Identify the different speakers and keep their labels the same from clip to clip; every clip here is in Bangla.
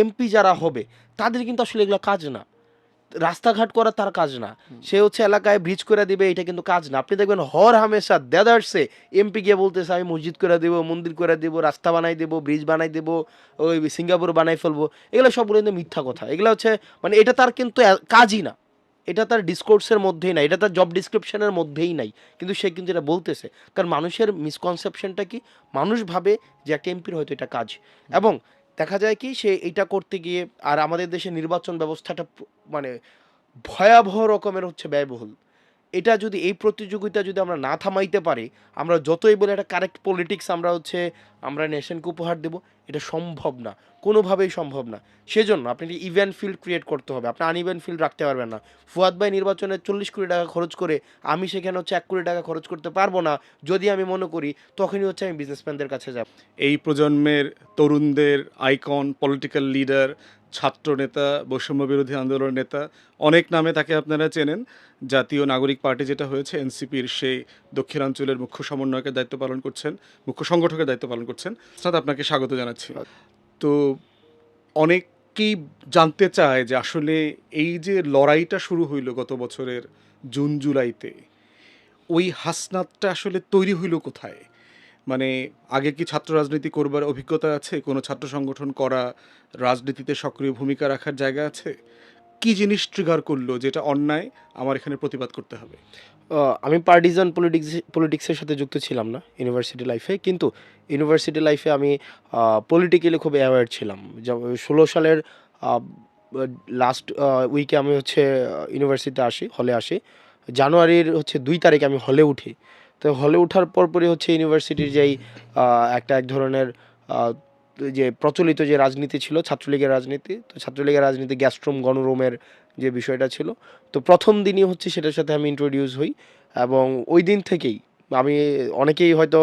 Speaker 1: এমপি যারা হবে তাদের কিন্তু আসলে এগুলো কাজ না, রাস্তাঘাট করা তার কাজ না, সে হচ্ছে এলাকায় ব্রিজ করে দিবে, এটা কিন্তু কাজ না। আপনি দেখবেন হর হামেশা দেদারসে এমপি গিয়ে বলতেছে আমি মসজিদ করে দেবো, মন্দির করে দেবো, রাস্তা বানাই দেবো, ব্রিজ বানাই দেবো, ওই সিঙ্গাপুর বানাই ফেলবো। এগুলো সবগুলো কিন্তু মিথ্যা কথা। এগুলো হচ্ছে মানে এটা তার কিন্তু কাজই না, এটা তার ডিসকোর্সের মধ্যেই নাই, এটা তার জব ডিসক্রিপশনের মধ্যেই নাই, কিন্তু সে কিন্তু এটা বলতেছে। কারণ মানুষের মিসকনসেপশনটা কি, মানুষ ভাবে যে একটা এমপির হয়তো এটা কাজ। এবং দেখা যায় কি সে এটা করতে গিয়ে, আর আমাদের দেশে নির্বাচন ব্যবস্থাটা মানে ভয়াবহ রকমের হচ্ছে ব্যয়বহুল। এটা যদি এই প্রতিযোগিতা যদি আমরা না থামাইতে পারি, আমরা যতই বলে একটা কারেক্ট পলিটিক্স আমরা হচ্ছে আমরা নেশনকে উপহার দেব, এটা সম্ভব না, কোনোভাবেই সম্ভব না। সেজন্য আপনি ইভেন ফিল্ড ক্রিয়েট করতে হবে, আপনি আনইভেন ফিল্ড রাখতে পারবেন না। ফুয়াদ ভাই নির্বাচনে 40 কোটি টাকা খরচ করে, আমি সেখানে হচ্ছে 1 কোটি টাকা খরচ করতে পারবো না, যদি আমি মনে করি তখনই হচ্ছে আমি বিজনেসম্যানদের কাছে যাব।
Speaker 2: এই প্রজন্মের তরুণদের আইকন, পলিটিক্যাল লিডার, ছাত্র নেতা, বৈষম্য বিরোধী আন্দোলনের নেতা, অনেক নামে তাকে আপনারা চেনেন। জাতীয় নাগরিক পার্টি যেটা হয়েছে এনসিপির, সেই দক্ষিণাঞ্চলের মুখ্য সমন্বয়কের দায়িত্ব পালন করছেন, মুখ্য সংগঠকের দায়িত্ব পালন করছেন। স্যার আপনাকে স্বাগত জানাচ্ছি। তো অনেকেই জানতে চায় যে আসলে এই যে লড়াইটা শুরু হইল গত বছরের জুন জুলাইতে, ওই হাসনাতটা আসলে তৈরি হইল কোথায়? মানে আগে কি ছাত্র রাজনীতি করবার অভিজ্ঞতা আছে? কোনো ছাত্র সংগঠন করা, রাজনীতিতে সক্রিয় ভূমিকা রাখার জায়গা আছে? কি জিনিস ট্রিগার করলো যেটা অন্যায়, আমার এখানে প্রতিবাদ করতে হবে?
Speaker 1: আমি পার্টিজান পলিটিক্সের সাথে যুক্ত ছিলাম না ইউনিভার্সিটি লাইফে, কিন্তু ইউনিভার্সিটি লাইফে আমি পলিটিক্যালি খুব অ্যাওয়্যার ছিলাম। 16 সালের লাস্ট উইকে আমি হচ্ছে ইউনিভার্সিটিতে আসি, হলে আসি। জানুয়ারির হচ্ছে 2 তারিখে আমি হলে উঠি। তো হলে ওঠার পরপরই হচ্ছে ইউনিভার্সিটির যেই এক ধরনের আহ, যে প্রচলিত যে রাজনীতি ছিল ছাত্রলীগের রাজনীতি, তো ছাত্রলীগের রাজনীতি গ্যাস্ট্রুম গণরুমের যে বিষয়টা ছিল, তো প্রথম দিনই হচ্ছে সেটার সাথে আমি ইন্ট্রোডিউস হই। এবং ওই দিন থেকেই আমি, অনেকেই হয়তো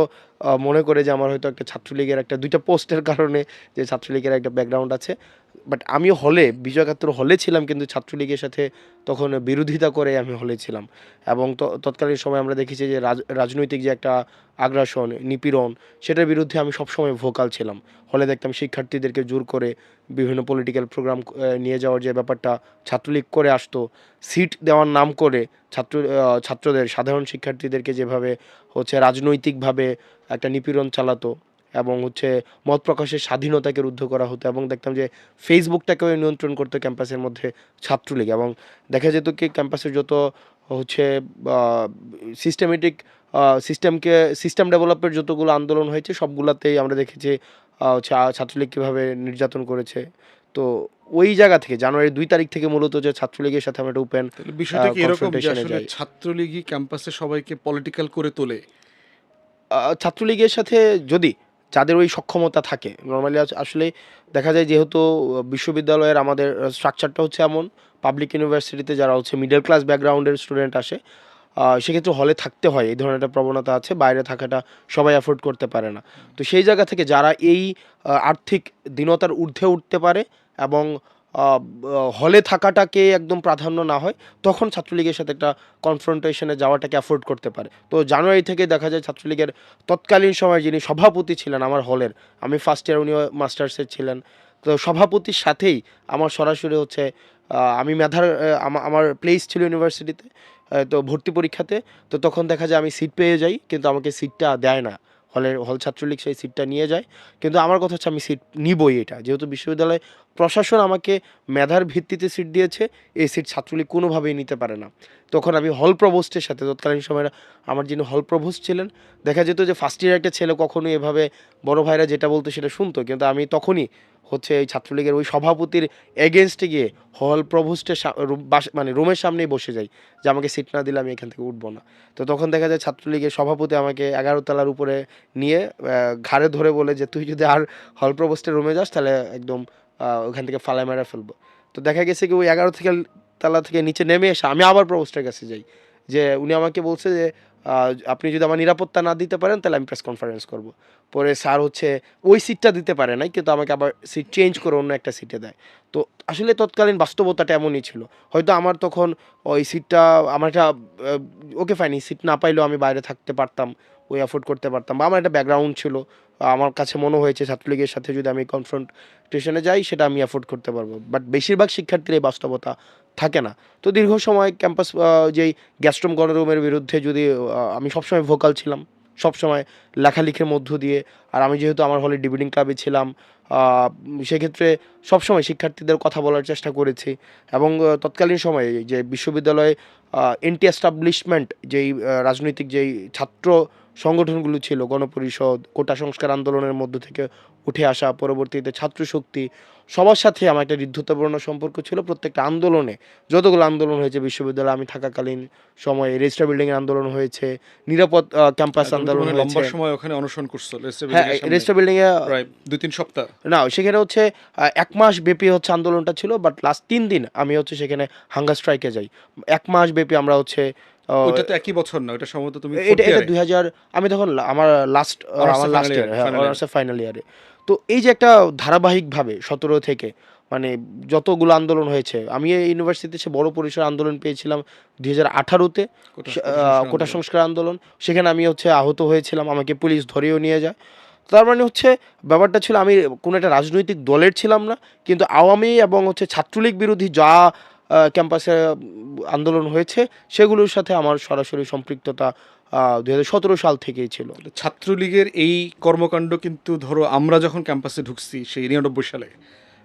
Speaker 1: মনে করে যে আমার হয়তো একটা ছাত্রলীগের একটা 2টা পোস্টের কারণে যে ছাত্রলীগের একটা ব্যাকগ্রাউন্ড আছে, বাট আমি হলে বিজয় একাত্তর হলে ছিলাম, কিন্তু ছাত্রলীগের সাথে তখন বিরোধিতা করে আমি হলে ছিলাম। এবং তৎকালীন সময় আমরা দেখেছি যে রাজনৈতিক যে একটা আগ্রাসন, নিপীড়ন, সেটার বিরুদ্ধে আমি সবসময় ভোকাল ছিলাম। হলে দেখতাম শিক্ষার্থীদেরকে জোর করে বিভিন্ন পলিটিক্যাল প্রোগ্রাম নিয়ে যাওয়ার যে ব্যাপারটা ছাত্রলীগ করে আসতো, সিট দেওয়ার নাম করে ছাত্রদের, সাধারণ শিক্ষার্থীদেরকে যেভাবে হচ্ছে রাজনৈতিকভাবে একটা নিপীড়ন চালাতো, এবং হচ্ছে মত প্রকাশের স্বাধীনতাকে রুদ্ধ করা হতো। এবং দেখতাম যে ফেসবুকটাকেও নিয়ন্ত্রণ করতো ক্যাম্পাসের মধ্যে ছাত্রলীগ। এবং দেখা যেত কি ক্যাম্পাসের যত হচ্ছে সিস্টেমেটিক সিস্টেম ডেভেলপের যতগুলো আন্দোলন হয়েছে সবগুলাতেই আমরা দেখেছি হচ্ছে ছাত্রলীগ কীভাবে নির্যাতন করেছে। তো ওই জায়গা থেকে জানুয়ারি 2 তারিখ থেকে মূলত যে ছাত্রলীগের সাথে আমরা একটা ওপেন
Speaker 2: তাহলে বিষয়টা কি এরকম যে
Speaker 1: কনফ্রন্টেশনে
Speaker 2: আসলে
Speaker 1: যাই।
Speaker 2: ছাত্রলীগই ক্যাম্পাসে সবাইকে পলিটিক্যাল করে তোলে?
Speaker 1: ছাত্রলীগের সাথে যদি যাদের ওই সক্ষমতা থাকে নর্মালি, আসলে দেখা যায় যেহেতু বিশ্ববিদ্যালয়ের আমাদের স্ট্রাকচারটা হচ্ছে এমন, পাবলিক ইউনিভার্সিটিতে যারা হচ্ছে মিডল ক্লাস ব্যাকগ্রাউন্ডের স্টুডেন্ট আসে, সেক্ষেত্রে হলে থাকতে হয়, এই ধরনের একটা প্রবণতা আছে, বাইরে থাকাটা সবাই অ্যাফোর্ড করতে পারে না। তো সেই জায়গা থেকে যারা এই আর্থিক দীনতার ঊর্ধ্বে উঠতে পারে এবং হলে থাকাটাকে একদম প্রাধান্য না হয়, তখন ছাত্রলীগের সাথে একটা কনফ্রন্টেশনে যাওয়াটাকে অ্যাফোর্ড করতে পারে। তো জানুয়ারি থেকে দেখা যায় ছাত্রলীগের তৎকালীন সময় যিনি সভাপতি ছিলেন আমার হলের, আমি ফার্স্ট ইয়ার, উনিও মাস্টার্সের ছিলেন, তো সভাপতির সাথেই আমার সরাসরি হচ্ছে আমি মেধার আমার প্লেস ছিল ইউনিভার্সিটিতে, তো ভর্তি পরীক্ষাতে। তো তখন দেখা যায় আমি সিট পেয়ে যাই, কিন্তু আমাকে সিটটা দেয় না, হল ছাত্রলীগ সেই সিটটা নিয়ে যায়। কিন্তু আমার কথা হচ্ছে আমি সিট নিবই, এটা যেহেতু বিশ্ববিদ্যালয় প্রশাসন আমাকে মেধার ভিত্তিতে সিট দিয়েছে, এই সিট ছাত্রলীগ কোনোভাবেই নিতে পারে না। তখন আমি হল প্রভোস্টের সাথে, তৎকালীন সময় আমার যিনি হল প্রভোস্ট ছিলেন, দেখা যেত যে ফার্স্ট ইয়ার একটা ছেলে কখনোই এভাবে বড় ভাইরা যেটা বলতো সেটা শুনতো, কিন্তু আমি তখনই হচ্ছে এই ছাত্রলীগের ওই সভাপতির এগেনস্টে গিয়ে হল প্রভোস্টের মানে রুমের সামনেই বসে যাই যে আমাকে সিট না দিলে আমি এখান থেকে উঠবো না। তো তখন দেখা যায় ছাত্রলীগের সভাপতি আমাকে 11 তলার উপরে নিয়ে ঘাড়ে ধরে বলে যে তুই যদি আর হল প্রভোস্টের রুমে যাস তাহলে একদম ওখান থেকে ফালায় মেরে ফেলবো। তো দেখা গেছে কি ওই 11 থেকে তালা থেকে নিচে নেমে এসে আমি আবার প্রভোস্টের কাছে যাই, যে উনি আমাকে বলছে যে আপনি যদি আমার নিরাপত্তা না দিতে পারেন তাহলে আমি প্রেস কনফারেন্স করব। পরে স্যার হচ্ছে ওই সিটটা দিতে পারে নাই, কিন্তু আমাকে আবার সিট চেঞ্জ করে অন্য একটা সিটে দেয়। তো আসলে তৎকালীন বাস্তবতাটা এমনই ছিল। হয়তো আমার তখন ওই সিটটা আমার একটা ওকে ফাইন, এই সিট না পাইলেও আমি বাইরে থাকতে পারতাম, ওই অ্যাফোর্ড করতে পারতাম, বা আমার একটা ব্যাকগ্রাউন্ড ছিল। আমার কাছে মনে হয়েছে ছাত্রলীগের সাথে যদি আমি কনফ্রন্টেশনে যাই সেটা আমি অ্যাফোর্ড করতে পারবো। বাট বেশিরভাগ শিক্ষার্থীর এই বাস্তবতা থাকে না। তো দীর্ঘ সময় ক্যাম্পাস যেই গ্যাস্ট্রম গণরুমের বিরুদ্ধে যদি আমি সবসময় ভোকাল ছিলাম, সবসময় লেখালেখির মধ্য দিয়ে। আর আমি যেহেতু আমার হলে ডিবেটিং ক্লাবে ছিলাম, সেক্ষেত্রে সবসময় শিক্ষার্থীদের কথা বলার চেষ্টা করেছি। এবং তৎকালীন সময়ে যে বিশ্ববিদ্যালয়ে এন্টি এস্টাবলিশমেন্ট যেই রাজনৈতিক যেই ছাত্র সংগঠনগুলো ছিল, গণপরিষদ, কোটা সংস্কার আন্দোলনের মধ্য থেকে উঠে আসা, পরবর্তীতে ছাত্র শক্তি, সবার সাথে আমার একটা হৃদ্যতাপূর্ণ সম্পর্ক ছিল। প্রত্যেকটা আন্দোলনে, যতগুলো আন্দোলন হয়েছে বিশ্ববিদ্যালয়ে আমি থাকাকালীন সময়ে, রেজিস্টার বিল্ডিংয়ের আন্দোলন হয়েছে, নিরাপদ ক্যাম্পাস
Speaker 2: তুমি তো
Speaker 1: আন্দোলন
Speaker 2: মানে
Speaker 1: হয়েছে।
Speaker 2: লম্বা সময় ওখানে অনশন করছো রেজিস্টার
Speaker 1: হ্যাঁ,
Speaker 2: বিল্ডিং এর সামনে,
Speaker 1: রেজিস্টার বিল্ডিংয়ে
Speaker 2: প্রায় 2-3 সপ্তাহ।
Speaker 1: না, সেখানে হচ্ছে ১ মাস ব্যাপী হচ্ছে আন্দোলনটা ছিল, বাট লাস্ট ৩ দিন আমি হচ্ছে সেখানে হাঙ্গার স্ট্রাইকে যাই। ১ মাস ব্যাপী আমরা হচ্ছে
Speaker 2: ওইটা তো একই বছর না, ওটা সম্ভবত তুমি
Speaker 1: এটা
Speaker 2: ফোর্থ
Speaker 1: এটা
Speaker 2: ইয়ারে
Speaker 1: ২০০০, আমি তখন আমার
Speaker 2: অনার্সে
Speaker 1: লাস্ট
Speaker 2: ফাইনাল
Speaker 1: ইয়ার,
Speaker 2: ইয়ারে
Speaker 1: হ্যাঁ,
Speaker 2: ফাইনাল ইয়ারে।
Speaker 1: অনার্সের ফাইনাল ইয়ারে। তো এই যে একটা ধারাবাহিকভাবে ১৭ থেকে মানে যতগুলো আন্দোলন হয়েছে, আমি এই ইউনিভার্সিটিতে সে বড় পরিসর আন্দোলন পেয়েছিলাম ২০১৮-তে,
Speaker 2: কোটা সংস্কার
Speaker 1: কোটা
Speaker 2: আন্দোলন।
Speaker 1: সংস্কার আন্দোলন। সেখানে আমি হচ্ছে আহত হয়েছিলাম, আমাকে পুলিশ ধরেও নিয়ে যায়। তার মানে হচ্ছে ব্যাপারটা ছিল আমি কোনো একটা রাজনৈতিক দলের ছিলাম না, কিন্তু আওয়ামী এবং হচ্ছে ছাত্রলীগ বিরোধী যা ক্যাম্পাসে আন্দোলন হয়েছে সেগুলোর সাথে আমার সরাসরি সম্পৃক্ততা ২০১৭ সাল থেকেই ছিল।
Speaker 2: ছাত্রলীগের এই কর্মকাণ্ড কিন্তু ধরো আমরা যখন ক্যাম্পাসে ঢুকছি সেই ৯৯ সালে,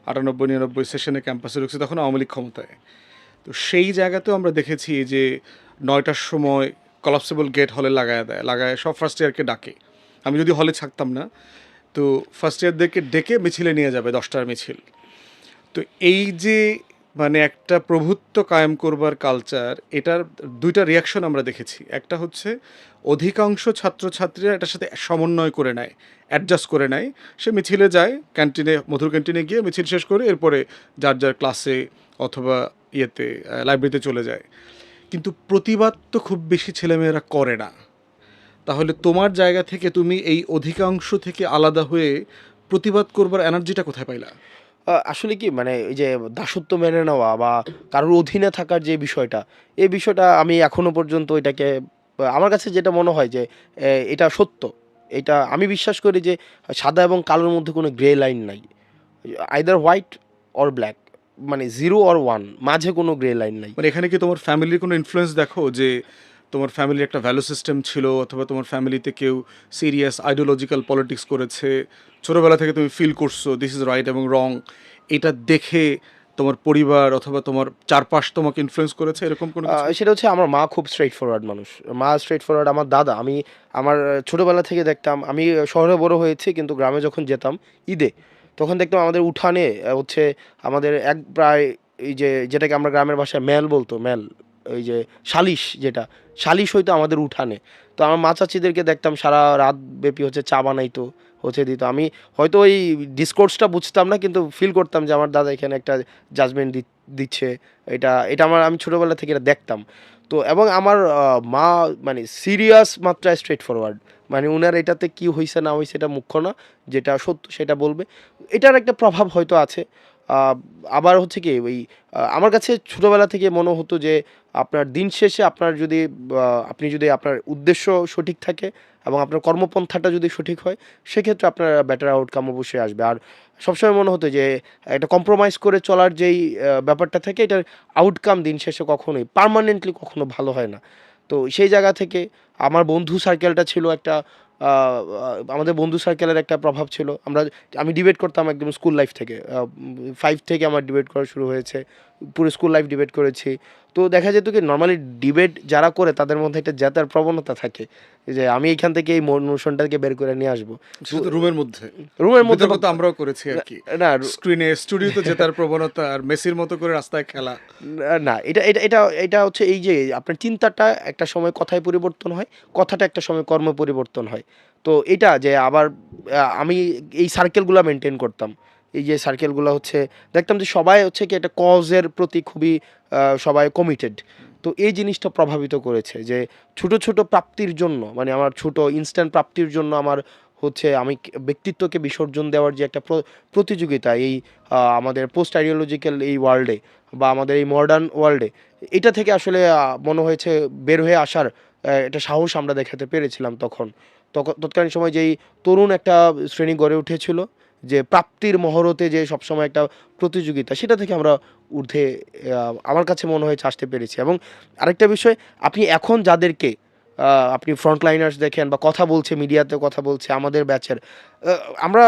Speaker 2: ৯৮-৯৯ সেশনে ক্যাম্পাসে ঢুকছি, তখন আওয়ামী লীগ ক্ষমতায়। তো সেই জায়গাতেও আমরা দেখেছি যে ৯টার সময় কলাপসেবল গেট হলে লাগায় সব ফার্স্ট ইয়ারকে ডাকে। আমি যদি হলে থাকতাম না, তো ফার্স্ট ইয়ারদেরকে ডেকে মিছিলে নিয়ে যাবে, 10টার মিছিল। তো এই যে মানে একটা প্রভুত্ব কায়েম করবার কালচার, এটার দুইটা রিয়াকশন আমরা দেখেছি। একটা হচ্ছে অধিকাংশ ছাত্রছাত্রীরা এটার সাথে সমন্বয় করে নেয়, অ্যাডজাস্ট করে নেয়। সে মিছিলে যায়, ক্যান্টিনে, মধুর ক্যান্টিনে গিয়ে মিছিল শেষ করে এরপরে যার যার ক্লাসে অথবা ইয়েতে লাইব্রেরিতে চলে যায়। কিন্তু প্রতিবাদ তো খুব বেশি ছেলেমেয়েরা করে না। তাহলে তোমার জায়গা থেকে তুমি এই অধিকাংশ থেকে আলাদা হয়ে প্রতিবাদ করবার এনার্জিটা কোথায় পাইলা?
Speaker 1: আসলে কি মানে এই যে দাসত্ব মেনে নেওয়া বা কারোর অধীনে থাকার যে বিষয়টা, এই বিষয়টা আমি এখনো পর্যন্ত এটাকে আমার কাছে যেটা মনে হয় যে এটা সত্য। এটা আমি বিশ্বাস করি যে সাদা এবং কালোর মধ্যে কোনো গ্রে লাইন নাই। আইদার হোয়াইট অর ব্ল্যাক, মানে 0 অর 1, মাঝে কোনো গ্রে লাইন নাই।
Speaker 2: মানে এখানে কি তোমার ফ্যামিলির কোনো ইনফ্লুয়েন্স দেখো, যে তোমার ফ্যামিলির একটা ভ্যালু সিস্টেম ছিল, অথবা তোমার ফ্যামিলিতে কেউ সিরিয়াস আইডিওলজিক্যাল পলিটিক্স করেছে, ছোটোবেলা থেকে তুমি ফিল করছো দিস ইজ রাইট এবং রং, এটা দেখে তোমার পরিবার অথবা তোমার চারপাশ তোমাকে ইনফ্লুয়েন্স করেছে, এরকম কোনো কিছু?
Speaker 1: সেটা হচ্ছে আমার মা খুব স্ট্রেইট ফরওয়ার্ড মানুষ। মা স্ট্রেইট ফরওয়ার্ড। আমার দাদা, আমি আমার ছোটোবেলা থেকে দেখতাম, আমি শহরে বড় হয়েছি কিন্তু গ্রামে যখন যেতাম ঈদে, তখন দেখতাম আমাদের উঠানে হচ্ছে আমাদের এক প্রায় এই যে যেটাকে আমরা গ্রামের ভাষায় মেল বলতো, মেল, ওই যে সালিশ, যেটা সালিশ হইতো আমাদের উঠানে। তো আমার মা চাচিদেরকে দেখতাম সারা রাত ব্যাপী হচ্ছে চা বানাইতো, হচ্ছে দিত। আমি হয়তো ওই ডিসকোর্সটা বুঝতাম না, কিন্তু ফিল করতাম যে আমার দাদা এখানে একটা জাজমেন্ট দিচ্ছে। এটা এটা আমি ছোটোবেলা থেকে এটা দেখতাম। তো এবং আমার মা মানে সিরিয়াস মাত্রায় স্ট্রেট ফরওয়ার্ড। মানে উনার এটাতে কি হইছে না হইছে এটা মুখ্য না, যেটা সত্য সেটা বলবে। এটার একটা প্রভাব হয়তো আছে। আহ, আবার হচ্ছে কি ওই আমার কাছে ছোটোবেলা থেকে মনে হতো যে আপনার দিন শেষে আপনার যদি আপনি যদি আপনার উদ্দেশ্য সঠিক থাকে এবং আপনার কর্মপন্থাটা যদি সঠিক হয়, সেক্ষেত্রে আপনার বেটার আউটকাম অবশ্যই আসবে। আর সবসময় মনে হতো যে একটা কম্প্রোমাইজ করে চলার যেই ব্যাপারটা থাকে, এটার আউটকাম দিন শেষে কখনোই পার্মানেন্টলি কখনো ভালো হয় না। তো সেই জায়গা থেকে আমার বন্ধু সার্কেলটা ছিল একটা আমাদের বন্ধু সার্কেলের একটা প্রভাব ছিল। আমি ডিবেট করতাম একদম স্কুল লাইফ থেকে, 5 থেকে আমার ডিবেট করা শুরু হয়েছে, পুরো স্কুল লাইফ ডিবেট করেছি। তো দেখা যেত কি নর্মালি ডিবেট যারা করে তাদের মধ্যে একটা জেতার প্রবণতা থাকে, যে আমি এখান থেকে এই মোশনটাকে বের করে নিয়ে আসবো
Speaker 2: সেটা তো রুমের মধ্যে,
Speaker 1: রুমের মধ্যে।
Speaker 2: বিতর্ক তো আমরাও করেছি আর কি,
Speaker 1: না
Speaker 2: স্ক্রিনে, স্টুডিওতে জেতার প্রবণতা, আর মেসির মতো করে রাস্তায় খেলা।
Speaker 1: না, এটা এটা এটা এটা হচ্ছে এই যে আপনার চিন্তাটা একটা সময় কথায় পরিবর্তন হয়, কথাটা একটা সময় কর্মে পরিবর্তন হয়। তো এটা যে আবার আমি এই সার্কেলগুলো মেনটেন করতাম। এই যে সার্কেলগুলো হচ্ছে দেখতাম যে সবাই হচ্ছে কি একটা কজের প্রতি খুবই সবাই কমিটেড। তো এই জিনিসটা প্রভাবিত করেছে যে ছোট ছোট প্রাপ্তির জন্য, মানে আমার ছোট ইনস্ট্যান্ট প্রাপ্তির জন্য আমার হচ্ছে আমি ব্যক্তিত্বকে বিসর্জন দেওয়ার যে একটা প্রতিযোগিতা এই আমাদের পোস্ট আইডিওলজিক্যাল এই ওয়ার্ল্ডে বা আমাদের এই মডার্ন ওয়ার্ল্ডে, এটা থেকে আসলে মনে হয়েছে বের হয়ে আসার একটা সাহস আমরা দেখাতে পেরেছিলাম তখন। তৎকালীন সময় যেই তরুণ একটা শ্রেণী গড়ে উঠেছিল, যে প্রাপ্তির মহরতে যে সবসময় একটা প্রতিযোগিতা, সেটা থেকে আমরা ঊর্ধ্বে আমার কাছে মনে হয়েছে আসতে পেরেছি। এবং আরেকটা বিষয়, আপনি এখন যাদেরকে আপনি ফ্রন্টলাইনার্স দেখেন বা কথা বলছে, মিডিয়াতে কথা বলছে আমাদের ব্যাচের, আমরা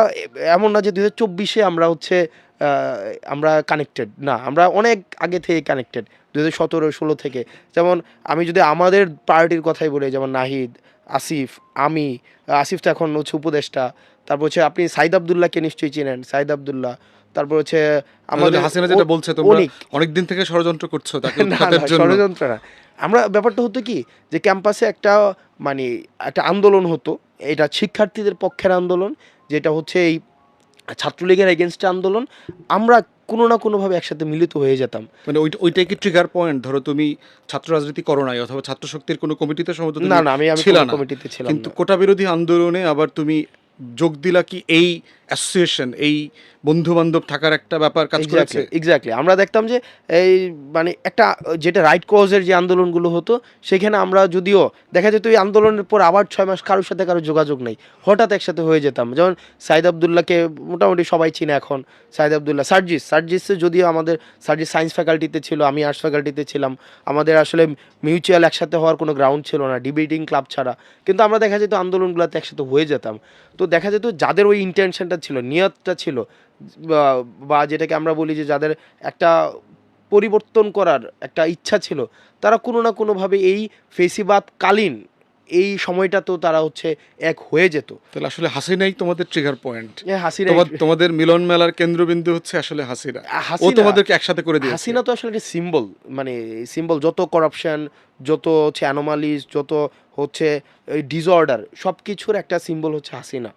Speaker 1: এমন না যে 2024-এ আমরা হচ্ছে আমরা কানেক্টেড না, আমরা অনেক আগে থেকে কানেক্টেড, 2017-16 থেকে। যেমন আমি যদি আমাদের পার্টির কথাই বলি, যেমন নাহিদ, আসিফ, আমি, আসিফ তো এখন হচ্ছে উপদেষ্টা, তারপর হচ্ছে আপনি সাইদ আবদুল্লাহকে নিশ্চয়ই চিনেন, সাইদ আবদুল্লাহ, তারপর হচ্ছে আমাদের
Speaker 2: হাসিনা যেটা বলছে তোমরা
Speaker 1: অনেক
Speaker 2: অনেক দিন থেকে ষড়যন্ত্র করছো তাকে
Speaker 1: না
Speaker 2: উৎখাতের
Speaker 1: না
Speaker 2: জন্য।
Speaker 1: ষড়যন্ত্র না। আমরা ব্যাপারটা হতো কি, যে ক্যাম্পাসে একটা মানে একটা আন্দোলন হতো, এটা শিক্ষার্থীদের পক্ষের আন্দোলন, যেটা হচ্ছে এই ছাত্রলীগের এগেনস্টে আন্দোলন। আমরা কোনো না কোনোভাবে একসাথে মিলিত হয়ে যেতাম।
Speaker 2: মানে ওইটাই কি ট্রিগার পয়েন্ট? ধরো তুমি ছাত্র রাজনীতি করো নাই অথবা ছাত্র শক্তির কোনো কমিটিতে সম্ভবত তুমি
Speaker 1: না না, আমি
Speaker 2: ছিল
Speaker 1: কোনো
Speaker 2: না,
Speaker 1: কমিটিতে ছিলাম
Speaker 2: কিন্তু
Speaker 1: না।
Speaker 2: কোটা বিরোধী আন্দোলনে আবার তুমি যোগ দিলা কি এই অ্যাসোসিয়েশন, এই বন্ধু বান্ধব থাকার একটা ব্যাপার কাজ করেছে?
Speaker 1: এক্স্যাক্টলি আমরা দেখতাম যে এই মানে একটা যেটা রাইট কজের যে আন্দোলনগুলো হতো, সেখানে আমরা যদিও দেখা যেত এই আন্দোলনের পর আবার 6 মাস কারোর সাথে কারো যোগাযোগ নেই, হঠাৎ একসাথে হয়ে যেতাম। যেমন সাইদ আবদুল্লাহকে মোটামুটি সবাই চিনে এখন, সাইদ আবদুল্লাহ, সার্জিসে যদিও আমাদের সার্জিস সায়েন্স ফ্যাকাল্টিতে ছিল, আমি আর্টস ফ্যাকাল্টিতে ছিলাম, আমাদের আসলে মিউচুয়াল একসাথে হওয়ার কোনো গ্রাউন্ড ছিল না ডিবেটিং ক্লাব ছাড়া, কিন্তু আমরা দেখা যেত আন্দোলনগুলোতে একসাথে হয়ে যেতাম। তো দেখা যেত যাদের ওই ইন্টেনশনটা ছিল, নিয়তটা ছিল, বা যেটাকে আমরা বলি যে যাদের একটা পরিবর্তন করার একটা ইচ্ছা ছিল, তারা কোনো না কোনোভাবে এই ফেসিবাদকালীন এই সময়টা তো তারা হচ্ছে এক হয়ে যেত।
Speaker 2: তাহলে আসলে হাসিনাই তোমাদের ট্রিগার পয়েন্ট,
Speaker 1: হাসিনা,
Speaker 2: তোমাদের মিলন মেলার কেন্দ্রবিন্দু হচ্ছে আসলে হাসিনা। ও
Speaker 1: হাসিনা
Speaker 2: তোমাদেরকে একসাথে করে দিয়েছে।
Speaker 1: হাসিনা তো আসলে একটা সিম্বল, মানে সিম্বল, যত করাপশন, যত হচ্ছে অ্যানোমালিস, যত হচ্ছে ডিসঅর্ডার, সব কিছুর একটা সিম্বল হচ্ছে হাসিনা।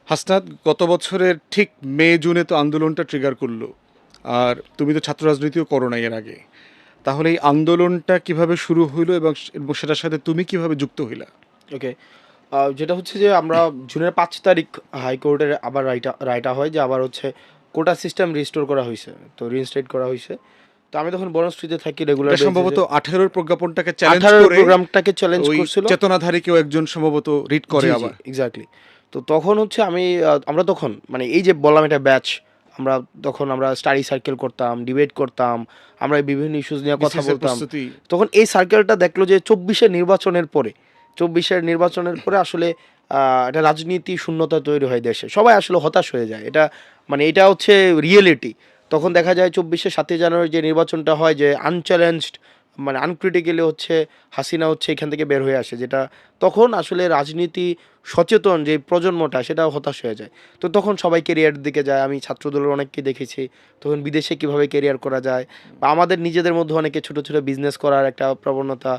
Speaker 2: হাসনাত, গত বছরের ঠিক মে জুনে তো আন্দোলনটা ট্রিগার করলো, আর তুমি তো ছাত্র রাজনীতিও করো না এর আগে, তাহলে এই আন্দোলনটা কিভাবে শুরু হইলো এবং সেটার সাথে তুমি কিভাবে যুক্ত হইলা?
Speaker 1: ওকে, যেটা হচ্ছে যে আমরা জুনের 5 তারিখ হাইকোর্টের আবার রায়টা হয় যে আবার হচ্ছে কোটা সিস্টেম রিস্টোর করা হয়েছে, তো রিইনস্টেট করা হয়েছে। তো আমি তখন বনশ্রীতে থাকি রেগুলার,
Speaker 2: এটা সম্ভবত 18-র প্রজ্ঞাপনটাকে চ্যালেঞ্জ
Speaker 1: 18
Speaker 2: করে
Speaker 1: প্রোগ্রামটাকে চ্যালেঞ্জ
Speaker 2: ওই
Speaker 1: করছিল
Speaker 2: চেতনাধারী কেউ একজন সম্ভবত রিড করে আবার।
Speaker 1: এক্স্যাক্টলি। তো তখন হচ্ছে আমরা তখন মানে এই যে বললাম এটা ব্যাচ, আমরা স্টাডি সার্কেল করতাম, ডিবেট করতাম, আমরা বিভিন্ন ইস্যুস নিয়ে কথা
Speaker 2: BCS এর
Speaker 1: বলতাম।
Speaker 2: প্রস্তুতি।
Speaker 1: তখন এই সার্কেলটা দেখলো যে 24-এর নির্বাচনের পরে আসলে একটা রাজনীতি শূন্যতা তৈরি হয় দেশে, সবাই আসলে হতাশ হয়ে যায়। এটা মানে এটা হচ্ছে রিয়েলিটি। তখন দেখা যায় 24-এর 7 জানুয়ারি যে নির্বাচনটা হয়, যে আনচ্যালেঞ্জড, মানে আনক্রিটিক্যালি হচ্ছে হাসিনা হচ্ছে এখান থেকে বের হয়ে আসে, যেটা তখন আসলে রাজনীতি সচেতন যে প্রজন্মটা, সেটা হতাশ হয়ে যায়। তো তখন সবাই কেরিয়ার দিকে যায়, আমি ছাত্রদলের অনেককে দেখেছি তখন বিদেশে কিভাবে কেরিয়ার করা যায়, বা আমাদের নিজেদের মধ্যে অনেকে ছোট ছোট বিজনেস করার একটা প্রবণতা।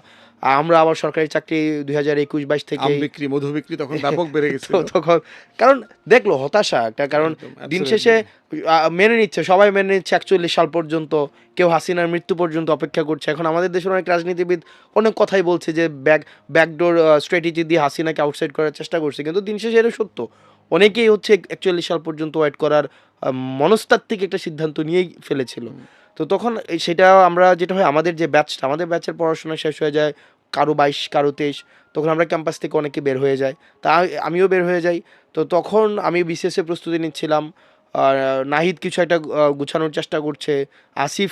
Speaker 1: আমরা আবার সরকারি চাকরি 2021-22 থেকে
Speaker 2: আম বিক্রি, মধু বিক্রি তখন ব্যাপক বেড়ে গেছিল।
Speaker 1: তখন কারণ দেখলো হতাশা একটা, কারণ
Speaker 2: একদম,
Speaker 1: দিন
Speaker 2: absolutely।
Speaker 1: শেষে মেনে নিচ্ছে, সবাই মেনে নিচ্ছে 41 সাল পর্যন্ত, কেউ হাসিনার মৃত্যু পর্যন্ত অপেক্ষা করছে। এখন আমাদের দেশের অনেক রাজনীতিবিদ অনেক কথাই বলছে যে ব্যাকডোর স্ট্র্যাটেজি দিয়ে হাসিনাকে আউটসাইড করার চেষ্টা করছে, কিন্তু দিন শেষে এটা সত্য, অনেকেই হচ্ছে 41 সাল পর্যন্ত ওয়েট করার মনস্তাত্ত্বিক একটা সিদ্ধান্ত নিয়েই ফেলেছিল। তো তখন সেটা আমরা যেটা হয়, আমাদের ব্যাচের পড়াশোনা শেষ হয়ে যায় কারো 22, কারো 23, তখন আমরা ক্যাম্পাস থেকে অনেকে বের হয়ে যায়, তা আমিও বের হয়ে যাই। তো তখন আমি বিসিএসের প্রস্তুতি নিচ্ছিলাম, আর নাহিদ কিছু একটা গুছানোর চেষ্টা করছে, আসিফ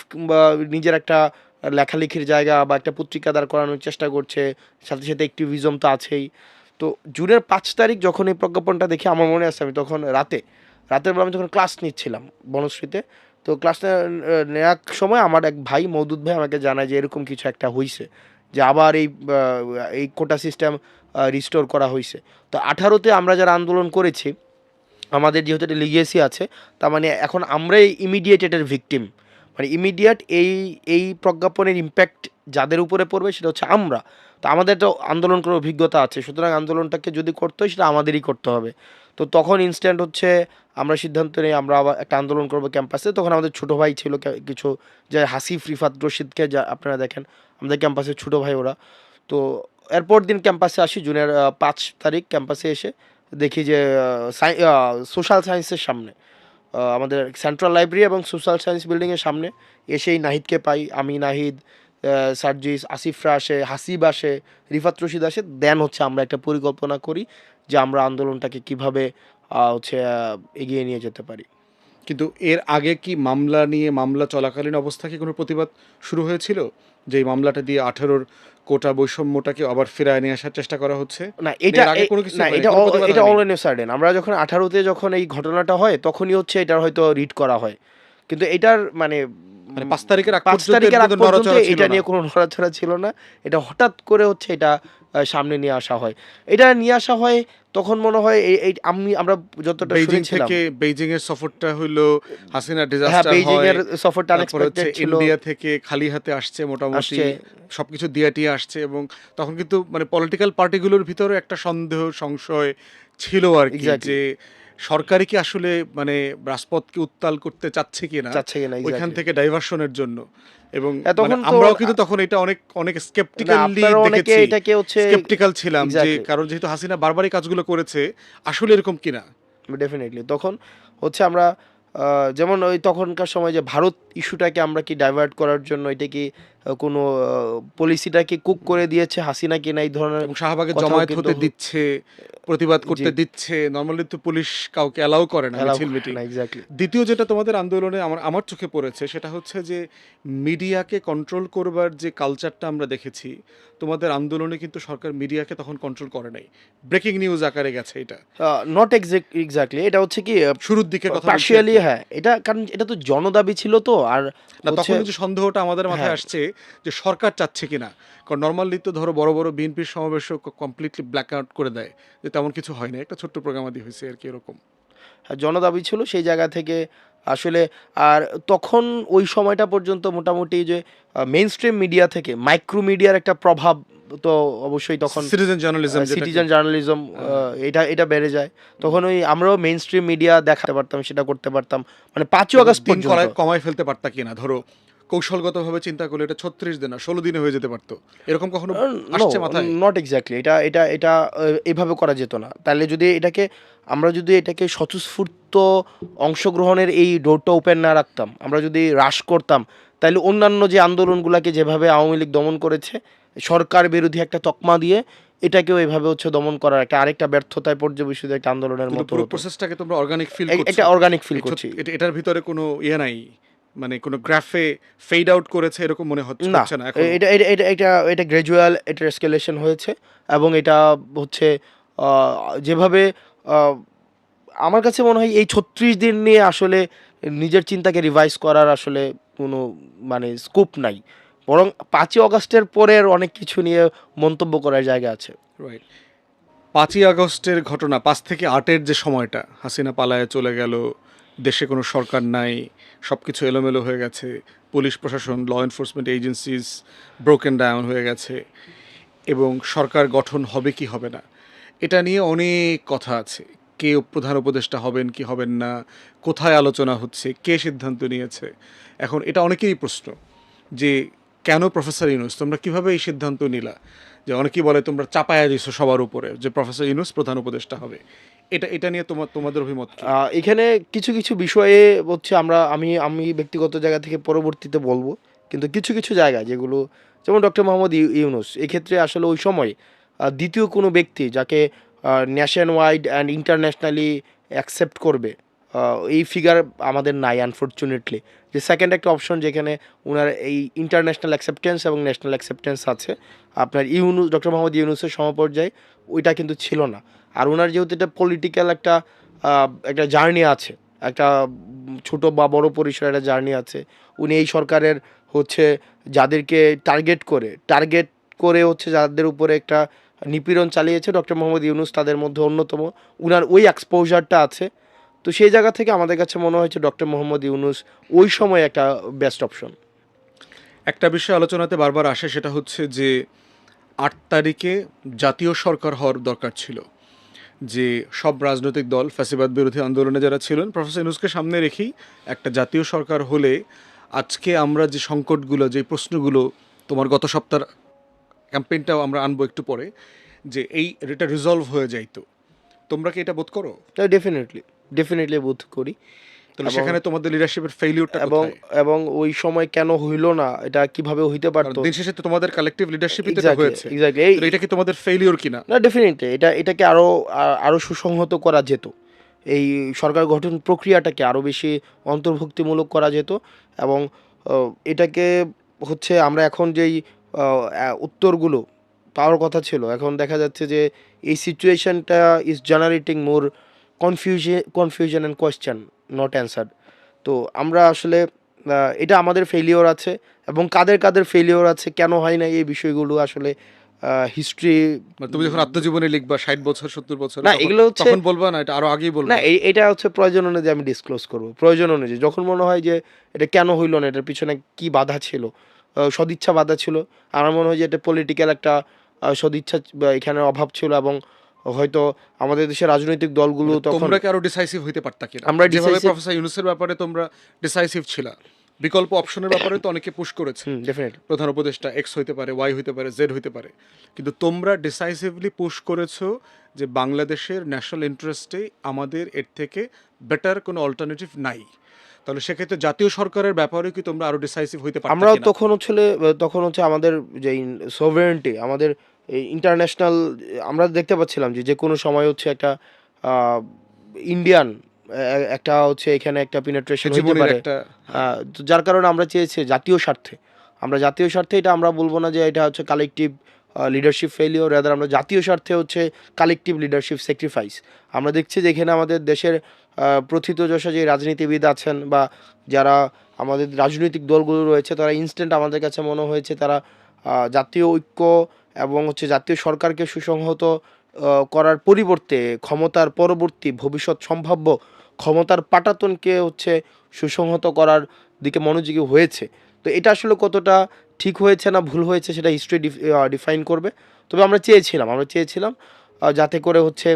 Speaker 1: নিজের একটা লেখালেখির জায়গা বা একটা পত্রিকা দাঁড় করানোর চেষ্টা করছে, সাথে সাথে অ্যাক্টিভিজম তো আছেই। তো জুনের 5 তারিখ যখন এই প্রজ্ঞাপনটা দেখে, আমার মনে আছে আমি তখন রাতের বেলা আমি যখন ক্লাস নিচ্ছিলাম বনশ্রীতে, তো ক্লাস নেওয়ার সময় আমার এক ভাই মওদুদ ভাই আমাকে জানায় যে এরকম কিছু একটা হয়েছে, যে আবার এই কোটা সিস্টেম রিস্টোর করা হয়েছে। তো 18-তে আমরা যারা আন্দোলন করেছি, আমাদের যেহেতু একটা লিগেসি আছে, তার মানে এখন আমরাই ইমিডিয়েট এটার ভিকটিম, মানে ইমিডিয়েট এই প্রজ্ঞাপনের ইম্প্যাক্ট যাদের উপরে পড়বে সেটা হচ্ছে আমরা। তো আমাদের একটা আন্দোলন করার অভিজ্ঞতা আছে, সুতরাং আন্দোলনটাকে যদি করতে হয় সেটা আমাদেরই করতে হবে। তো তখন ইনস্ট্যান্ট হচ্ছে আমরা সিদ্ধান্ত নিই আমরা আবার একটা আন্দোলন করবো ক্যাম্পাসে। তখন আমাদের ছোটো ভাই ছিল কিছু, যে হাসিফ, রিফাত, রশিদকে যা আপনারা দেখেন আমাদের ক্যাম্পাসের ছোটো ভাই ওরা। তো এরপর দিন ক্যাম্পাসে আসি, জুনের 5 তারিখ ক্যাম্পাসে এসে দেখি যে সোশ্যাল সায়েন্সের সামনে, আমাদের সেন্ট্রাল লাইব্রেরি এবং সোশ্যাল সায়েন্স বিল্ডিংয়ের সামনে এসেই নাহিদকে পাই। আমি, নাহিদ, সার্জিস, আসিফরা আসে, হাসিব আসে, রিফাত, রশিদ আসে। দেন হচ্ছে আমরা একটা পরিকল্পনা করি যে আমরা আন্দোলনটাকে কিভাবে হচ্ছে এগিয়ে নিয়ে যেতে পারি।
Speaker 2: কিন্তু এর আগে কি মামলা নিয়ে, মামলা চলাকালীন অবস্থা কি কোনো প্রতিবাদ শুরু হয়েছিল, যে এই মামলাটা দিয়ে 18-র কোটা বৈষম্যটাকে আবার ফেরায় নিয়ে আসার চেষ্টা করা হচ্ছে?
Speaker 1: না এটা
Speaker 2: এর আগে কোনো কিছু
Speaker 1: না,
Speaker 2: হয়নি,
Speaker 1: এটা
Speaker 2: কোনো প্রতিবাদ
Speaker 1: এটা
Speaker 2: হয়নি?
Speaker 1: Already certain. আমরা যখন 18-তে যখন এই ঘটনাটা হয় তখনই হচ্ছে এটার হয়তো রিড করা হয়, কিন্তু এটার মানে
Speaker 2: মানে 5 তারিখের আগ
Speaker 1: 5
Speaker 2: পর্যন্ত
Speaker 1: তারিখের
Speaker 2: এর
Speaker 1: আগ
Speaker 2: মধ্যে
Speaker 1: পর্যন্ত
Speaker 2: নড়াচড়া ছিল
Speaker 1: এটা
Speaker 2: না।
Speaker 1: নিয়ে কোনো নড়াচড়া ছিল না। এটা হঠাৎ করে হচ্ছে এটা সামনে নিয়ে আসা হয়। এটা নিয়ে আসা হয় তখন মনে হয় আমরা যতটা
Speaker 2: বেইজিং
Speaker 1: শুনেছিলাম।
Speaker 2: থেকে, বেইজিং এর সফরটা হইলো, হাসিনা
Speaker 1: হ্যাঁ,
Speaker 2: ডিজাস্টার
Speaker 1: বেইজিং
Speaker 2: হয়,
Speaker 1: এর সফরটা
Speaker 2: তারপরে হচ্ছে
Speaker 1: আনএক্সপেক্টেড ছিল।
Speaker 2: ইন্ডিয়া থেকে খালি হাতে আসছে মোটামুটি,
Speaker 1: আসছে
Speaker 2: সবকিছু দিয়া টিয়া আসছে, এবং তখন কিন্তু মানে পলিটিক্যাল পার্টিগুলোর ভিতরে একটা সন্দেহ সংশয় ছিল আর কি,
Speaker 1: এক্স্যাক্টলি,
Speaker 2: যে সরকারই কি আসলে মানে রাজপথকে উত্তাল করতে চাচ্ছে কিনা
Speaker 1: চাচ্ছে কিনা
Speaker 2: ওইখান
Speaker 1: এক্স্যাক্টলি।
Speaker 2: থেকে ডাইভার্সনের জন্য। এবং
Speaker 1: হ্যাঁ,
Speaker 2: মানে
Speaker 1: তখন তো
Speaker 2: আমরাও কিন্তু তখন এটা অনেক অনেক
Speaker 1: না,
Speaker 2: স্কেপটিক্যালি
Speaker 1: আপনারা অনেকে
Speaker 2: দেখেছি,
Speaker 1: এটাকে হচ্ছে
Speaker 2: স্কেপটিক্যাল ছিলাম যে,
Speaker 1: এক্স্যাক্টলি,
Speaker 2: কারণ যেহেতু হাসিনা বারবারই কাজগুলো করেছে, আসলে এরকম কিনা।
Speaker 1: ডেফিনেটলি তখন হচ্ছে আমরা যেমন ওই তখনকার সময় যে ভারত ইস্যুটাকে আমরা কি ডাইভার্ট করার জন্য এটা কি কোনো পলিসিটাকে কুক করে দিয়েছে হাসিনা কিনা, এই ধরনের
Speaker 2: এবং শাহবাগে
Speaker 1: কথাও
Speaker 2: জমায়েত
Speaker 1: কিন্তু
Speaker 2: হতে দিচ্ছে, প্রতিবাদ
Speaker 1: জি,
Speaker 2: করতে দিচ্ছে। নর্মালি তো পুলিশ কাউকে অ্যালাউ করে না
Speaker 1: অ্যালাউ
Speaker 2: মিছিল
Speaker 1: করে
Speaker 2: মিটিং।
Speaker 1: না এক্স্যাক্টলি।
Speaker 2: দ্বিতীয় যেটা তোমাদের আন্দোলনে আমার আমার চোখে পড়েছে সেটা হচ্ছে যে মিডিয়াকে কন্ট্রোল করবার যে কালচারটা আমরা দেখেছি, তোমাদের আন্দোলনে কিন্তু সরকার মিডিয়াকে তখন কন্ট্রোল করে নাই, ব্রেকিং নিউজ আকারে গেছে এটা।
Speaker 1: নট এক্স্যাক্টলি, এটা হচ্ছে কি
Speaker 2: শুরুর দিকের কথা বলছি আর
Speaker 1: পার্শিয়ালি,
Speaker 2: কি।
Speaker 1: হ্যাঁ, এটা কারণ এটা তো জনদাবি ছিল তো। আর
Speaker 2: না,
Speaker 1: হচ্ছে
Speaker 2: তখন যে সন্দেহটা আমাদের মাথায়
Speaker 1: হ্যাঁ,
Speaker 2: আসছে যে সরকার চাচ্ছে কিনা, কারণ নর্মালি তো ধরো বড় বড় বিএনপির সমাবেশও কমপ্লিটলি ব্ল্যাক আউট করে দেয় যে তেমন কিছু হয় না, একটা ছোট্ট প্রোগ্রামাদি হয়েছে আর কি, এরকম।
Speaker 1: জনদাবি ছিল সেই জায়গা থেকে আসলে। আর তখন ওই সময়টা পর্যন্ত মোটামুটি যে মেইন স্ট্রিম মিডিয়া থেকে মাইক্রো মিডিয়ার একটা প্রভাব তো অবশ্যই তখন,
Speaker 2: সিটিজেন জার্নালিজম যেটাকে,
Speaker 1: সিটিজেন জার্নালিজম, এটা এটা বেড়ে যায়। তখন ওই আমরাও মেইন স্ট্রিম মিডিয়া দেখাতে পারতাম, সেটা করতে পারতাম, মানে 5ই আগস্ট
Speaker 2: দিন
Speaker 1: পর্যন্ত।
Speaker 2: কমায় ফেলতে পারতা কিনা, ধরো কৌশলগতভাবে চিন্তা করলে এটা 36 দিন না 16 দিনে হয়ে যেতে পারতো, এরকম কখনো
Speaker 1: নো,
Speaker 2: আসছে মাথায়?
Speaker 1: নট এক্স্যাক্টলি, এটা এটা এটা এভাবে করা যেত না। তাহলে যদি এটাকে আমরা যদি এটাকে স্বতঃস্ফূর্ত অংশগ্রহণের এই ডোরটা ওপেন না রাখতাম, আমরা যদি হ্রাস করতাম, তাহলে অন্যান্য যে আন্দোলনগুলোকে যেভাবে আওয়ামী লীগ দমন করেছে সরকার বিরোধী একটা তকমা দিয়ে, এটাকেও এভাবে হচ্ছে দমন করার একটা আরেকটা ব্যর্থতায় পর্যবেসিত একটা আন্দোলনের
Speaker 2: কিন্তু
Speaker 1: মতো
Speaker 2: পুরো
Speaker 1: হতো।
Speaker 2: প্রসেসটাকে তোমরা অর্গানিক ফিল করছো,
Speaker 1: একটা অর্গানিক ফিল করছি।
Speaker 2: এটার ভিতরে কোনো ইয়ে নাই, মানে কোনো গ্রাফে ফেড আউট করেছে এরকম মনে হচ্ছে
Speaker 1: না,
Speaker 2: হচ্ছে না এখন?
Speaker 1: এটা এটা এটা এটা এটা গ্র্যাজুয়াল, এটা এসকেলেশন হয়েছে। এবং এটা হচ্ছে যেভাবে আহ, আমার কাছে মনে হয় এই 36 দিন নিয়ে আসলে নিজের চিন্তাকে রিভাইজ করার আসলে কোনো মানে স্কোপ নাই। বরং 5ই আগস্টের পরের অনেক কিছু নিয়ে মন্তব্য করার জায়গা আছে।
Speaker 2: রাইট। 5ই আগস্টের ঘটনা, 5 থেকে 8-এর যে সময়টা, হাসিনা পালায়ে চলে গেল, দেশে কোনো সরকার নাই, সব কিছু এলোমেলো হয়ে গেছে, পুলিশ প্রশাসন, law enforcement agencies broken down হয়ে গেছে, এবং সরকার গঠন হবে কি হবে না, এটা নিয়ে অনেক কথা আছে। কে প্রধান উপদেষ্টা হবেন কি হবেন না, কোথায় আলোচনা হচ্ছে, কে সিদ্ধান্ত নিয়েছে। এখন এটা অনেকেরই প্রশ্ন যে কেন প্রফেসর ইউনূস, তোমরা কিভাবে এই সিদ্ধান্ত নিলা? যে অনেকেই বলে তোমরা চাপায়া দিছো সবার উপরে যে প্রফেসর ইউনূস প্রধান উপদেষ্টা হবে। এটা নিয়ে তোমাদের অভিমত কি?
Speaker 1: এখানে কিছু কিছু বিষয়ে হচ্ছে আমি আমি ব্যক্তিগত জায়গা থেকে পরবর্তীতে বলবো, কিন্তু কিছু কিছু জায়গা যেগুলো, যেমন ডক্টর মোহাম্মদ ইউনূস, এক্ষেত্রে আসলে ওই সময় দ্বিতীয় কোনো ব্যক্তি যাকে nation wide and internationally accept করবে, এই ফিগার আমাদের নাই আনফর্চুনেটলি। যে সেকেন্ড একটা অপশন যেখানে ওনার এই ইন্টারন্যাশনাল অ্যাকসেপ্টেন্স এবং ন্যাশনাল অ্যাকসেপ্টেন্স আছে, আপনার ডক্টর মোহাম্মদ ইউনূসের সমপর্যায়ে ওইটা কিন্তু ছিল না। আর ওনার যেহেতু এটা পলিটিক্যাল একটা একটা জার্নি আছে, একটা ছোট বা বড় পরিসরের একটা জার্নি আছে। উনি এই সরকারের হচ্ছে যাদেরকে টার্গেট করে হচ্ছে যাদের উপরে একটা নিপীড়ন চালিয়েছে ডক্টর মোহাম্মদ ইউনূস তাদের মধ্যে অন্যতম। উনার ওই এক্সপোজারটা আছে। তো সেই জায়গা থেকে আমাদের কাছে মনে হয়েছে ডক্টর মোহাম্মদ ইউনূস ওই সময় একটা বেস্ট অপশন।
Speaker 2: একটা বিষয় আলোচনাতে বারবার আসে, সেটা হচ্ছে যে ৮ তারিখে জাতীয় সরকার হওয়ার দরকার ছিল। যে সব রাজনৈতিক দল ফ্যাসিবাদ বিরোধী আন্দোলনে যারা ছিলেন, প্রফেসর ইউনূসকে সামনে রেখেই একটা জাতীয় সরকার হলে আজকে আমরা যে সংকটগুলো, যে প্রশ্নগুলো, তোমার গত সপ্তাহের ক্যাম্পেইনটাও আমরা আনবো একটু পরে, যে এটা রিজলভ হয়ে যাইতো। তোমরা কি এটা বোধ করো?
Speaker 1: ডেফিনেটলি বোধ করি।
Speaker 2: তাহলে
Speaker 1: এবং
Speaker 2: সেখানে তোমাদের লিডারশিপের ফেইলিউরটা
Speaker 1: এবং
Speaker 2: কোথায়?
Speaker 1: এবং ওই সময় কেন হইল না, এটা কিভাবে হইতে
Speaker 2: কারণ
Speaker 1: পারতো?
Speaker 2: দিন শেষে তো তোমাদের কালেকটিভ লিডারশিপই তো এটা
Speaker 1: এক্স্যাক্টলি,
Speaker 2: হয়েছে।
Speaker 1: এক্স্যাক্টলি।
Speaker 2: তো এটা কি তোমাদের ফেইলিউর কিনা?
Speaker 1: না, ডেফিনেটলি এটাকে আরো সুসংহত করা যেত। এই সরকার গঠন প্রক্রিয়াটাকে আরো বেশি অন্তর্ভুক্তিমূলক করা যেত। এবং এটাকে হচ্ছে আমরা এখন যেই উত্তরগুলো পাওয়ার কথা ছিল, এখন দেখা যাচ্ছে যে এই সিচুয়েশনটা is generating more confusion and question, not answer. তো আমরা আসলে এটা আমাদের ফেলিওর আছে, এবং কাদের কাদের ফেলিওর আছে, কেন হয় না, এই বিষয়গুলো আসলে হিস্ট্রি।
Speaker 2: মানে তুমি যখন আত্মজীবনী লিখবা 60 বছর 70 বছর,
Speaker 1: না, এগুলো হচ্ছে
Speaker 2: তখন বলবা না, এটা আরো আগেই বলবা?
Speaker 1: না, এটা হচ্ছে প্রয়োজন অনুযায়ী আমি ডিসক্লোজ করব, প্রয়োজন অনুযায়ী যখন মনে হয় যে এটা কেন হইল না, এটার পিছনে কি বাধা ছিল, সদিচ্ছা বাধা ছিল। আমার মনে হয় যে এটা পলিটিক্যাল একটা সদিচ্ছা এখানে অভাব ছিল, এবং হয়তো আমাদের দেশের রাজনৈতিক দলগুলো
Speaker 2: মানে
Speaker 1: তখন
Speaker 2: তোমরা কি আরো ডিসাইসিভ হইতে পারতা কিনা?
Speaker 1: আমরা
Speaker 2: যেভাবে
Speaker 1: ডিসাইসিভ।
Speaker 2: প্রফেসর ইউনূসের ব্যাপারে তোমরা ডিসাইসিভ ছিলা, বিকল্প অপশনের ব্যাপারে তো অনেকে পুশ করেছে।
Speaker 1: ডেফিনেটলি।
Speaker 2: প্রধান উপদেষ্টা এক্স হইতে পারে, ওয়াই হইতে পারে, জেড হইতে পারে, কিন্তু তোমরা ডিসাইসিভলি পুশ করেছো যে বাংলাদেশের ন্যাশনাল ইন্টারেস্টে আমাদের এর থেকে বেটার কোনো অল্টারনেটিভ নাই। তাহলে সেক্ষেত্রে জাতীয় সরকারের ব্যাপারে কি তোমরা আরো ডিসাইসিভ হইতে পারতা
Speaker 1: আমরা
Speaker 2: কিনা?
Speaker 1: তখন হচ্ছে আমাদের যে সোভারেন্টি, আমাদের ইন্টারন্যাশনাল, আমরা দেখতে পাচ্ছিলাম যে যে কোনো সময় হচ্ছে একটা ইন্ডিয়ান একটা হচ্ছে এখানে একটা পিনেট্রেশন হতে
Speaker 2: জীবনের
Speaker 1: পারে।
Speaker 2: একটা
Speaker 1: তো যার কারণে আমরা চেয়েছি জাতীয় স্বার্থে, এটা আমরা বলবো না যে এটা হচ্ছে কালেকটিভ লিডারশিপ ফেলিওর, রাদার আমরা জাতীয় স্বার্থে হচ্ছে কালেকটিভ লিডারশিপ স্যাক্রিফাইস। আমরা দেখছি যে এখানে আমাদের দেশের প্রথিতযশা যে রাজনীতিবিদ আছেন, বা যারা আমাদের রাজনৈতিক দলগুলো রয়েছে, তারা ইনস্ট্যান্ট আমাদের কাছে মনে হয়েছে তারা জাতীয় ঐক্য এবং হচ্ছে জাতীয় সরকারকে সুসংহত করার পরিবর্তে ক্ষমতার পরবর্তী ভবিষ্যৎ সম্ভাব্য ক্ষমতার পাটাতনকে হচ্ছে সুসংহত করার দিকে মনোযোগী হয়েছে। তো এটা আসলে কতটা ঠিক হয়েছে না ভুল হয়েছে সেটা হিস্ট্রি ডিফাইন করবে। তবে আমরা চেয়েছিলাম যাতে করে হচ্ছে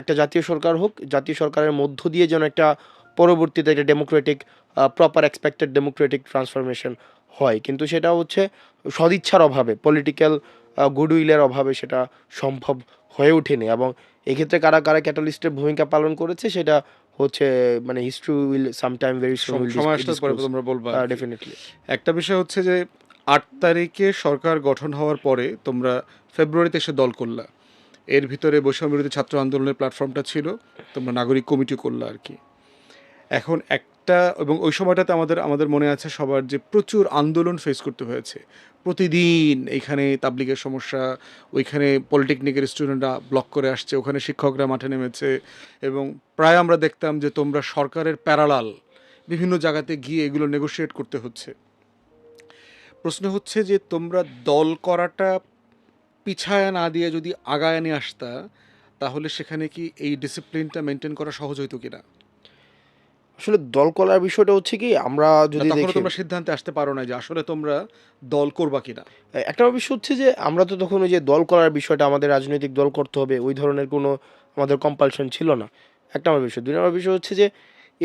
Speaker 1: একটা জাতীয় সরকার হোক, জাতীয় সরকারের মধ্য দিয়ে যেন একটা পরবর্তীতে একটা Democratic proper expected Democratic transformation হয়, কিন্তু সেটা হচ্ছে সদিচ্ছার অভাবে, পলিটিক্যাল গুডউইলের অভাবে সেটা সম্ভব হয়ে ওঠেনি। এবং এক্ষেত্রে কারা কারা ক্যাটালিস্টের ভূমিকা পালন করেছে সেটা হচ্ছে মানে history will sometime very soon
Speaker 2: সময় আসলে পরে তোমরা বলবা।
Speaker 1: ডেফিনেটলি।
Speaker 2: একটা বিষয় হচ্ছে যে ৮ তারিখে সরকার গঠন হওয়ার পরে তোমরা ফেব্রুয়ারিতে এসে দল করলা। এর ভিতরে বৈষম্য বিরোধী ছাত্র আন্দোলনের প্ল্যাটফর্মটা ছিল, তোমরা নাগরিক কমিটি করলা আর কি। এখন একটা, এবং ওই সময়টাতে আমাদের মনে আছে সবার, যে প্রচুর আন্দোলন ফেস করতে হয়েছে। প্রতিদিন এইখানে তাবলিগের সমস্যা, ওইখানে পলিটেকনিকের স্টুডেন্টরা ব্লক করে আসছে, ওখানে শিক্ষকরা মাঠে নেমেছে, এবং প্রায় আমরা দেখতাম যে তোমরা সরকারের প্যারালাল বিভিন্ন জায়গাতে গিয়ে এগুলো নেগোশিয়েট করতে হচ্ছে। প্রশ্ন হচ্ছে যে তোমরা দল করাটা পিছায় না দিয়ে যদি আগায় নিয়ে আসতা, তাহলে সেখানে কি এই ডিসিপ্লিনটা মেনটেন করা সহজ হইতো কিনা?
Speaker 1: আসলে দল করার বিষয়টা হচ্ছে কি, আমরা যদি
Speaker 2: তখনও
Speaker 1: দেখি
Speaker 2: তোমরা সিদ্ধান্তে আসতে পারো না যে আসলে তোমরা দল করবা কিনা।
Speaker 1: একটা বিষয় হচ্ছে যে আমরা তো তখন ওই যে দল করার বিষয়টা, আমাদের রাজনৈতিক দল করতে হবে ওই ধরনের কোনো আমাদের কম্পালশন ছিল না। একটা আমার বিষয়, দুই নম্বর বিষয় হচ্ছে যে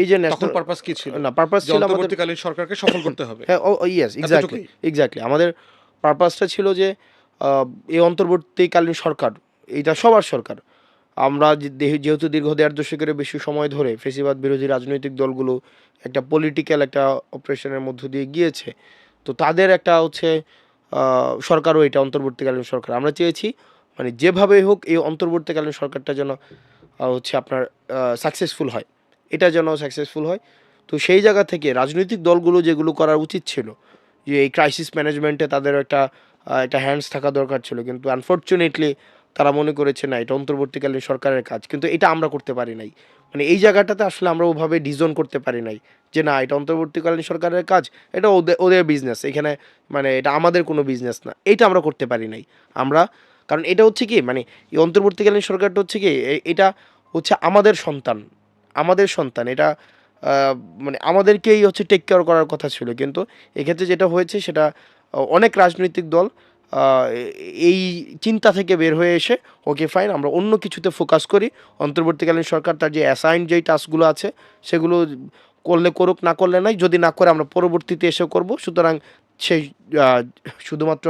Speaker 1: এই যে
Speaker 2: তখন
Speaker 1: ন্যাশনাল
Speaker 2: পারপাস কি ছিল?
Speaker 1: না, পারপাস
Speaker 2: যে
Speaker 1: ছিল আমাদের,
Speaker 2: অন্তর্বর্তীকালীন সরকারকে সফল করতে হবে।
Speaker 1: হ্যাঁ, ইয়েস, এক্স্যাক্টলি,
Speaker 2: এতটুকুই?
Speaker 1: এক্স্যাক্টলি। আমাদের পারপাসটা ছিল যে এই অন্তর্বর্তীকালীন সরকার, এটা সবার সরকার। আমরা যেহেতু দীর্ঘ দেড় দশকের বেশি সময় ধরে ফেসিবাদ বিরোধী রাজনৈতিক দলগুলো একটা পলিটিক্যাল একটা অপারেশনের মধ্য দিয়ে গিয়েছে, তো তাদের একটা হচ্ছে সরকারও এটা অন্তর্বর্তীকালীন সরকার। আমরা চেয়েছি মানে যেভাবেই হোক এই অন্তর্বর্তীকালীন সরকারটা যেন হচ্ছে আপনার সাকসেসফুল হয়, এটা যেন সাকসেসফুল হয়। তো সেই জায়গা থেকে রাজনৈতিক দলগুলো যেগুলো করা উচিত ছিল, যে এই ক্রাইসিস ম্যানেজমেন্টে তাদের একটা হ্যান্ডস থাকা দরকার ছিল, কিন্তু আনফর্চুনেটলি তারা মনে করেছে না এটা অন্তর্বর্তীকালীন সরকারের কাজ, কিন্তু এটা আমরা করতে পারি নাই। মানে এই জায়গাটাতে আসলে আমরা ওভাবে ডিজন করতে পারি নাই যে না এটা অন্তর্বর্তীকালীন সরকারের কাজ, এটা ওদের ওদের বিজনেস, এখানে মানে এটা আমাদের কোনো বিজনেস না, এইটা আমরা করতে পারি নাই। আমরা, কারণ এটা হচ্ছে কি মানে এই অন্তর্বর্তীকালীন সরকারটা হচ্ছে কি এটা হচ্ছে আমাদের সন্তান, এটা মানে আমাদেরকেই হচ্ছে টেক কেয়ার করার কথা ছিল, কিন্তু এক্ষেত্রে যেটা হয়েছে সেটা অনেক রাজনৈতিক দল এই চিন্তা থেকে বের হয়ে এসে ওকে ফাইন আমরা অন্য কিছুতে ফোকাস করি, অন্তর্বর্তীকালীন সরকার তার যে অ্যাসাইন যেই টাস্কগুলো আছে সেগুলো করলে করুক, না করলে নাই, যদি না করে আমরা পরবর্তীতে এসে করব। সুতরাং সেই আহ, শুধুমাত্র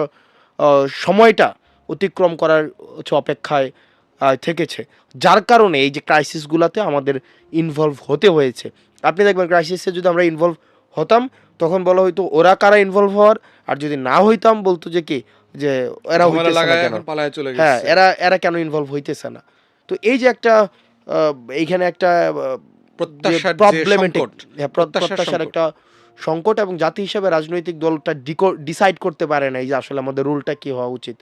Speaker 1: সময়টা অতিক্রম করার হচ্ছে অপেক্ষায় থেকেছে, যার কারণে এই যে ক্রাইসিসগুলোতে আমাদের ইনভলভ হতে হয়েছে। আপনি দেখবেন ক্রাইসিসে যদি আমরা ইনভলভ হতাম তখন বলা হয়তো ওরা কারা ইনভলভ হওয়ার, আর যদি না হইতাম বলতো যে কি যে এরা
Speaker 2: ঝামেলা
Speaker 1: হইতেছে না
Speaker 2: লাগায়
Speaker 1: কেন,
Speaker 2: এখন পালায় চলে
Speaker 1: হ্যাঁ
Speaker 2: গেছে।
Speaker 1: এরা এরা কেন ইনভলভ হইতেছে না। তো এই যে একটা এইখানে একটা
Speaker 2: প্রত্যাশার যে
Speaker 1: প্রবলেমেটিক,
Speaker 2: সংকট, প্রত্যাশার
Speaker 1: প্রত্যাশার
Speaker 2: সংকট।
Speaker 1: একটা সংকট, এবং জাতি হিসাবে রাজনৈতিক দলটা ডিসাইড করতে পারে নাই যে আসলে আমাদের রুলটা কি হওয়া উচিত,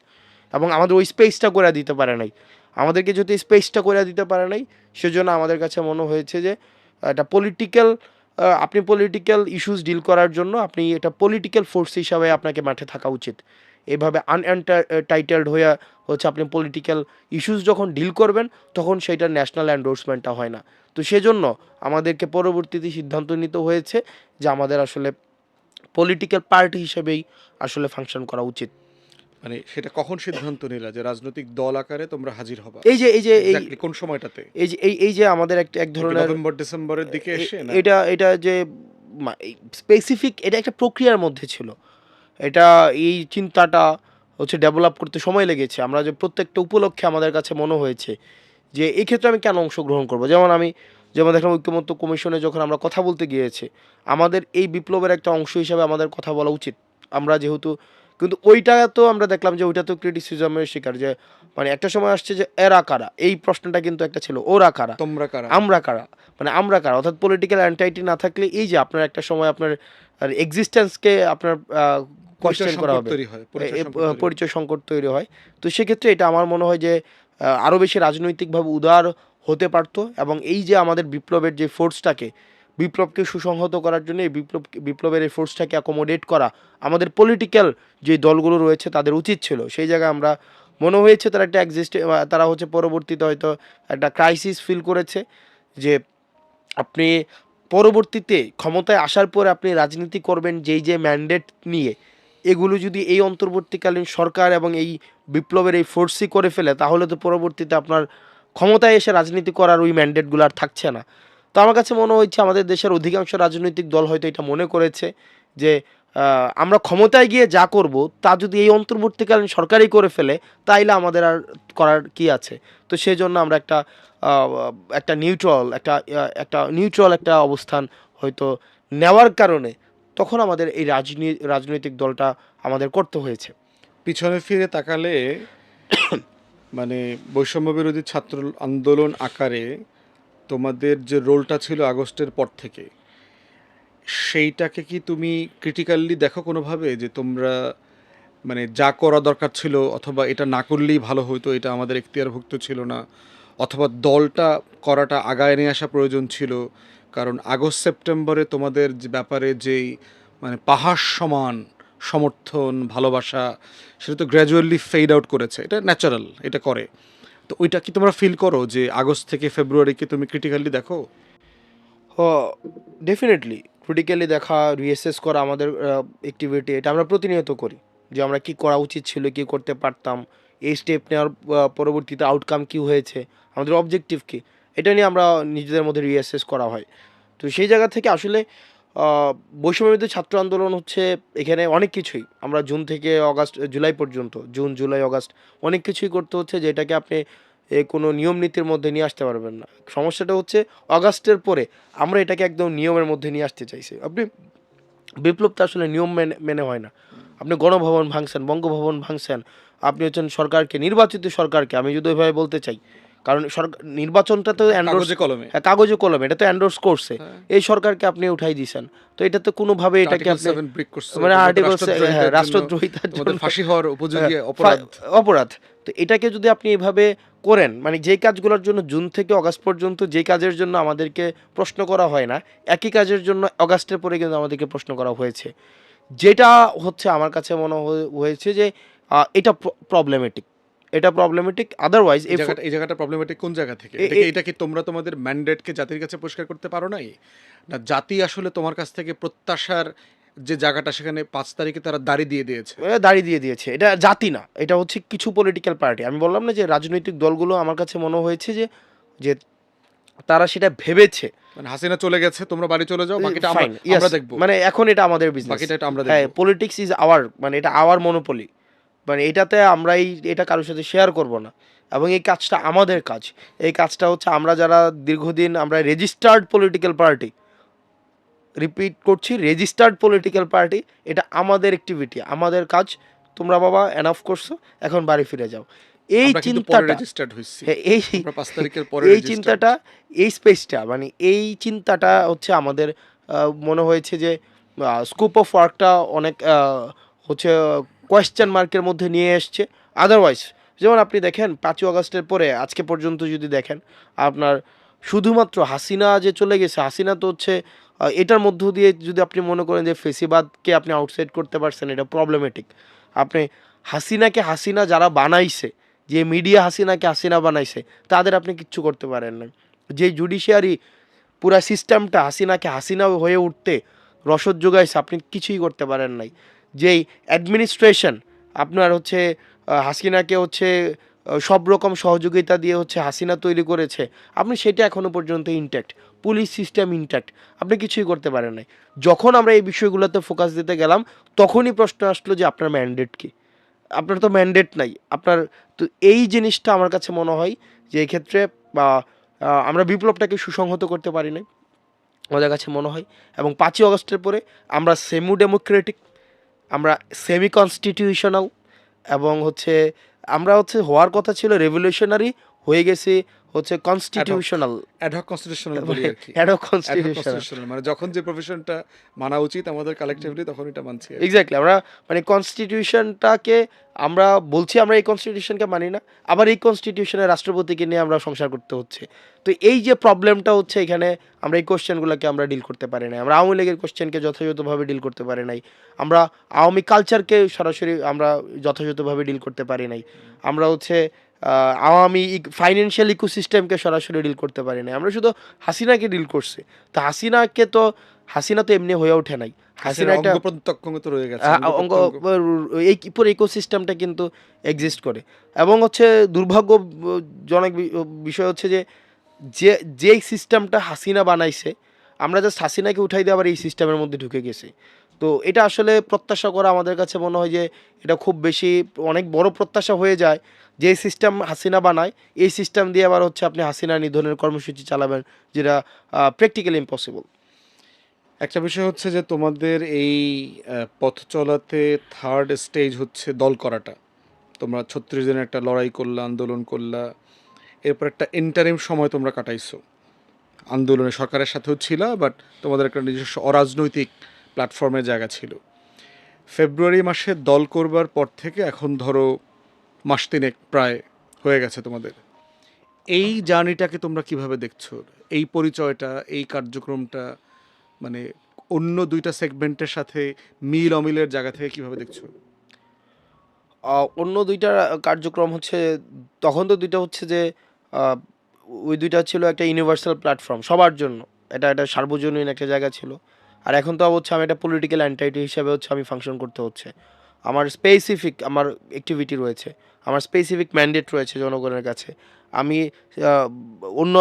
Speaker 1: এবং আমাদের ওই স্পেসটা করে দিতে পারে নাই। আমাদেরকে যদি স্পেসটা করে দিতে পারে নাই, সেজন্য আমাদের কাছে মনে হয়েছে যে একটা পলিটিক্যাল, আপনি পলিটিক্যাল ইস্যুস ডিল করার জন্য আপনি এটা পলিটিক্যাল ফোর্স হিসাবে আপনাকে মাঠে থাকা উচিত। এভাবে আনএন্টাইটেলড হয়ে হচ্ছে আপনি পলিটিক্যাল ইস্যুস যখন ডিল করবেন তখন সেইটার ন্যাশনাল এন্ডোর্সমেন্টটা হয় না। তো সেজন্য আমাদেরকে পরবর্তীতে সিদ্ধান্ত নিতে হয়েছে যে আমাদের আসলে পলিটিক্যাল পার্টি হিসেবেই আসলে ফাংশন করা উচিত।
Speaker 2: মানে সেটা কখন সিদ্ধান্ত নিলা যে রাজনৈতিক দল আকারে তোমরা হাজির হবা?
Speaker 1: এই
Speaker 2: এক্স্যাক্টলি কোন সময়টাতে?
Speaker 1: এই যে আমাদের এক
Speaker 2: এটা কি
Speaker 1: ধরনের
Speaker 2: নভেম্বর ডিসেম্বরের দিকে এসে না?
Speaker 1: এটা যে স্পেসিফিক, এটা একটা প্রক্রিয়ার মধ্যে ছিল। এটা এই চিন্তাটা হচ্ছে ডেভেলপ করতে সময় লেগেছে। আমরা যে প্রত্যেকটা উপলক্ষে আমাদের কাছে মনে হয়েছে যে এই ক্ষেত্রে আমি কেন অংশগ্রহণ করব। যেমন দেখলাম ঐক্যমত্য কমিশনে যখন আমরা কথা বলতে গিয়েছি, আমাদের এই বিপ্লবের একটা অংশ হিসাবে আমাদের কথা বলা উচিত। আমরা যেহেতু, কিন্তু ওইটা তো আমরা দেখলাম যে ওইটা তো ক্রিটিসিজমের শিকার, যে মানে একটা সময় আসছে যে এরা কারা, এই প্রশ্নটা কিন্তু একটা ছিল, ওরা কারা,
Speaker 2: তোমরা কারা?
Speaker 1: আমরা কারা, মানে আমরা কারা, অর্থাৎ পলিটিক্যাল অ্যান্টাইটি না থাকলে এই যে আপনার একটা সময় আপনার এক্সিস্টেন্সকে আপনার
Speaker 2: পরিচয়
Speaker 1: কোয়েশ্চেন করা
Speaker 2: সংকট
Speaker 1: হবে,
Speaker 2: তৈরি হয়, পরিচয় সংকট তৈরি হয়।
Speaker 1: পরিচয় সংকট তৈরি হয়। তো সেক্ষেত্রে এটা আমার মনে হয় যে আরও বেশি রাজনৈতিকভাবে উদার হতে পারতো, এবং এই যে আমাদের বিপ্লবের যে ফোর্সটাকে, বিপ্লবকে সুসংহত করার জন্য এই বিপ্লবের এই ফোর্সটাকে অ্যাকোমোডেট করা আমাদের পলিটিক্যাল যে দলগুলো রয়েছে তাদের উচিত ছিল। সেই জায়গায় আমরা মনে হয়েছে তারা একটা তারা হচ্ছে পরবর্তীতে হয়তো একটা ক্রাইসিস ফিল করেছে, যে আপনি পরবর্তীতে ক্ষমতায় আসার পরে আপনি রাজনীতি করবেন যেই যে ম্যান্ডেট নিয়ে, এগুলো যদি এই অন্তর্বর্তীকালীন সরকার এবং এই বিপ্লবের এই ফোর্সই করে ফেলে, তাহলে তো পরবর্তীতে আপনার ক্ষমতায় এসে রাজনীতি করার ওই ম্যান্ডেটগুলো আর থাকছে না। তো আমার কাছে মনে হচ্ছে আমাদের দেশের অধিকাংশ রাজনৈতিক দল হয়তো এটা মনে করেছে যে আমরা ক্ষমতায় গিয়ে যা করব তা যদি এই অন্তর্বর্তীকালীন সরকারই করে ফেলে, তাইলে আমাদের আর করার কি আছে। তো সেই জন্য আমরা আহ, একটা নিউট্রাল একটা অবস্থান হয়তো নেওয়ার কারণে তখন আমাদের এই রাজনৈতিক দলটা আমাদের করতে হয়েছে।
Speaker 2: পিছনে ফিরে তাকালে মানে বৈষম্য বিরোধী ছাত্র আন্দোলন আকারে তোমাদের যে রোলটা ছিল আগস্টের পর থেকে, সেইটাকে কি তুমি ক্রিটিক্যালি দেখো কোনোভাবে যে তোমরা মানে যা করা দরকার ছিল, অথবা এটা না করলেই ভালো হতো, এটা আমাদের এখতিয়ারভুক্ত ছিল না, অথবা দলটা করাটা আগায় নিয়ে আসা প্রয়োজন ছিল? কারণ আগস্ট সেপ্টেম্বরে তোমাদের যে ব্যাপারে যেই মানে পাহাড় সমান সমর্থন ভালোবাসা, সেটা তো গ্র্যাজুয়ালি ফেড আউট করেছে, এটা ন্যাচারাল, এটা করে। তো ওইটা কি তোমরা ফিল করো যে আগস্ট থেকে ফেব্রুয়ারিকে তুমি ক্রিটিক্যালি দেখো?
Speaker 1: ডেফিনেটলি ক্রিটিক্যালি দেখা, রিএসেস করা আমাদের অ্যাক্টিভিটি, এটা আমরা প্রতিনিয়ত করি যে আমরা কি করা উচিত ছিল, কি করতে পারতাম, এই স্টেপ নেওয়ার পরবর্তীতে আউটকাম কি হয়েছে, আমাদের অবজেক্টিভ কি, এটা নিয়ে আমরা নিজেদের মধ্যে রিএসেস করা হয়। তো সেই জায়গা থেকে আসলে বৈষম্যবিরোধী ছাত্র আন্দোলন হচ্ছে এখানে অনেক কিছুই, আমরা জুন থেকে জুলাই পর্যন্ত, জুন জুলাই আগস্ট অনেক কিছুই করতে হচ্ছে, যেটাকে আপনি কোনো নিয়ম নীতির মধ্যে নিয়ে আসতে পারবেন না। সমস্যাটা হচ্ছে অগাস্টের পরে আমরা এটাকে একদম নিয়মের মধ্যে নিয়ে আসতে চাইছি। আপনি বিপ্লব তো আসলে নিয়ম মেনে মেনে হয় না। আপনি গণভবন ভাঙছেন, বঙ্গভবন ভাঙছেন, আপনি হচ্ছেন সরকারকে, নির্বাচিত সরকারকে, আমি যদি ওইভাবে বলতে চাই, কারণ সরকার নির্বাচনটা তো এন্ডোর্স,
Speaker 2: কাগজে কলমে।
Speaker 1: হ্যাঁ কাগজে কলমে, এটা তো এন্ডোর্স করছে,
Speaker 2: হ্যাঁ।
Speaker 1: এই সরকারকে আপনি উঠাই দিয়েছেন। তো এটা তো কোনোভাবে এটাকে
Speaker 2: আর্টিকেল
Speaker 1: আপনি
Speaker 2: 7 ব্রেক করছে,
Speaker 1: মানে
Speaker 2: তোমরা তো
Speaker 1: আর্টিকেল, হ্যাঁ
Speaker 2: রাষ্ট্রদ্রোহিতার জন্য,
Speaker 1: রাষ্ট্রদ্রোহিতার
Speaker 2: তোমাদের
Speaker 1: জন্য
Speaker 2: ফাঁসি হওয়ার উপযোগী
Speaker 1: হ্যাঁ,
Speaker 2: অপরাধ।
Speaker 1: অপরাধ। তো এটাকে যদি আপনি এভাবে করেন, মানে যেই কাজগুলোর জন্য জুন থেকে অগাস্ট পর্যন্ত যেই কাজের জন্য আমাদেরকে প্রশ্ন করা হয় না, একই কাজের জন্য অগাস্টের পরে কিন্তু আমাদেরকে প্রশ্ন করা হয়েছে, যেটা হচ্ছে আমার কাছে মনে হয়েছে যে এটা প্রবলেমেটিক। এটা প্রবলেমেটিক। আদারওয়াইজ
Speaker 2: এই জায়গাটা প্রবলেমেটিক কোন জায়গা থেকে? এটা কি তোমরা তোমাদের ম্যান্ডেটকে জাতির কাছে পরিষ্কার করতে পারো নাই? না জাতি আসলে তোমার কাছ থেকে প্রত্যাশার যে জায়গাটা সেখানে ৫ তারিখে তারা দাঁড়ি দিয়ে দিয়েছে?
Speaker 1: দাঁড়িয়ে দিয়ে দিয়েছে। এটা জাতি না, এটা হচ্ছে কিছু পলিটিক্যাল পার্টি। আমি বললাম না যে রাজনৈতিক দলগুলো, আমার কাছে মনে হয়েছে যে যে তারা সেটা ভেবেছে।
Speaker 2: মানে হাসিনা চলে গেছে, তোমরা বাড়ি চলে যাও, বাকিটা আমরা
Speaker 1: ফাইন, ইয়েস,
Speaker 2: আমরা দেখব।
Speaker 1: মানে এখন এটা আমাদের বিজনেস।
Speaker 2: বাকিটা এটা আমরা
Speaker 1: হ্যাঁ,
Speaker 2: দেখব।
Speaker 1: পলিটিক্স ইজ আওয়ার, মানে এটা আওয়ার মনোপলি। মানে এটাতে আমরাই এটা কারোর সাথে শেয়ার করব না, এবং এই কাজটা আমাদের কাজ। এই কাজটা হচ্ছে আমরা যারা দীর্ঘদিন আমরা রেজিস্টার্ড পলিটিক্যাল পার্টি, রিপিট করছি, রেজিস্টার্ড পলিটিক্যাল পার্টি, এটা আমাদের অ্যাক্টিভিটি, আমাদের কাজ। তোমরা বাবা এনাফ করছো, এখন বাড়ি ফিরে যাও। এই
Speaker 2: আমরা কিন্তু পরে
Speaker 1: চিন্তাটা,
Speaker 2: রেজিস্টার্ড হইছি।
Speaker 1: হ্যাঁ,
Speaker 2: আমরা ৫ তারিখের পরে
Speaker 1: এই
Speaker 2: রেজিস্টার্ড।
Speaker 1: চিন্তাটা, এই স্পেসটা, মানে এই চিন্তাটা হচ্ছে আমাদের মনে হয়েছে যে স্কোপ অফ ওয়ার্কটা অনেক হচ্ছে কোয়েশ্চেন মার্কের মধ্যে নিয়ে এসছে। আদারওয়াইজ যেমন আপনি দেখেন ৫ই আগস্টের পরে আজকে পর্যন্ত যদি দেখেন, আপনার শুধুমাত্র হাসিনা যে চলে গেছে, হাসিনা তো হচ্ছে এটার মধ্য দিয়ে যদি আপনি মনে করেন যে ফেসিবাদকে আপনি আউটসাইড করতে পারছেন, এটা প্রবলেমেটিক। আপনি হাসিনাকে হাসিনা যারা বানাইছে, যে মিডিয়া হাসিনাকে হাসিনা বানাইছে, তাদের আপনি কিচ্ছু করতে পারেন না। যে জুডিশিয়ারি পুরা সিস্টেমটা হাসিনাকে হাসিনা হয়ে উঠতে রসদ যোগাইছে, আপনি কিছুই করতে পারেন নাই। যেই অ্যাডমিনিস্ট্রেশন আপনার হচ্ছে হাসিনাকে হচ্ছে সব রকম সহযোগিতা দিয়ে হচ্ছে হাসিনা তৈরি করেছে, আপনি সেটা এখনও পর্যন্ত ইনট্যাক্ট। পুলিশ সিস্টেম ইনট্যাক্ট, আপনি কিছুই করতে পারেন নাই। যখন আমরা এই বিষয়গুলোতে ফোকাস দিতে গেলাম, তখনই প্রশ্ন আসলো যে আপনার ম্যান্ডেট কি? আপনার তো ম্যান্ডেট নাই আপনার। তো এই জিনিসটা আমার কাছে মনে হয় যে এক্ষেত্রে বা আমরা বিপ্লবটাকে সুসংহত করতে পারি নাই, আমাদের কাছে মনে হয়। এবং ৫ই আগস্টের পরে আমরা সেমি ডেমোক্রেটিক, আমরা সেমি কনস্টিটিউশনাল, এবং হচ্ছে আমরা হচ্ছে হওয়ার কথা ছিল রেভলিউশনারি, হয়ে গেছে হচ্ছে কনস্টিটিউশনাল,
Speaker 2: অ্যাডহক কনস্টিটিউশনাল বলি আর কি।
Speaker 1: Ad hoc
Speaker 2: ad hoc
Speaker 1: constitutional.
Speaker 2: কনস্টিটিউশনাল মানে যখন যে প্রফেশনটা মানা উচিত আমাদের কালেক্টিভলি, তখন এটা মানছি আর কি।
Speaker 1: এক্স্যাক্টলি, আমরা মানে কনস্টিটিউশনটাকে আমরা বলছি আমরা এই কনস্টিটিউশনকে মানি না, আবার এই কনস্টিটিউশনের রাষ্ট্রপতিকে নিয়ে আমরা সংসার করতে হচ্ছে। তো এই যে প্রবলেমটা হচ্ছে এখানে, আমরা এই কোশ্চেনগুলোকে আমরা ডিল করতে পারি নাই। আমরা আওয়ামী লীগের কোশ্চেনকে যথাযথভাবে ডিল করতে পারি নাই, আমরা আওয়ামী কালচারকে সরাসরি আমরা যথাযথভাবে ডিল করতে পারি নাই, আমরা হচ্ছে আওয়ামী ফাইন্যান্সিয়াল ইকোসিস্টেমকে সরাসরি ডিল করতে পারি নাই, আমরা শুধু হাসিনাকে ডিল করছি। তো হাসিনা তো এমনি হয়ে ওঠে নাই। হাসিনা একটা
Speaker 2: অঙ্গ প্রত্যঙ্গ তো রয়ে গেছে।
Speaker 1: অঙ্গ, এই পুরো ইকোসিস্টেমটা কিন্তু এক্সিস্ট করে। এবং হচ্ছে দুর্ভাগ্যজনক বিষয় হচ্ছে যে যেই সিস্টেমটা হাসিনা বানাইছে, আমরা জাস্ট হাসিনাকে উঠাই দিয়ে আবার এই সিস্টেমের মধ্যে ঢুকে গেছি। তো এটা আসলে প্রত্যাশা করা আমাদের কাছে মনে হয় যে এটা খুব বেশি, অনেক বড় প্রত্যাশা হয়ে যায়। যে সিস্টেম হাসিনা বানায়, এই সিস্টেম দিয়ে আবার হচ্ছে আপনি হাসিনা নিধনের কর্মসূচি চালাবেন, যেটা প্র্যাকটিক্যালি ইম্পসিবল।
Speaker 2: একটা বিষয় হচ্ছে যে তোমাদের এই পথ চলাতে থার্ড স্টেজ হচ্ছে দল করাটা। তোমরা ৩৬ দিনের একটা লড়াই করলা, আন্দোলন করলা, এরপর একটা ইন্টারিম সময় তোমরা কাটাইছো আন্দোলনে, সরকারের সাথেও ছিলা, বাট তোমাদের একটা নিজস্ব অরাজনৈতিক প্ল্যাটফর্মের জায়গা ছিল। ফেব্রুয়ারি মাসে দল করবার পর থেকে এখন ধরো মাস তিনেক প্রায় হয়ে গেছে তোমাদের। এই জার্নিটাকে তোমরা কিভাবে দেখছো? এই পরিচয়টা, এই কার্যক্রমটা, মানে অন্য দুইটা সেগমেন্টের সাথে মিল অমিলের জায়গা থেকে কিভাবে দেখছো?
Speaker 1: অন্য দুইটা কার্যক্রম হচ্ছে, তখন তো দুইটা হচ্ছে যে আহ, ওই দুইটা ছিল একটা ইউনিভার্সাল প্ল্যাটফর্ম সবার জন্য, এটা একটা সার্বজনীন একটা জায়গা ছিল। আর এখন তো হচ্ছে আমি একটা পলিটিক্যাল এন্টাইটি হিসাবে হচ্ছে আমি ফাংশন করতে হচ্ছে। আমার স্পেসিফিক আমার অ্যাক্টিভিটি রয়েছে, আমার স্পেসিফিক ম্যান্ডেট রয়েছে জনগণের কাছে। আমি আহ, অন্য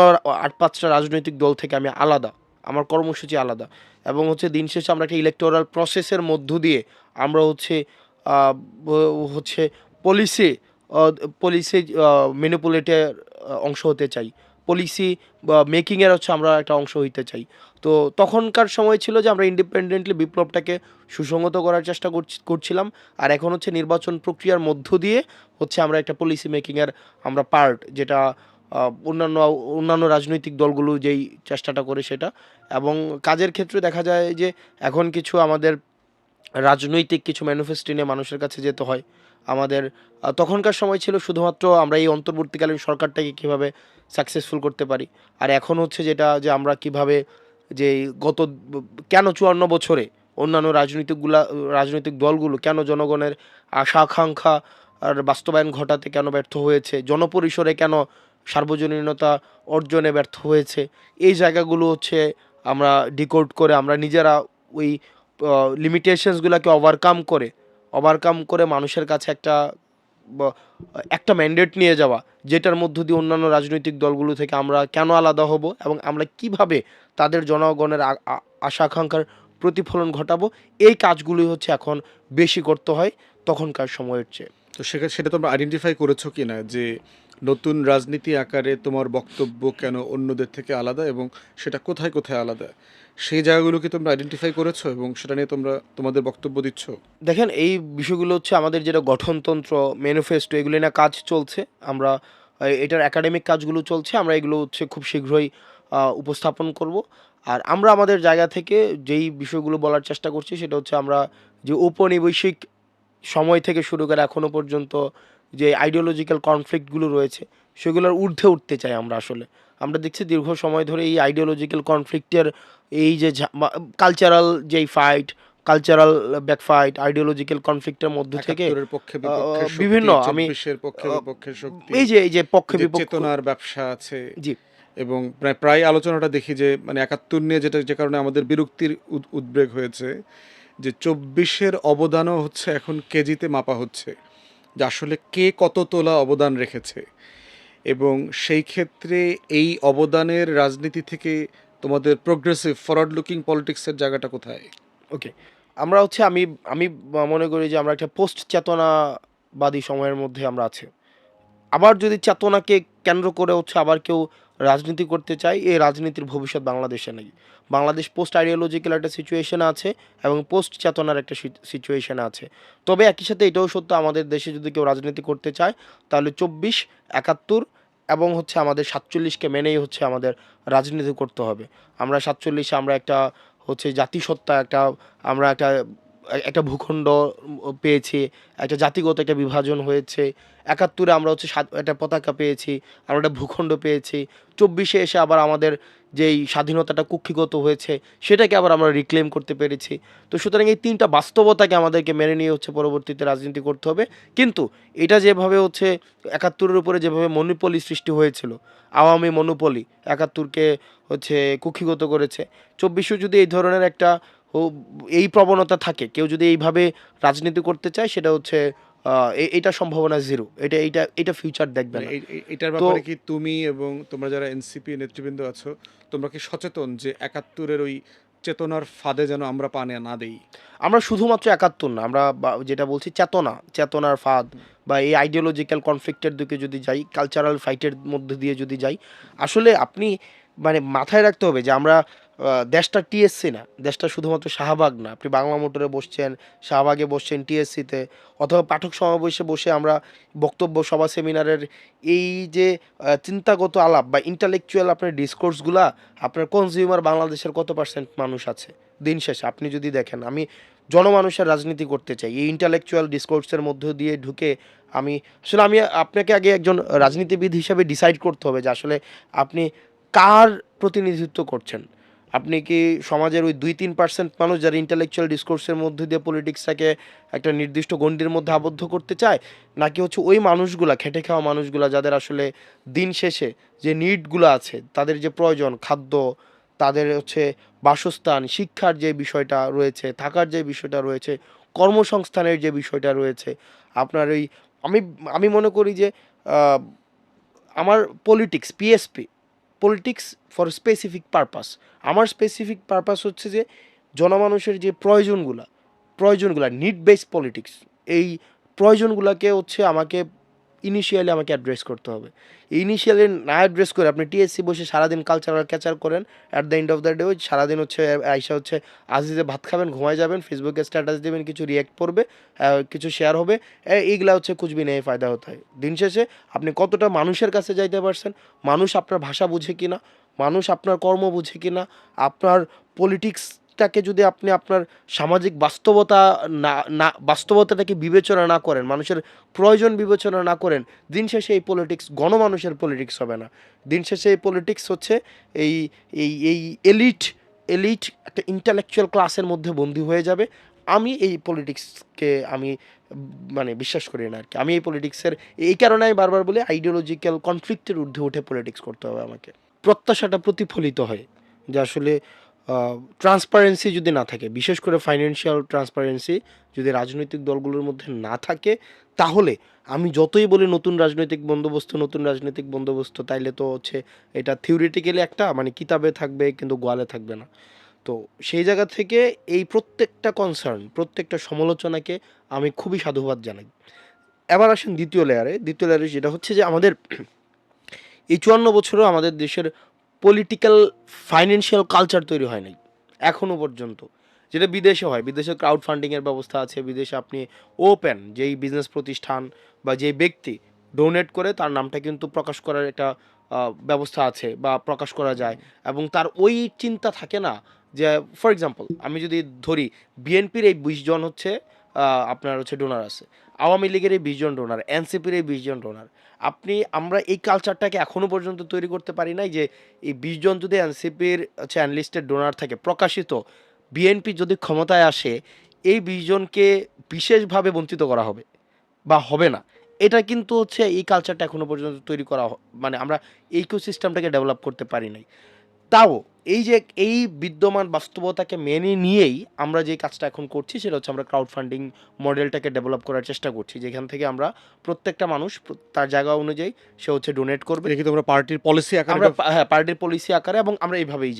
Speaker 1: ৮-৫টা রাজনৈতিক দল থেকে আমি আলাদা, আমার কর্মসূচি আলাদা। এবং হচ্ছে দিন শেষে আমরা একটা ইলেকটোরাল প্রসেসের মধ্য দিয়ে আমরা হচ্ছে হচ্ছে পলিসি পলিসি ম্যানিপুলেটের অংশ হতে চাই, পলিসি বা মেকিংয়ের হচ্ছে আমরা একটা অংশ হইতে চাই। তো তখনকার সময় ছিল যে আমরা ইন্ডিপেন্ডেন্টলি বিপ্লবটাকে সুসংহত করার চেষ্টা করছিলাম। আর এখন হচ্ছে নির্বাচন প্রক্রিয়ার মধ্য দিয়ে হচ্ছে আমরা একটা পলিসি মেকিংয়ের আমরা পার্ট, যেটা অন্যান্য অন্যান্য রাজনৈতিক দলগুলো যেই চেষ্টাটা করে সেটা। এবং কাজের ক্ষেত্রে দেখা যায় যে এখন কিছু আমাদের রাজনৈতিক কিছু ম্যানিফেস্টো নিয়ে মানুষের কাছে যেতে হয় আমাদের। তখনকার সময় ছিল শুধুমাত্র আমরা এই অন্তর্বর্তীকালীন সরকারটাকে কিভাবে সাকসেসফুল করতে পারি। আর এখন হচ্ছে যেটা যে আমরা কিভাবে যে গত কেন ৫৪ বছরে অন্যান্য রাজনৈতিক দলগুলো কেন জনগণের আশা আকাঙ্ক্ষা আর বাস্তবায়ন ঘটাতে কেন ব্যর্থ হয়েছে, জনপরিসরে কেন সার্বজনীনতা অর্জনে ব্যর্থ হয়েছে, এই জায়গাগুলো হচ্ছে আমরা ডিকোড করে আমরা নিজেরা ওই লিমিটেশনসগুলোকে ওভারকাম করে মানুষের কাছে একটা ম্যান্ডেট নিয়ে যাওয়া, যেটার মধ্য দিয়ে অন্যান্য রাজনৈতিক দলগুলো থেকে আমরা কেন আলাদা হব এবং আমরা কিভাবে তাদের জনগণের আশা আকাঙ্ক্ষার প্রতিফলন ঘটাবো, এই কাজগুলোই হচ্ছে এখন বেশি করতে হয় তখনকার সময়ের চেয়ে।
Speaker 2: তো সেটা তোমরা আইডেন্টিফাই করেছো কি না যে নতুন রাজনীতি আকারে তোমার বক্তব্য কেন অন্যদের থেকে আলাদা এবং সেটা কোথায় কোথায় আলাদা, সেই জায়গাগুলো কি তোমরা আইডেন্টিফাই করেছো এবং সেটা নিয়ে তোমরা তোমাদের বক্তব্য দিচ্ছ?
Speaker 1: দেখেন, এই বিষয়গুলো হচ্ছে আমাদের যেটা গঠনতন্ত্র, ম্যানিফেস্টো, এগুলো না কাজ চলছে। আমরা এটার একাডেমিক কাজগুলো চলছে, আমরা এগুলো হচ্ছে খুব শীঘ্রই উপস্থাপন করব। আর আমরা আমাদের জায়গা থেকে যেই বিষয়গুলো বলার চেষ্টা করছি সেটা হচ্ছে আমরা যে ঔপনিবেশিক সময় থেকে শুরু করে এখনো পর্যন্ত যে আইডিওলজিক্যাল কনফ্লিক্টগুলো রয়েছে সেগুলোর ঊর্ধ্বে উঠতে চাই। আমরা দেখছি দীর্ঘ সময় ধরে এই আইডিওলজিক্যাল কনফ্লিক্টের এই যে কালচারাল যেই ফাইট, কালচারাল ব্যাকফাইট, আইডিওলজিক্যাল কনফ্লিক্টের মধ্য থেকে
Speaker 2: একাত্তরের পক্ষে বিপক্ষের শক্তি,
Speaker 1: বিভিন্ন আমি
Speaker 2: 24-এর পক্ষে বিপক্ষের শক্তি,
Speaker 1: এই যে পক্ষে
Speaker 2: যে
Speaker 1: বিপক্ষ,
Speaker 2: চেতনার ব্যবসা আছে,
Speaker 1: জি
Speaker 2: এবং প্রায় আলোচনাটা দেখি যে মানে 71 নিয়ে যে কারণে আমাদের বিরক্তির উদ্বেগ হয়েছে, যে 24-এর অবদানও হচ্ছে এখন কেজিতে মাপা হচ্ছে, যে আসলে কে কত তোলা অবদান রেখেছে, এবং সেই ক্ষেত্রে এই অবদানের রাজনীতি থেকে তোমাদের প্রোগ্রেসিভ ফরওয়ার্ড লুকিং পলিটিক্সের জায়গাটা কোথায়?
Speaker 1: ওকে। আমরা হচ্ছে আমি আমি মনে করি যে আমরা একটা পোস্ট চেতনাবাদী সময়ের মধ্যে আমরা আছি। আবার যদি চেতনাকে কেন্দ্র করে হচ্ছে আবার কেউ রাজনীতি করতে চায়, এই রাজনীতির ভবিষ্যৎ বাংলাদেশে নেই। বাংলাদেশ পোস্ট আইডিওলজিক্যাল একটা সিচুয়েশনে আছে এবং পোস্ট চেতনার একটা সিচুয়েশনে আছে। তবে একই সাথে এটাও সত্য, আমাদের দেশে যদি কেউ রাজনীতি করতে চায় তাহলে 24, 71 এবং হচ্ছে আমাদের 47কে মেনেই হচ্ছে আমাদের রাজনীতি করতে হবে। আমরা 47-এ আমরা একটা হচ্ছে জাতিসত্তা, আমরা একটা ভূখণ্ড পেয়েছি, একটা জাতিগত একটা বিভাজন হয়েছে। 71-এ আমরা হচ্ছে একটা পতাকা পেয়েছি, আমরা একটা ভূখণ্ড পেয়েছি। 24-এ এসে আবার আমাদের যেই স্বাধীনতাটা কুক্ষিগত হয়েছে সেটাকে আবার আমরা রিক্লেম করতে পেরেছি। তো সুতরাং এই তিনটা বাস্তবতাকে আমাদেরকে মেনে নিয়ে হচ্ছে পরবর্তীতে রাজনীতি করতে হবে। কিন্তু এটা যেভাবে হচ্ছে 71-এর উপরে যেভাবে মনোপলি সৃষ্টি হয়েছিল, আওয়ামী মনোপলি 71-কে হচ্ছে কুক্ষিগত করেছে, 24-এও যদি এই ধরনের একটা এই প্রবণতা থাকে, কেউ যদি এইভাবে রাজনীতি করতে চায়, সেটা হচ্ছে এটা সম্ভাবনা জিরো। এটা ফিউচার দেখবে
Speaker 2: মানে
Speaker 1: না।
Speaker 2: এটার
Speaker 1: তো
Speaker 2: ব্যাপারে কি তুমি এবং তোমরা যারা এনসিপি নেতৃবৃন্দ আছো, তোমরা কি সচেতন যে 71-এর ওই চেতনার ফাঁদে যেন আমরা পা না দেই?
Speaker 1: আমরা শুধুমাত্র 71 না, আমরা যেটা বলছি চেতনার ফাঁদ বা এই আইডিওলজিক্যাল কনফ্লিক্টের দিকে যদি যাই, কালচারাল ফাইটের মধ্যে দিয়ে যদি যাই, আসলে আপনি মানে মাথায় রাখতে হবে যে আমরা দেশটা টিএসসি না, দেশটা শুধুমাত্র শাহবাগ না। আপনি বাংলা মোটরে বসছেন, শাহবাগে বসছেন, টিএসসিতে অথবা পাঠক সমাবেশে বসে আমরা বক্তব্য সভা সেমিনারের এই যে চিন্তাগত আলাপ বা ইন্টালেকচুয়াল আপনার ডিসকোর্সগুলা, আপনার কনজিউমার বাংলাদেশের কত পার্সেন্ট মানুষ আছে? দিন শেষে আপনি যদি দেখেন, আমি জনমানুষের রাজনীতি করতে চাই, এই ইন্টালেকচুয়াল ডিসকোর্সের মধ্য দিয়ে ঢুকে আমি আপনাকে আগে একজন রাজনীতিবিদ হিসাবে ডিসাইড করতে হবে যে আসলে আপনি কার প্রতিনিধিত্ব করছেন। আপনি কি সমাজের ওই 2-3% মানুষ যারা ইন্টালেকচুয়াল ডিসকোর্সের মধ্যে দিয়ে পলিটিক্সটাকে একটা নির্দিষ্ট গণ্ডির মধ্যে আবদ্ধ করতে চায়, নাকি হচ্ছে ওই মানুষগুলা, খেটে খাওয়া মানুষগুলা, যাদের আসলে দিন শেষে যে নিডগুলো আছে, তাদের যে প্রয়োজন, খাদ্য, তাদের হচ্ছে বাসস্থান, শিক্ষার যে বিষয়টা রয়েছে, থাকার যে বিষয়টা রয়েছে, কর্মসংস্থানের যে বিষয়টা রয়েছে, আপনার ওই আমি আমি মনে করি যে আহ, আমার পলিটিক্স ফর স্পেসিফিক পারপাস, আমার স্পেসিফিক পারপাস হচ্ছে যে জনমানুষের যে প্রয়োজনগুলা নিড বেস পলিটিক্স, এই প্রয়োজনগুলোকে হচ্ছে ইনিশিয়ালি আমাকে অ্যাড্রেস করতে হবে। ইনিশিয়ালি না অ্যাড্রেস করে আপনি টিএসসি বসে সারাদিন কালচারাল ক্যাচার করেন, at the end of the day সারাদিন হচ্ছে আইসা হচ্ছে আজিজে ভাত খাবেন, ঘুমায় যাবেন, ফেসবুকে স্ট্যাটাস দেবেন, কিছু রিয়্যাক্ট করবে, কিছু শেয়ার হবে, এইগুলা হচ্ছে কুচবি নেই ফায়দা হতে হয়। দিন শেষে আপনি কতটা মানুষের কাছে যাইতে পারছেন, মানুষ আপনার ভাষা বুঝে কিনা, মানুষ আপনার কর্ম বুঝে কিনা, আপনার পলিটিক্সটাকে যদি আপনি আপনার সামাজিক বাস্তবতাটাকে বিবেচনা না করেন, মানুষের প্রয়োজন বিবেচনা না করেন, দিন শেষে এই পলিটিক্স গণমানুষের পলিটিক্স হবে না। দিন শেষে এই পলিটিক্স হচ্ছে এই এই এই এলিট এলিট একটা ইন্টালেকচুয়াল ক্লাসের মধ্যে বন্দী হয়ে যাবে। আমি এই পলিটিক্সকে আমি মানে বিশ্বাস করি না আর কি। আমি এই পলিটিক্সের এই কারণে আমি বারবার বলি আইডিওলজিক্যাল কনফ্লিক্টের ঊর্ধ্বে উঠে পলিটিক্স করতে হবে আমাকে। প্রত্যাশাটা প্রতিফলিত হয় যে আসলে ট্রান্সপারেন্সি যদি না থাকে, বিশেষ করে ফাইন্যান্সিয়াল ট্রান্সপারেন্সি যদি রাজনৈতিক দলগুলোর মধ্যে না থাকে, তাহলে আমি যতই বলি নতুন রাজনৈতিক বন্দোবস্ত তাইলে তো হচ্ছে এটা থিওরিটিক্যালি একটা মানে কিতাবে থাকবে কিন্তু গোয়ালে থাকবে না। তো সেই জায়গা থেকে এই প্রত্যেকটা কনসার্ন, প্রত্যেকটা সমালোচনাকে আমি খুবই সাধুবাদ জানাই। এবার আসেন দ্বিতীয় লেয়ারে যেটা হচ্ছে যে আমাদের এই ৫৪ বছরেও আমাদের দেশের পলিটিক্যাল ফাইন্যান্সিয়াল কালচার তৈরি হয় নাই এখনো পর্যন্ত, যেটা বিদেশে হয়। বিদেশে ক্রাউড ফান্ডিংয়ের ব্যবস্থা আছে, বিদেশে আপনি ওপেন যেই বিজনেস প্রতিষ্ঠান বা যেই ব্যক্তি ডোনেট করে তার নামটা কিন্তু প্রকাশ করার একটা ব্যবস্থা আছে বা প্রকাশ করা যায়, এবং তার ওই চিন্তা থাকে না যে ফর এক্সাম্পল আমি যদি ধরি বিএনপির এই ২০ জন হচ্ছে আপনার হচ্ছে ডোনার আছে, আওয়ামী লীগের এই ২০ জন ডোনার, এনসিপির এই ২০ জন ডোনার। আমরা এই কালচারটাকে এখনো পর্যন্ত তৈরি করতে পারি নাই যে এই ২০ জন যদি এনসিপির হচ্ছে অ্যানলিস্টেড ডোনার থাকে প্রকাশিত, বিএনপি যদি ক্ষমতায় আসে এই ২০ জনকে বিশেষভাবে বঞ্চিত করা হবে বা হবে না। এটা কিন্তু হচ্ছে এই কালচারটা এখনো পর্যন্ত তৈরি করা মানে আমরা এই ইকোসিস্টেমটাকে ডেভেলপ করতে পারি নাই। তাও এই যে এই বিদ্যমান বাস্তবতাকে মেনে নিয়েই আমরা যে কাজটা এখন করছি সেটা হচ্ছে আমরা ক্রাউড ফান্ডিং মডেলটাকে ডেভেলপ করার চেষ্টা করছি, যেখান থেকে আমরা প্রত্যেকটা মানুষ তার জায়গা অনুযায়ী সে হচ্ছে ডোনেট করবে।
Speaker 2: এটা কিন্তু আমরা পার্টির পলিসি আকারে
Speaker 1: আমরা হ্যাঁ পার্টির পলিসি আকারে, এবং আমরা এইভাবেই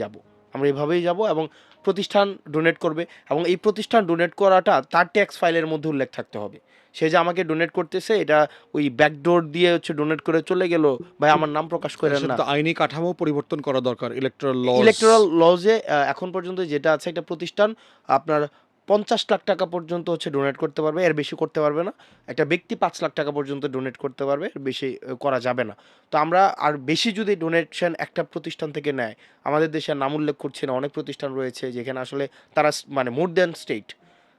Speaker 1: যাব এবং প্রতিষ্ঠান ডোনেট করবে, এবং এই প্রতিষ্ঠান ডোনেট করাটা তার ট্যাক্স ফাইলের মধ্যে উল্লেখ থাকতে হবে। সে যে আমাকে ডোনেট করতেছে এটা ওই ব্যাকডোর দিয়ে হচ্ছে ডোনেট করে চলে গেল, ভাই আমার নাম প্রকাশ করেন
Speaker 2: সেটা
Speaker 1: না।
Speaker 2: তো আইনি কাঠামো পরিবর্তন করা দরকার,
Speaker 1: ইলেকটোরাল লজে এখন পর্যন্ত যেটা আছে, একটা প্রতিষ্ঠান আপনার ৫০ লাখ টাকা পর্যন্ত হচ্ছে ডোনেট করতে পারবে, এর বেশি করতে পারবে না। একটা ব্যক্তি ৫ লাখ টাকা পর্যন্ত ডোনেট করতে পারবে, এর বেশি করা যাবে না। তো আমরা আর বেশি যদি ডোনেশন একটা প্রতিষ্ঠান থেকে নেয়, আমাদের দেশে নাম উল্লেখ করছি না, অনেক প্রতিষ্ঠান রয়েছে যেখানে আসলে তারা মানে মোর দ্যান স্টেট,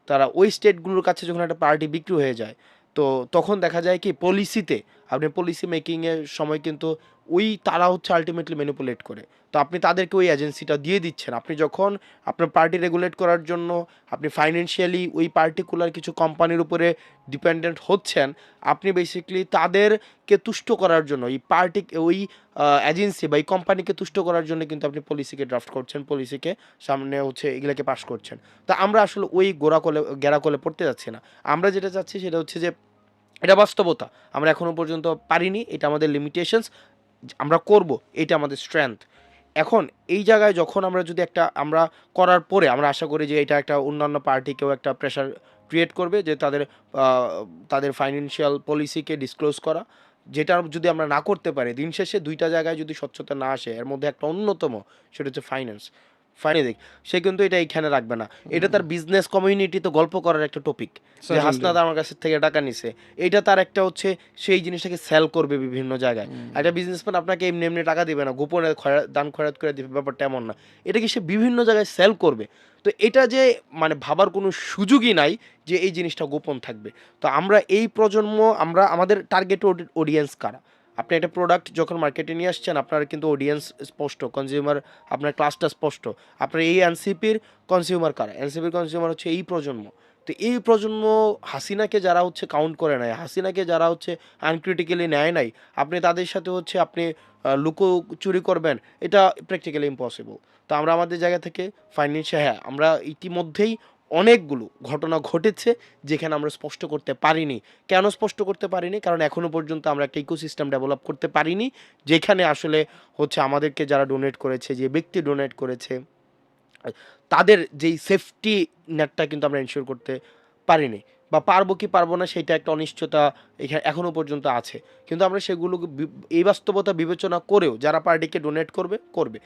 Speaker 1: তারা ওই স্টেটগুলোর কাছে যখন একটা পার্টি বিক্রি হয়ে যায়, তো তখন দেখা যায় কি পলিসিতে আপনি পলিসি মেকিংয়ের সময় কিন্তু ওই তারা হচ্ছে আলটিমেটলি ম্যানিপুলেট করে। তো আপনি তাদেরকে ওই এজেন্সিটা দিয়ে দিচ্ছেন। আপনি যখন আপনার পার্টি রেগুলেট করার জন্য আপনি ফাইন্যান্সিয়ালি ওই পার্টিকুলার কিছু কোম্পানির উপরে ডিপেন্ডেন্ট হচ্ছেন, আপনি বেসিক্যালি তাদেরকে তুষ্ট করার জন্য ওই এজেন্সি বা এই কোম্পানিকে তুষ্ট করার জন্য কিন্তু আপনি পলিসিকে ড্রাফট করছেন, পলিসিকে সামনে হচ্ছে এগুলোকে পাস করছেন। তা আমরা আসলে ওই গেরাকলে পড়তে যাচ্ছি না। আমরা যেটা চাচ্ছি সেটা হচ্ছে যে এটা বাস্তবতা, আমরা এখনো পর্যন্ত পারিনি, এটা আমাদের লিমিটেশনস, আমরা করব, এটা আমাদের স্ট্রেংথ। এখন এই জায়গায় যখন আমরা যদি আমরা করার পরে আমরা আশা করি যে এটা একটা অন্যান্য পার্টিকেও একটা প্রেশার ক্রিয়েট করবে যে তাদের ফাইন্যান্সিয়াল পলিসিকে ডিসক্লোজ করা, যেটা যদি আমরা না করতে পারি, দিন শেষে দুইটা জায়গায় যদি স্বচ্ছতা না আসে, এর মধ্যে একটা অন্যতম সেটা হচ্ছে ফাইনে সে কিন্তু এটা এইখানে রাখবে না। এটা তার বিজনেস কমিউনিটি তো গল্প করার একটা টপিক যে হাসনাত আমার কাছ থেকে টাকা নিছে, এইটা তার একটা হচ্ছে সেই জিনিসটাকে সেল করবে বিভিন্ন জায়গায়। একটা বিজনেসম্যান আপনাকে এমনি এমনি টাকা দিবে না, গোপনে দান খয়রাত করে দিবে, ব্যাপারটা এমন না। এটাকে সে বিভিন্ন জায়গায় সেল করবে। তো এটা যে মানে ভাবার কোনো সুযোগই নাই যে এই জিনিসটা গোপন থাকবে। তো আমরা এই প্রজন্ম, আমাদের টার্গেট অডিয়েন্স কারা? আপনি একটা প্রোডাক্ট যখন মার্কেটে নিয়ে আসছেন, আপনার কিন্তু অডিয়েন্স স্পষ্ট, কনজিউমার আপনার ক্লাসটা স্পষ্ট। আপনার এই এনসিপির কনজিউমার কারা? এনসিপির কনজিউমার হচ্ছে এই প্রজন্ম। তো এই প্রজন্ম হাসিনাকে যারা হচ্ছে কাউন্ট করে নাই, হাসিনাকে যারা হচ্ছে আনক্রিটিক্যালি নেয় নাই, আপনি তাদের সাথে হচ্ছে আপনি লুকোচুরি করবেন, এটা প্র্যাকটিক্যালি ইম্পসিবল। তো আমরা আমাদের জায়গা থেকে ফাইন্যান্সিয়াল, হ্যাঁ আমরা ইতিমধ্যেই অনেকগুলো ঘটনা ঘটেছে যেখানে আমরা স্পষ্ট করতে পারিনি। কেন স্পষ্ট করতে পারিনি? কারণ এখনো পর্যন্ত আমরা একটা ইকোসিস্টেম ডেভেলপ করতে পারিনি যেখানে আসলে হচ্ছে আমাদেরকে যারা ডোনেট করেছে, যে ব্যক্তি ডোনেট করেছে, তাদের যেই সেফটি নেটটা কিন্তু আমরা এনশিওর করতে পারিনি, বা পারবো কি পারবো না সেটা একটা অনিশ্চয়তা এখানে এখনো পর্যন্ত আছে। কিন্তু আমরা সেগুলোকে এই বাস্তবতা বিবেচনা করেও যারা পার্টিকে ডোনেট করবে,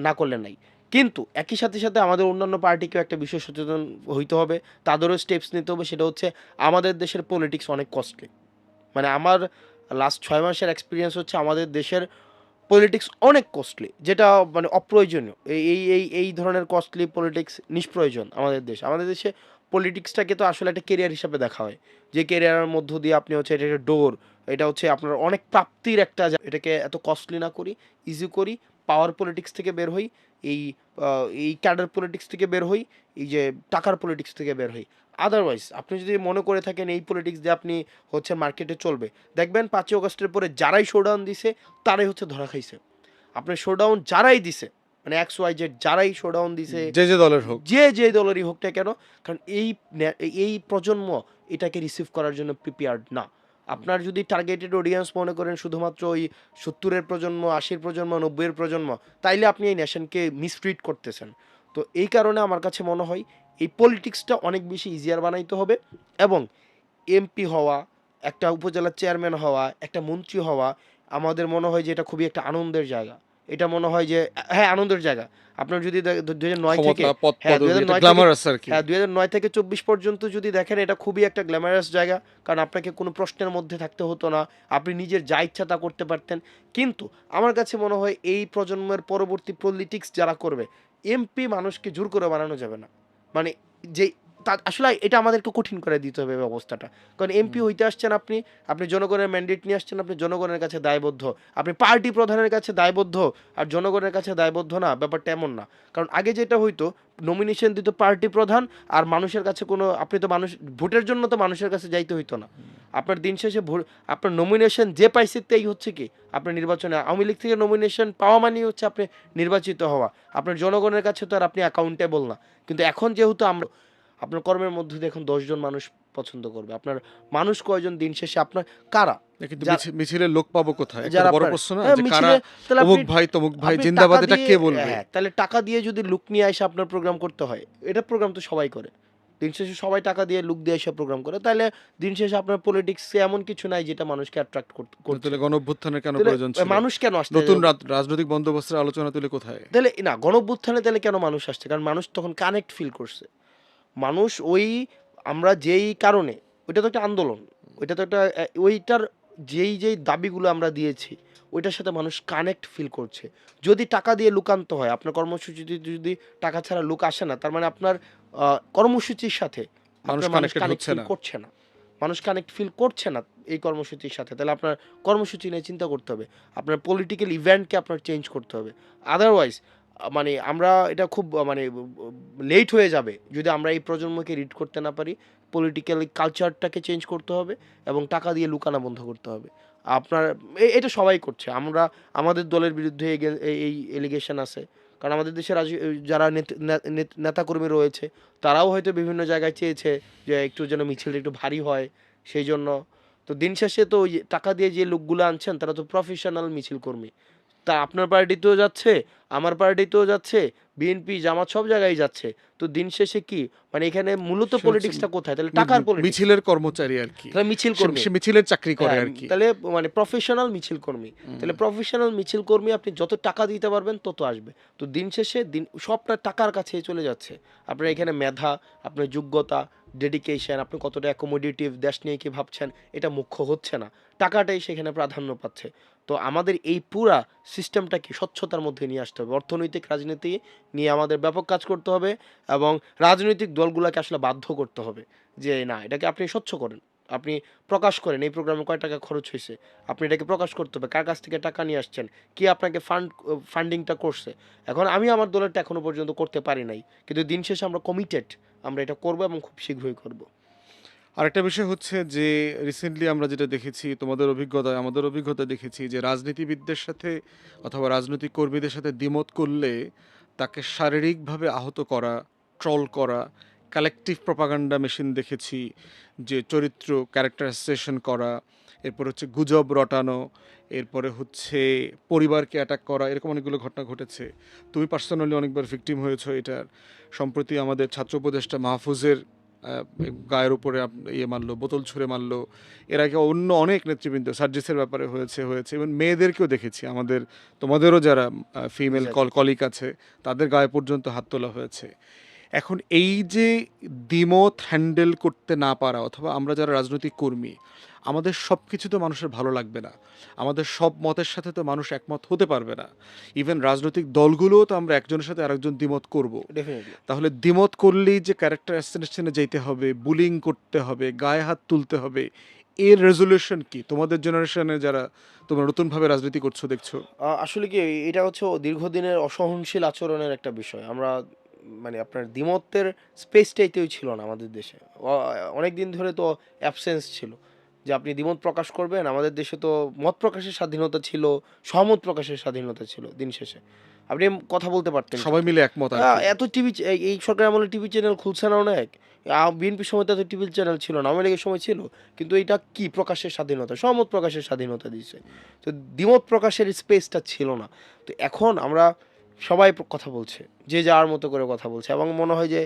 Speaker 1: না করলে নাই। কিন্তু একই সাথে আমাদের অন্যান্য পার্টিকেও একটা বিষয় সচেতন হইতে হবে, তাদেরও স্টেপস নিতে হবে। সেটা হচ্ছে আমাদের দেশের পলিটিক্স অনেক কস্টলি। মানে আমার লাস্ট 6 মাসের এক্সপিরিয়েন্স হচ্ছে আমাদের দেশের পলিটিক্স অনেক কস্টলি, যেটা মানে অপ্রয়োজনীয়। এই ধরনের কস্টলি পলিটিক্স নিষ্প্রয়োজন। আমাদের দেশে পলিটিক্সটাকে তো আসলে একটা কেরিয়ার হিসাবে দেখা হয়, যে কেরিয়ারের মধ্য দিয়ে আপনি হচ্ছে এটা একটা ডোর, এটা হচ্ছে আপনার অনেক প্রাপ্তির একটা এটাকে এত কস্টলি না করি, ইজি করি, পাওয়ার পলিটিক্স থেকে বের হই, এই ক্যাডার পলিটিক্স থেকে বের হই, এই যে টাকার পলিটিক্স থেকে বের হই। আদারওয়াইজ আপনি যদি মনে করে থাকেন এই পলিটিক্স দিয়ে আপনি হচ্ছে মার্কেটে চলবে, দেখবেন 5ই অগস্টের পরে যারাই শোডাউন দিছে তারাই হচ্ছে ধরা খাইছে। আপনার শোডাউন যারাই দিছে, মানে XYZ যারাই শোডাউন দিছে,
Speaker 2: যে দলের হোক,
Speaker 1: যে দলেরই হোক না কেন, কারণ এই প্রজন্ম এটাকে রিসিভ করার জন্য প্রিপেয়ার্ড না। আপনার যদি টার্গেটেড অডিয়েন্স মনে করেন শুধুমাত্র ওই 70-এর প্রজন্ম, 80-এর প্রজন্ম, 90-এর প্রজন্ম, তাইলে আপনি এই নেশনকে মিসট্রিট করতেছেন। তো এই কারণে আমার কাছে মনে হয় এই পলিটিক্সটা অনেক বেশি ইজিয়ার বানাইতে হবে, এবং এমপি হওয়া, একটা উপজেলার চেয়ারম্যান হওয়া, একটা মন্ত্রী হওয়া, আমাদের মনে হয় যে এটা খুবই একটা আনন্দের জায়গা। এটা মনে হয় যে হ্যাঁ আনন্দের জায়গা। আপনার যদি 2009 থেকে
Speaker 2: ক্ষমতা, পদ
Speaker 1: হ্যাঁ
Speaker 2: পদবি,
Speaker 1: 2009 থেকে
Speaker 2: গ্ল্যামারাস আর কি।
Speaker 1: হ্যাঁ 2009 থেকে 24 পর্যন্ত যদি দেখেন, এটা খুবই একটা গ্ল্যামারাস জায়গা, কারণ আপনাকে কোনো প্রশ্নের মধ্যে থাকতে হতো না, আপনি নিজের যা ইচ্ছা তা করতে পারতেন। কিন্তু আমার কাছে মনে হয় এই প্রজন্মের পরবর্তী পলিটিক্স যারা করবে, এমপি মানুষকে জোর করে বানানো যাবে না। মানে যে আসলে এটা আমাদেরকে কঠিন করে দিতে হবে ব্যবস্থাটা, কারণ এমপি হইতে আসছেন আপনি, আপনি জনগণের ম্যান্ডেট নিয়ে আসছেন, আপনি জনগণের কাছে দায়বদ্ধ, আপনি পার্টি প্রধানের কাছে দায়বদ্ধ, আর জনগণের কাছে দায়বদ্ধ না, ব্যাপারটা এমন না। কারণ আগে যেটা হইতো, নমিনেশন দিত পার্টি প্রধান, আর মানুষের কাছে কোনো, আপনি তো মানুষ ভোটের জন্য তো মানুষের কাছে যাইতে হইতো না। আপনার দিন শেষে আপনার নমিনেশন যে পাইছে তাই হচ্ছে কি আপনার নির্বাচনে, আওয়ামী লীগ থেকে নমিনেশন পাওয়া মানেই হচ্ছে আপনি নির্বাচিত হওয়া, আপনার জনগণের কাছে তো আর আপনি অ্যাকাউন্টেবল না। কিন্তু এখন যেহেতু আমরা, আপনার কর্মের মধ্যে দিয়ে এখন 10 জন মানুষ পছন্দ করবে, আপনার মানুষ কয়জন দিন শেষে আপনার কারা,
Speaker 2: কিন্তু মিছিলের লোক পাবো কোথায়, একটা
Speaker 1: যারা
Speaker 2: বড়
Speaker 1: আপনার
Speaker 2: প্রশ্ন না,
Speaker 1: হ্যাঁ,
Speaker 2: যে কারা
Speaker 1: মিছিলে, তাহলে
Speaker 2: অমুক
Speaker 1: আপনি
Speaker 2: ভাই তমুক ভাই
Speaker 1: আপনি
Speaker 2: জিন্দাবাদ
Speaker 1: টাকা
Speaker 2: এটা
Speaker 1: দিয়ে,
Speaker 2: কে বলবে?
Speaker 1: হ্যাঁ তাহলে টাকা দিয়ে যদি লুক নিয়ে এসে আপনার প্রোগ্রাম করতে হয়, এটা প্রোগ্রাম তো সবাই করে, দিন শেষে সবাই টাকা দিয়ে লুক দিয়ে এসে প্রোগ্রাম করে, তাহলে দিন শেষে আপনার পলিটিক্সে এমন কিছু নাই যেটা মানুষকে অ্যাট্রাক্ট করছে।
Speaker 2: তাহলে গণঅভ্যুত্থানের কেন
Speaker 1: তাহলে
Speaker 2: প্রয়োজন ছিল?
Speaker 1: মানুষ কেন আসছে
Speaker 2: নতুন রাজনৈতিক বন্দোবস্তের আলোচনা তুলে কোথায়?
Speaker 1: তাহলে না গণঅভ্যুত্থানে তাহলে কেন মানুষ আসছে, কারণ মানুষ তখন কানেক্ট ফিল করছে। মানুষ ওই, আমরা যেই কারণে, ওইটা তো একটা আন্দোলন, ওইটা তো একটা ওইটার যেই দাবিগুলো আমরা দিয়েছি ওইটার সাথে মানুষ কানেক্ট ফিল করছে। যদি টাকা দিয়ে লুকান্ত হয়, আপনার কর্মসূচিতে যদি টাকা ছাড়া লুক আসে না, তার মানে আপনার কর্মসূচির সাথে
Speaker 2: মানুষ
Speaker 1: আপনার
Speaker 2: কানেক্টেড
Speaker 1: কানেক্ট
Speaker 2: হচ্ছে
Speaker 1: ফিল
Speaker 2: না।
Speaker 1: করছে না, মানুষ কানেক্ট ফিল করছে না এই কর্মসূচির সাথে। তাহলে আপনার কর্মসূচি নিয়ে চিন্তা করতে হবে, আপনার পলিটিক্যাল ইভেন্টকে আপনার চেঞ্জ করতে হবে। আদারওয়াইজ মানে আমরা এটা খুব মানে লেট হয়ে যাবে যদি আমরা এই প্রজন্মকে রিড করতে না পারি। পলিটিক্যাল কালচারটাকে চেঞ্জ করতে হবে এবং টাকা দিয়ে লুকানো বন্ধ করতে হবে। আপনার এটা সবাই করছে, আমরা আমাদের দলের বিরুদ্ধে এই এলিগেশন আছে, কারণ আমাদের দেশের যারা নেতাকর্মী রয়েছে তারাও হয়তো বিভিন্ন জায়গায় চেয়েছে যে একটু যেন মিছিলটা একটু ভারী হয়, সেই জন্য। তো দিন শেষে তো ওই টাকা দিয়ে যে লোকগুলো আনছেন তারা তো প্রফেশনাল মিছিল কর্মী, তা আপনার পার্টিতেও যাচ্ছে, আমার পার্টিতেও যাচ্ছে, বিএনপি জামাত সব জায়গায় যাচ্ছে। তো দিন শেষে কি মানে এখানে মূলত
Speaker 2: সে হচ্ছে
Speaker 1: পলিটিক্সটা কোথায়, তাহলে টাকার পলিটিক্স,
Speaker 2: মিছিলের কর্মচারী আর কি,
Speaker 1: তাহলে মিছিল কর্মী,
Speaker 2: সে মিছিলের চাকরি করে
Speaker 1: হ্যাঁ,
Speaker 2: আর কি।
Speaker 1: তাহলে মানে প্রফেশনাল মিছিল কর্মী, তাহলে প্রফেশনাল মিছিল কর্মী আপনি যত টাকা দিতে পারবেন তত আসবে। তো দিন শেষে সবটা টাকার কাছে চলে যাচ্ছে। আপনার এখানে মেধা, আপনার যোগ্যতা, ডেডিকেশন, আপনি কতটা অ্যাকোমোডেটিভ, দেশ নিয়ে কি ভাবছেন, এটা মুখ্য হচ্ছে না, টাকাটাই সেখানে প্রাধান্য পাচ্ছে। তো আমাদের এই পুরা সিস্টেমটাকে স্বচ্ছতার মধ্যে নিয়ে আসতে হবে, অর্থনৈতিক রাজনীতি নিয়ে আমাদের ব্যাপক কাজ করতে হবে, এবং রাজনৈতিক দলগুলোকে আসলে বাধ্য করতে হবে যে না, এটাকে আপনি স্বচ্ছ করেন, আপনি প্রকাশ করেন এই প্রোগ্রামে কয় টাকা খরচ হয়েছে, আপনি এটাকে প্রকাশ করতে হবে, কার কাছ থেকে টাকা নিয়ে আসছেন, কি আপনাকে ফান্ডিংটা করছে। এখন আমি আমার দলেরটা এখনো পর্যন্ত করতে পারি নাই, কিন্তু দিন শেষে আমরা কমিটেড, আমরা এটা করবো এবং খুব শীঘ্রই করব।
Speaker 2: আরেকটা বিষয় হচ্ছে যে রিসেন্টলি আমরা যেটা দেখেছি, তোমাদের অভিজ্ঞতায় আমাদের অভিজ্ঞতা দেখেছি যে রাজনীতিবিদদের সাথে অথবা রাজনৈতিক কর্মীদের সাথে দ্বিমত করলে তাকে শারীরিকভাবে আহত করা, ট্রল করা, কালেকটিভ প্রপাগান্ডা মেশিন দেখেছি, যে চরিত্র ক্যারেক্টার অ্যাসোসিয়েশন করা, এরপর হচ্ছে গুজব রটানো, এরপরে হচ্ছে পরিবারকে অ্যাটাক করা, এরকম অনেকগুলো ঘটনা ঘটেছে। তুমি পার্সোনালি অনেকবার ভিকটিম হয়েছো এটার। সম্প্রতি আমাদের ছাত্র উপদেষ্টা মাহফুজের গায়ের উপরে ইয়ে মারলো, বোতল ছুঁড়ে মারলো। এর আগে অন্য অনেক নেতৃবৃন্দ সার্জিসের ব্যাপারে হয়েছে এবং মেয়েদেরকেও দেখেছি, আমাদের তোমাদেরও যারা ফিমেল কলিগ আছে তাদের গায়ে পর্যন্ত হাত তোলা হয়েছে। এখন এই যে দ্বিমত হ্যান্ডেল করতে না পারা, অথবা আমরা যারা রাজনৈতিক কর্মী, আমাদের সব কিছু তো মানুষের ভালো লাগবে না, আমাদের সব মতের সাথে তো মানুষ একমত হতে পারবে না। ইভেন রাজনৈতিক দলগুলোও তো আমরা একজনের সাথে আরেকজন দ্বিমত করব।
Speaker 1: ডেফিনেটলি
Speaker 2: তাহলে দ্বিমত করলেই যে ক্যারেক্টার অ্যাসাসিনেশনে যেতে হবে, বুলিং করতে হবে, গায়ে হাত তুলতে হবে, এর রেজলিউশন কি তোমাদের জেনারেশনে, যারা তোমরা নতুনভাবে রাজনীতি করছো দেখছো?
Speaker 1: আসলে কি এটা হচ্ছে দীর্ঘদিনের অসহনশীল আচরণের একটা বিষয়। আমরা মানে আপনার দ্বিমতের স্পেসটাইতেই ছিল না আমাদের দেশে। অনেক দিন ধরে তো অ্যাবসেন্স ছিল যে আপনি দ্বিমত প্রকাশ করবেন। আমাদের দেশে তো মত প্রকাশের স্বাধীনতা ছিল, সহমত প্রকাশের স্বাধীনতা ছিল দিন শেষে। আপনি কথা বলতে পারতেন
Speaker 2: সবাই
Speaker 1: কিন্তু।
Speaker 2: মিলে একমত আর কি।
Speaker 1: এত টিভি এই সরকার আমলে টিভি চ্যানেল খুলছে না অনেক। বিএনপির সময় তো এত টিভি চ্যানেল ছিল না, আওয়ামী লীগের সময় ছিল। কিন্তু এটা কি প্রকাশের স্বাধীনতা, সহমত প্রকাশের স্বাধীনতা দিয়েছে। তো দ্বিমত প্রকাশের স্পেসটা ছিল না। তো এখন আমরা সবাই কথা বলছে, যে যার মতো করে কথা বলছে, এবং মনে হয় যে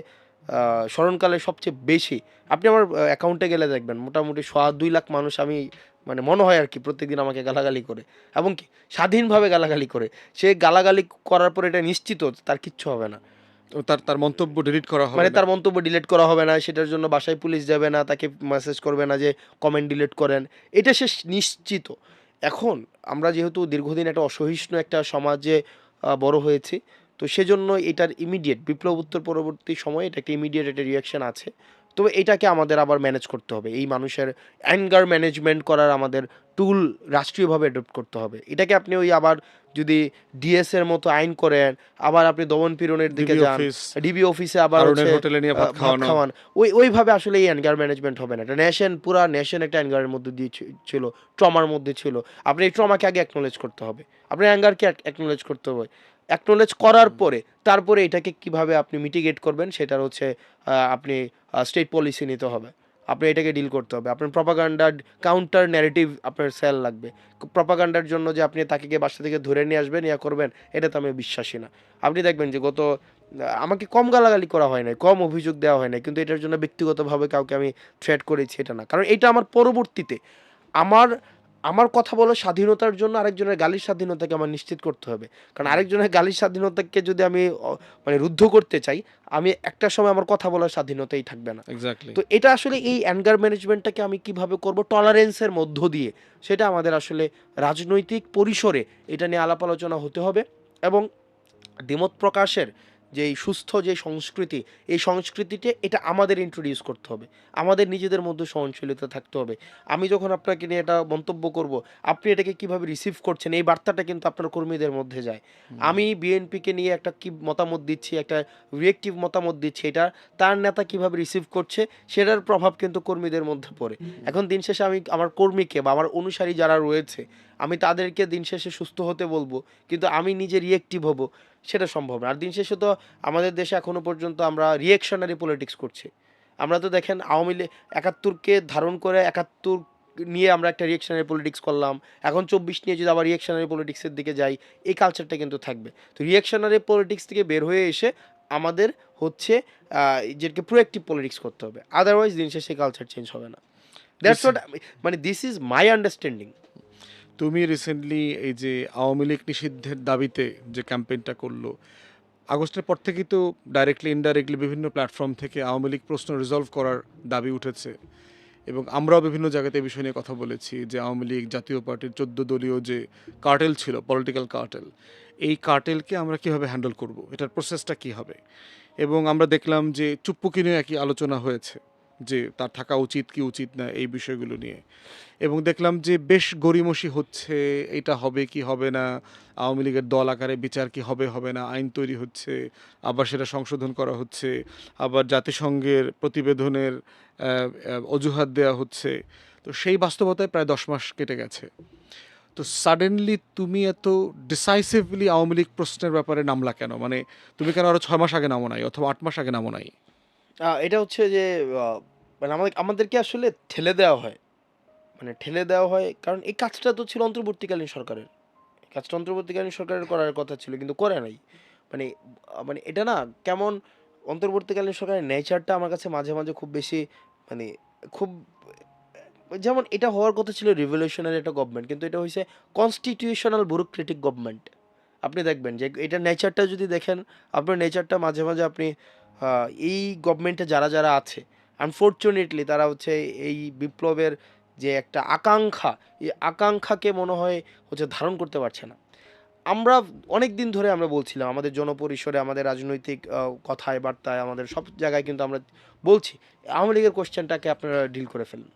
Speaker 1: স্মরণকালে সবচেয়ে বেশি আপনি আমার অ্যাকাউন্টে গেলে দেখবেন মোটামুটি 2.5 লাখ মানুষ, আমি মানে মনে হয় আর কি, প্রত্যেকদিন আমাকে গালাগালি করে, এবং কি স্বাধীনভাবে গালাগালি করে। সে গালাগালি করার পর এটা নিশ্চিত তার কিচ্ছু হবে না,
Speaker 2: তো তার মন্তব্য ডিলিট করা হবে
Speaker 1: মানে
Speaker 2: না।
Speaker 1: তার মন্তব্য ডিলিট করা হবে না, সেটার জন্য বাসায় পুলিশ যাবে না, তাকে মেসেজ করবে না যে কমেন্ট ডিলিট করেন, এটা সে নিশ্চিত। এখন আমরা যেহেতু দীর্ঘদিন একটা অসহিষ্ণু একটা সমাজে বড় হয়েছি, তো সেজন্য এটার ইমিডিয়েট বিপ্লব উত্তর পরবর্তী সময়ে এটা একটা ইমিডিয়েট একটা রিয়াকশন আছে। তবে এটাকে আমাদের আবার ম্যানেজ করতে হবে, এই মানুষের অ্যাঙ্গার ম্যানেজমেন্ট করার আমাদের টুল রাষ্ট্রীয়ভাবে অ্যাডপ্ট করতে হবে। এটাকে আপনি ওই আবার যদি ডিএস এর মতো আইন করেন, আবার আপনি দমন পীড়নের দিকে
Speaker 2: ডিবি
Speaker 1: যান,
Speaker 2: অফিস,
Speaker 1: ডিবি অফিসে আবার
Speaker 2: হারুনের
Speaker 1: হচ্ছে
Speaker 2: হোটেলে নিয়ে ভাত
Speaker 1: ভাত
Speaker 2: খাওয়ানো।
Speaker 1: খাওয়ান, ওইভাবে আসলে এই অ্যাঙ্গার ম্যানেজমেন্ট হবে না। এটা পুরা নেশন একটা অ্যাঙ্গারের মধ্যে দিয়ে ছিল, ট্রমার মধ্যে ছিল। আপনি এই ট্রমাকে আগে অ্যাকনোলেজ করতে হবে, আপনার অ্যাঙ্গারকে অ্যাকনোলেজ করতে হবে। অ্যাকনোলেজ করার পরে তারপরে এটাকে কিভাবে আপনি মিটিগেট করবেন সেটার হচ্ছে আপনি স্টেট পলিসি নিতে হবে, আপনি এটাকে ডিল করতে হবে। আপনার প্রপাগান্ডার কাউন্টার ন্যারেটিভ আপনার সেল লাগবে। প্রপাগান্ডার জন্য যে আপনি তাকে গিয়ে বাসা থেকে ধরে নিয়ে আসবেন, ইয়া করবেন, এটা তো আমি বিশ্বাসী না। আপনি দেখবেন যে আমাকে কম গালাগালি করা হয় নাই, কম অভিযোগ দেওয়া হয় নাই, কিন্তু এটার জন্য ব্যক্তিগতভাবে কাউকে আমি থ্রেট করেছি এটা না। কারণ এটা আমার পরবর্তীতে আমার আমার কথা বলার স্বাধীনতার জন্য আরেকজনের গালির স্বাধীনতাকে আমার নিশ্চিত করতে হবে। কারণ আরেকজনের গালির স্বাধীনতাকে যদি আমি মানে রুদ্ধ করতে চাই, আমি একটা সময় আমার কথা বলার স্বাধীনতাই থাকবে না।
Speaker 2: এক্স্যাক্টলি।
Speaker 1: তো এটা আসলে এই অ্যাঙ্গার ম্যানেজমেন্টটাকে আমি কিভাবে করব টলারেন্সের মধ্য দিয়ে, সেটা আমাদের আসলে রাজনৈতিক পরিসরে এটা নিয়ে আলাপ আলোচনা হতে হবে। এবং দ্বিমত প্রকাশের যেই সুস্থ যে সংস্কৃতি, এই সংস্কৃতিতে এটা আমাদের ইন্ট্রোডিউস করতে হবে, আমাদের নিজেদের মধ্যে সহনশীলতা থাকতে হবে। আমি যখন আপনাকে নিয়ে এটা মন্তব্য করব, আপনি এটাকে কিভাবে রিসিভ করছেন, এই বার্তাটা কিন্তু আপনার কর্মীদের মধ্যে যায়। আমি বিএনপিকে নিয়ে একটা কি মতামত দিচ্ছি, একটা রিয়েক্টিভ মতামত দিচ্ছি, এটা তার নেতা কিভাবে রিসিভ করছে সেটার প্রভাব কিন্তু কর্মীদের মধ্যে পড়ে। এখন দিন শেষে আমি আমার কর্মীকে বা আমার অনুসারী যারা রয়েছে, আমি তাদেরকে দিন শেষে সুস্থ হতে বলবো, কিন্তু আমি নিজে রিয়েক্টিভ হব, সেটা সম্ভব না। আর দিন শেষে তো আমাদের দেশে এখনো পর্যন্ত আমরা রিয়েকশনারি পলিটিক্স করছি। আমরা তো দেখেন আওয়ামী লীগ ৭১কে ধারণ করে ৭১ নিয়ে আমরা একটা রিয়েকশনারি পলিটিক্স করলাম, এখন ২৪ নিয়ে যদি আবার রিয়েকশনারি পলিটিক্সের দিকে যাই, এই কালচারটা কিন্তু থাকবে। তো রিয়েকশনারি পলিটিক্স থেকে বের হয়ে এসে আমাদের হচ্ছে যেটাকে প্রোঅ্যাক্টিভ পলিটিক্স করতে হবে, আদারওয়াইজ দিন শেষে কালচার চেঞ্জ হবে না। দ্যাটস হোয়াট, মানে দিস ইজ মাই আন্ডারস্ট্যান্ডিং।
Speaker 2: তুমি রিসেন্টলি এই যে আওয়ামী লীগ নিষিদ্ধের দাবিতে যে ক্যাম্পেইনটা করলো, আগস্টের পর থেকেই তো ডাইরেক্টলি ইনডাইরেক্টলি বিভিন্ন প্ল্যাটফর্ম থেকে আওয়ামী লীগ প্রশ্ন রিজলভ করার দাবি উঠেছে, এবং আমরাও বিভিন্ন জায়গাতে এই বিষয় নিয়ে কথা বলেছি যে আওয়ামী লীগ জাতীয় পার্টির 14 দলীয় যে কার্টেল ছিল, পলিটিক্যাল কার্টেল, এই কার্টেলকে আমরা কীভাবে হ্যান্ডেল করব, এটার প্রসেসটা কী হবে। এবং আমরা দেখলাম যে চুপ্পুকে নিয়ে একই আলোচনা হয়েছে যে তার থাকা উচিত কি উচিত না এই বিষয়গুলো নিয়ে, এবং দেখলাম যে বেশ গড়িমসি হচ্ছে, এটা হবে কি হবে না, আওয়ামী লীগের দল আকারে বিচার কি হবে হবে না, আইন তৈরি হচ্ছে, আবার সেটা সংশোধন করা হচ্ছে, আবার জাতিসংঘের প্রতিবেদনের অজুহাত দেওয়া হচ্ছে। তো সেই বাস্তবতায় প্রায় 10 মাস কেটে গেছে। তো সাডেনলি তুমি এত ডিসাইসিভলি আওয়ামী লীগ প্রশ্নের ব্যাপারে নামলা কেন? মানে তুমি কেন আরো 6 মাস আগে নামো নাই, অথবা 8 মাস আগে নামো নাই?
Speaker 1: এটা হচ্ছে যে মানে আমাদেরকে আসলে ঠেলে দেওয়া হয়, মানে ঠেলে দেওয়া হয়, কারণ এই কাজটা তো ছিল অন্তর্বর্তীকালীন সরকারের। এই কাজটা অন্তর্বর্তীকালীন সরকারের করার কথা ছিল, কিন্তু করে নাই। মানে মানে এটা না কেমন, অন্তর্বর্তীকালীন সরকারের নেচারটা আমার কাছে মাঝে মাঝে খুব বেশি, মানে খুব, যেমন এটা হওয়ার কথা ছিল রিভলিউশনারি একটা গভর্নমেন্ট, কিন্তু এটা হয়েছে কনস্টিটিউশনাল ব্যুরোক্রেটিক গভর্নমেন্ট। আপনি দেখবেন যে এটা নেচারটা যদি দেখেন, আপনার নেচারটা মাঝে মাঝে আপনি এই গভর্নমেন্টে যারা যারা আছে, আনফর্চুনেটলি তারা হচ্ছে এই বিপ্লবের যে একটা আকাঙ্ক্ষা, এই আকাঙ্ক্ষাকে মনে হয় হচ্ছে ধারণ করতে পারছে না। আমরা অনেক দিন ধরে আমরা বলছিলাম আমাদের জনপরিসরে, আমাদের রাজনৈতিক কথায় বার্তায়, আমাদের সব জায়গায় কিন্তু আমরা বলছি আওয়ামী লীগের কোশ্চেনটাকে আপনারা ডিল করে ফেলুন।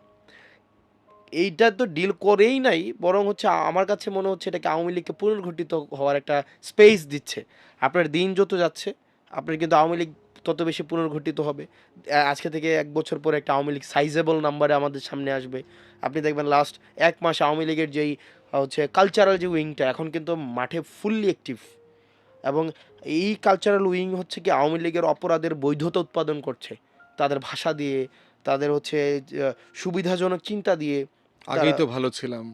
Speaker 1: এইটা তো ডিল করেই নাই, বরং হচ্ছে আমার কাছে মনে হচ্ছে এটাকে আওয়ামী লীগকে পুনর্গঠিত হওয়ার একটা স্পেস দিচ্ছে। আপনার দিন যত যাচ্ছে আপনার কিন্তু আওয়ামী লীগ তত বেশি পুনর্গঠিত হবে। আজকে থেকে 1 বছর পরে একটা আওয়ামী লীগ সাইজেবল নাম্বারে আমাদের সামনে আসবে। আপনি দেখবেন লাস্ট 1 মাস আওয়ামী লীগের যেই হচ্ছে কালচারাল যে উইংটা এখন কিন্তু মাঠে ফুললি অ্যাক্টিভ। এবং এই কালচারাল উইং হচ্ছে কি আওয়ামী লীগের অপরাধের বৈধতা উৎপাদন করছে তাদের ভাষা দিয়ে, তাদের হচ্ছে সুবিধাজনক চিন্তা দিয়ে। তারা
Speaker 2: আগেই তো ভালো ছিলাম,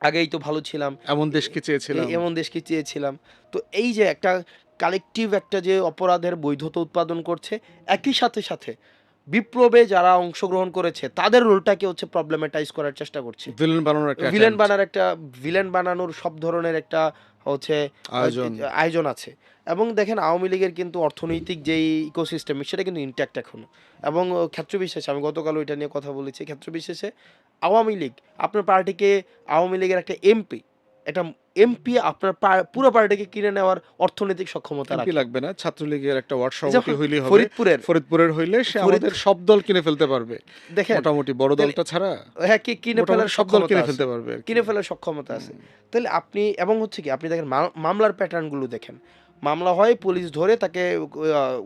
Speaker 1: আগেই তো ভালো ছিলাম,
Speaker 2: এমন দেশকে চেয়েছিলাম।
Speaker 1: এমন দেশকে চেয়েছিলাম। তো এই যে একটা কালেকটিভ একটা যে অপরাধের বৈধতা উৎপাদন করছে, একই সাথে সাথে বিপ্লবে যারা অংশগ্রহণ করেছে তাদের রোলটাকে হচ্ছে প্রবলেমেটাইজ করার চেষ্টা করছে।
Speaker 2: ভিলেন বানানোর একটা
Speaker 1: ভিলেন
Speaker 2: attempt,
Speaker 1: বানার একটা ভিলেন বানানোর সব ধরনের একটা হচ্ছে
Speaker 2: আয়োজন।
Speaker 1: আয়োজন আছে। এবং দেখেন আওয়ামী লীগের কিন্তু অর্থনৈতিক যেই ইকোসিস্টেম সেটা কিন্তু ইনট্যাক্ট এখনো। এবং ক্ষেত্রবিশেষে আমি গতকাল ওইটা নিয়ে কথা বলেছি, ক্ষেত্রবিশেষে আওয়ামী লীগ আপনার পার্টিকে, আওয়ামী লীগের একটা এমপি আপনার পুরো পার্টিকে কিনে নেওয়ার অর্থনৈতিক সক্ষমতা
Speaker 2: এমপি
Speaker 1: রাখে।
Speaker 2: লাগবে না, ছাত্রলীগের একটা ওয়ার্ড
Speaker 1: এই
Speaker 2: সভাপতি
Speaker 1: যখন
Speaker 2: হইলেই হবে।
Speaker 1: ফরিদপুরের
Speaker 2: ফরিদপুরের হইলে সে আমাদের সব দল কিনে ফেলতে পারবে,
Speaker 1: দেখেন
Speaker 2: মোটামুটি বড়
Speaker 1: তাহলে-
Speaker 2: দলটা ছাড়া
Speaker 1: হ্যাঁ কিনে ফেলার
Speaker 2: মোটামুটি সব দল
Speaker 1: সক্ষমতা
Speaker 2: কিনে
Speaker 1: আছে,
Speaker 2: ফেলতে পারবে আর কি।
Speaker 1: কিনে ফেলার সক্ষমতা আছে। তাহলে আপনি এবং হচ্ছে কি আপনি দেখেন মামলার প্যাটার্নগুলো দেখেন, মামলা হয় পুলিশ ধরে তাকে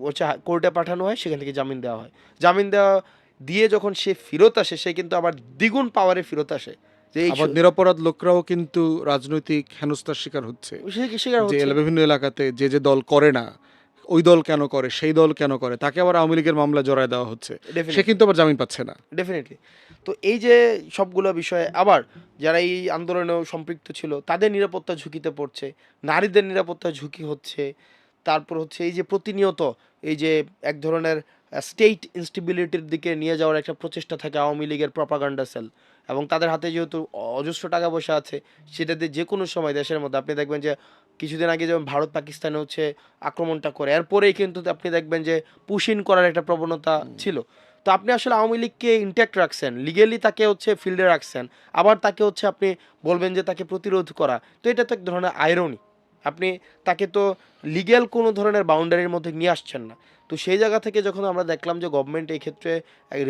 Speaker 1: হচ্ছে কোর্টে পাঠানো হয়, সেখান থেকে জামিন দেওয়া হয়, জামিন দেওয়া দিয়ে যখন সে ফেরত আসে সে কিন্তু আবার দ্বিগুণ পাওয়ারে ফেরত আসে। যে এই
Speaker 2: আবার নিরপরাধ লোকরাও কিন্তু রাজনৈতিক হেনস্থার শিকার হচ্ছে।
Speaker 1: সে কি শিকার
Speaker 2: যে
Speaker 1: হচ্ছে।
Speaker 2: বিভিন্ন এলাকাতে যে যে দল করে না, ওই দল কেন করে, সেই দল কেন করে, তাকে আবার আওয়ামী লীগের মামলা জড়ায় দেওয়া হচ্ছে, সে কিন্তু আবার জামিন পাচ্ছে না।
Speaker 1: ডেফিনেটলি। তো এই যে সবগুলো বিষয়ে আবার যারা এই আন্দোলনেও সম্পৃক্ত ছিল তাদের নিরাপত্তা ঝুঁকিতে পড়ছে, নারীদের নিরাপত্তা ঝুঁকি হচ্ছে। তারপর হচ্ছে এই যে প্রতিনিয়ত এই যে এক ধরনের স্টেট ইনস্টেবিলিটির দিকে নিয়ে যাওয়ার একটা প্রচেষ্টা থাকে আওয়ামী লীগের প্রপাগান্ডা সেল, এবং তাদের হাতে যেহেতু অজস্র টাকা পয়সা আছে সেটাতে যে কোনো সময় দেশের মধ্যে আপনি দেখবেন যে কিছুদিন আগে যেমন ভারত পাকিস্তানে হচ্ছে আক্রমণটা করে, এরপরেই কিন্তু আপনি দেখবেন যে পুশিন করার একটা প্রবণতা ছিল। তো আপনি আসলে আওয়ামী লীগকে ইন্ট্যাক্ট রাখছেন, লিগেলি তাকে হচ্ছে ফিল্ডে রাখছেন, আবার তাকে হচ্ছে আপনি বলবেন যে তাকে প্রতিরোধ করা, তো এটা তো এক ধরনের আয়রনি। আপনি তাকে তো লিগ্যাল কোনো ধরনের বাউন্ডারির মধ্যে নিয়ে আসছেন না। তো সেই জায়গা থেকে যখন আমরা দেখলাম যে গভর্নমেন্ট এই ক্ষেত্রে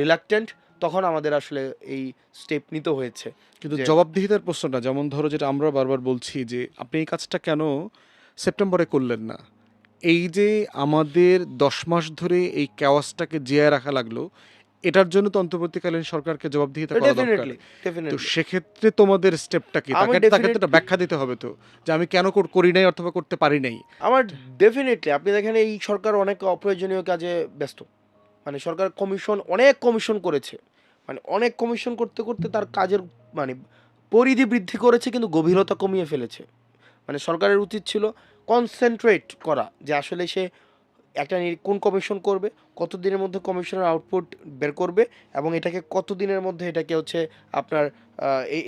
Speaker 1: রিলাক্টেন্ট, তখন আমাদের আসলে এই স্টেপ নিতে হয়েছে।
Speaker 2: কিন্তু
Speaker 1: যে
Speaker 2: জবাবদিহিতার প্রশ্নটা, যেমন ধরো যেটা আমরা বারবার বলছি যে আপনি এই কাজটা কেন সেপ্টেম্বরে করলেন না, এই যে আমাদের 10 মাস ধরে এই ক্যাওয়াসটাকে জিয়ায় রাখা লাগলো, এটার জন্য তো অন্তর্বর্তীকালীন সরকারকে জবাবদিহিতা করা দরকার।
Speaker 1: ডেফিনেটলি
Speaker 2: তো
Speaker 1: ডেফিনেটলি
Speaker 2: সেক্ষেত্রে তোমাদের স্টেপটা কি,
Speaker 1: আমি
Speaker 2: তাকে তাকে তো একটা ব্যাখ্যা দিতে হবে তো, যে আমি কেন করি নাই অথবা করতে পারি নাই।
Speaker 1: আমার ডেফিনেটলি আপনি দেখেন এই সরকার অনেক অপ্রয়োজনীয় কাজে ব্যস্ত। মানে সরকার অনেক কমিশন করেছে, মানে অনেক কমিশন করতে করতে তার কাজের মানে পরিধি বৃদ্ধি করেছে কিন্তু গভীরতা কমিয়ে ফেলেছে। মানে সরকারের উচিত ছিল কনসেন্ট্রেট করা যে আসলে সে একটা কোন কমিশন করবে, কত দিনের মধ্যে কমিশনের আউটপুট বের করবে, এবং এটাকে কত দিনের মধ্যে এটাকে হচ্ছে আপনার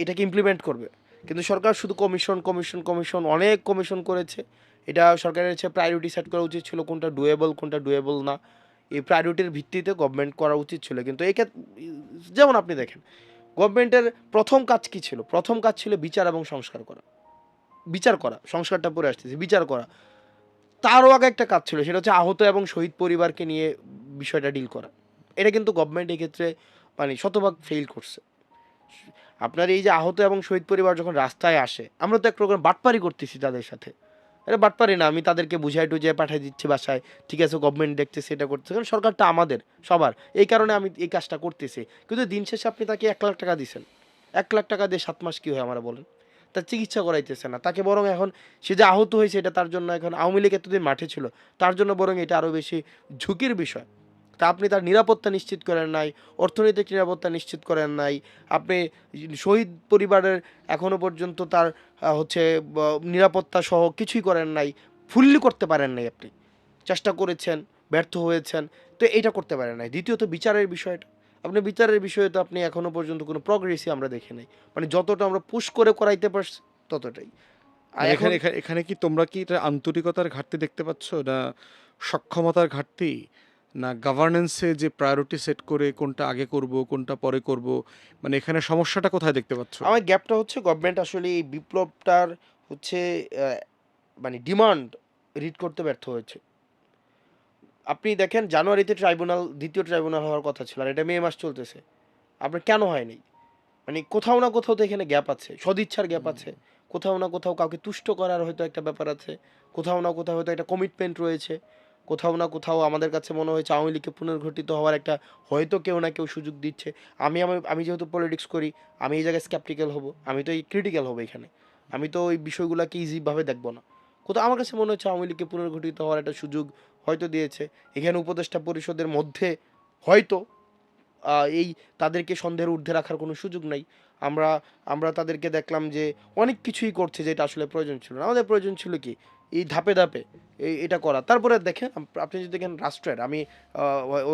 Speaker 1: এটাকে ইমপ্লিমেন্ট করবে। কিন্তু সরকার শুধু কমিশন কমিশন কমিশন অনেক কমিশন করেছে। এটা সরকারের হচ্ছে প্রায়োরিটি সেট করা উচিত ছিল, কোনটা ডুয়েবল কোনটা ডুয়েবল না, এই প্রায়োরিটির ভিত্তিতে গভর্নমেন্ট করা উচিত ছিল। কিন্তু এই যেমন আপনি দেখেন গভর্নমেন্টের প্রথম কাজ কি ছিল, প্রথম কাজ ছিল বিচার এবং সংস্কার করা, বিচার করা, সংস্কারটা পরে আসতেছে, বিচার করা। তারও আগে একটা কাজ ছিল, সেটা হচ্ছে আহত এবং শহীদ পরিবারকে নিয়ে বিষয়টা ডিল করা। এটা কিন্তু গভর্নমেন্ট এক্ষেত্রে মানে শতভাগ ফেল করছে। আপনার এই যে আহত এবং শহীদ পরিবার যখন রাস্তায় আসে, আমরা তো এক প্রকার বাটপারি করতেছি তাদের সাথে। এটা বাটপারি না, আমি তাদেরকে বুঝাই টুঝিয়ে পাঠিয়ে দিচ্ছি বাসায়, ঠিক আছে গভর্নমেন্ট দেখতেছে এটা করতেছে, কারণ সরকারটা আমাদের সবার, এই কারণে আমি এই কাজটা করতেছি। কিন্তু দিন শেষে আপনি তাকে 1 লাখ টাকা দিচ্ছেন, 1 লাখ টাকা দিয়ে 7 মাস কী হয় আমরা বলেন, তার চিকিৎসা করাইতেছে না তাকে, বরং এখন সে যে আহত হয়েছে এটা তার জন্য, এখন আওয়ামী লীগ এতদিন মাঠে ছিল তার জন্য বরং এটা আরও বেশি ঝুঁকির বিষয়। তা আপনি তার নিরাপত্তা নিশ্চিত করেন নাই, অর্থনৈতিক নিরাপত্তা নিশ্চিত করেন নাই, আপনি শহীদ পরিবারের এখনো পর্যন্ত তার হচ্ছে নিরাপত্তা সহ কিছুই করেন নাই, ফুললি করতে পারেন নাই। আপনি চেষ্টা করেছেন, ব্যর্থ হয়েছেন, তো এইটা করতে পারেন নাই। দ্বিতীয়ত বিচারের বিষয়টা, আপনি বিচারের বিষয়ে তো আপনি এখনো পর্যন্ত কোনো প্রগ্রেসই আমরা দেখি নাই। মানে যতটা আমরা পুশ করে করাইতে পারছি ততটাই। আর
Speaker 2: মানে
Speaker 1: এখন
Speaker 2: এখানে এখানে এখানে কি তোমরা কি এটা আন্তরিকতার ঘাটতি দেখতে পাচ্ছ, না সক্ষমতার ঘাটতি, না গভর্নেন্সে যে প্রায়োরিটি সেট করে কোনটা আগে করব কোনটা পরে করব, মানে এখানে সমস্যাটা কোথায় দেখতে পাচ্ছ?
Speaker 1: আমার গ্যাপটা হচ্ছে গভর্নমেন্ট আসলে এই বিপ্লবটার হচ্ছে আহ, মানে ডিমান্ড রিড করতে ব্যর্থ হয়েছে। আপনি দেখেন জানুয়ারিতে দ্বিতীয় ট্রাইব্যুনাল হওয়ার কথা ছিল, আর এটা মে মাস চলতেছে। আপনার কেন হয়নি? মানে কোথাও না কোথাও তো এখানে গ্যাপ আছে, সদিচ্ছার গ্যাপ আছে, কোথাও না কোথাও কাউকে তুষ্ট করার হয়তো একটা ব্যাপার আছে, কোথাও না কোথাও হয়তো একটা কমিটমেন্ট রয়েছে, কোথাও না কোথাও আমাদের কাছে মনে হয়েছে আওয়ামী লীগকে পুনর্গঠিত হওয়ার একটা হয়তো কেউ না কেউ সুযোগ দিচ্ছে। আমি যেহেতু পলিটিক্স করি, আমি এই জায়গায় স্ক্যাপটিক্যাল হব, আমি তো এই ক্রিটিক্যাল হবো এখানে, আমি তো ওই বিষয়গুলোকে ইজিভাবে দেখবো না। কোথাও আমার কাছে মনে হচ্ছে আওয়ামী লীগকে পুনর্গঠিত হওয়ার একটা সুযোগ হয়তো দিয়েছে এখানে উপদেষ্টা পরিষদের মধ্যে, হয়তো এই তাদেরকে সন্দেহের ঊর্ধ্বে রাখার কোনো সুযোগ নাই। আমরা আমরা তাদেরকে দেখলাম যে অনেক কিছুই করছে যেটা আসলে প্রয়োজন ছিল না। আমাদের প্রয়োজন ছিল কি এই ধাপে ধাপে এটা করা। তারপরে দেখেন আপনি যদি দেখেন রাষ্ট্রের, আমি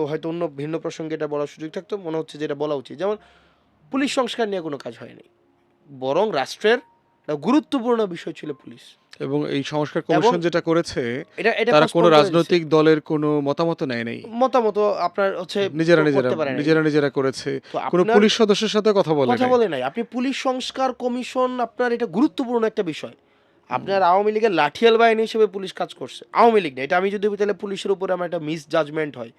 Speaker 1: হয়তো অন্য ভিন্ন প্রসঙ্গে এটা বলার সুযোগ থাকতো, মনে হচ্ছে যেটা বলা উচিত, যেমন পুলিশ সংস্কার নিয়ে কোনো কাজ হয়নি, বরং রাষ্ট্রের একটা গুরুত্বপূর্ণ বিষয় ছিল পুলিশ।
Speaker 2: এবং এই সংস্কার
Speaker 1: এবং
Speaker 2: কমিশন যেটা করেছে
Speaker 1: এটা
Speaker 2: তারা কোনো
Speaker 1: postpone করে দিছে।
Speaker 2: রাজনৈতিক দলের কোনো মতামত নেয় নাই,
Speaker 1: মতামত আপনার হচ্ছে
Speaker 2: নিজেরা নিজেরা
Speaker 1: করতে পারে নাই।
Speaker 2: নিজেরা নিজেরা করেছে,
Speaker 1: তো
Speaker 2: কোনো
Speaker 1: আপনার
Speaker 2: পুলিশ সদস্যের সাথে কথা বলে
Speaker 1: কথা
Speaker 2: নাই।
Speaker 1: বলে নাই। আপনি পুলিশ সংস্কার কমিশন, আপনার এটা গুরুত্বপূর্ণ একটা বিষয়। আপনার আওয়ামী লীগের লাঠিয়াল বাহিনী হিসেবে পুলিশ কাজ করছে, আওয়ামী লীগ না। এটা আমি যদি তাহলে পুলিশের উপরে আমার একটা মিস জাজমেন্ট হয়,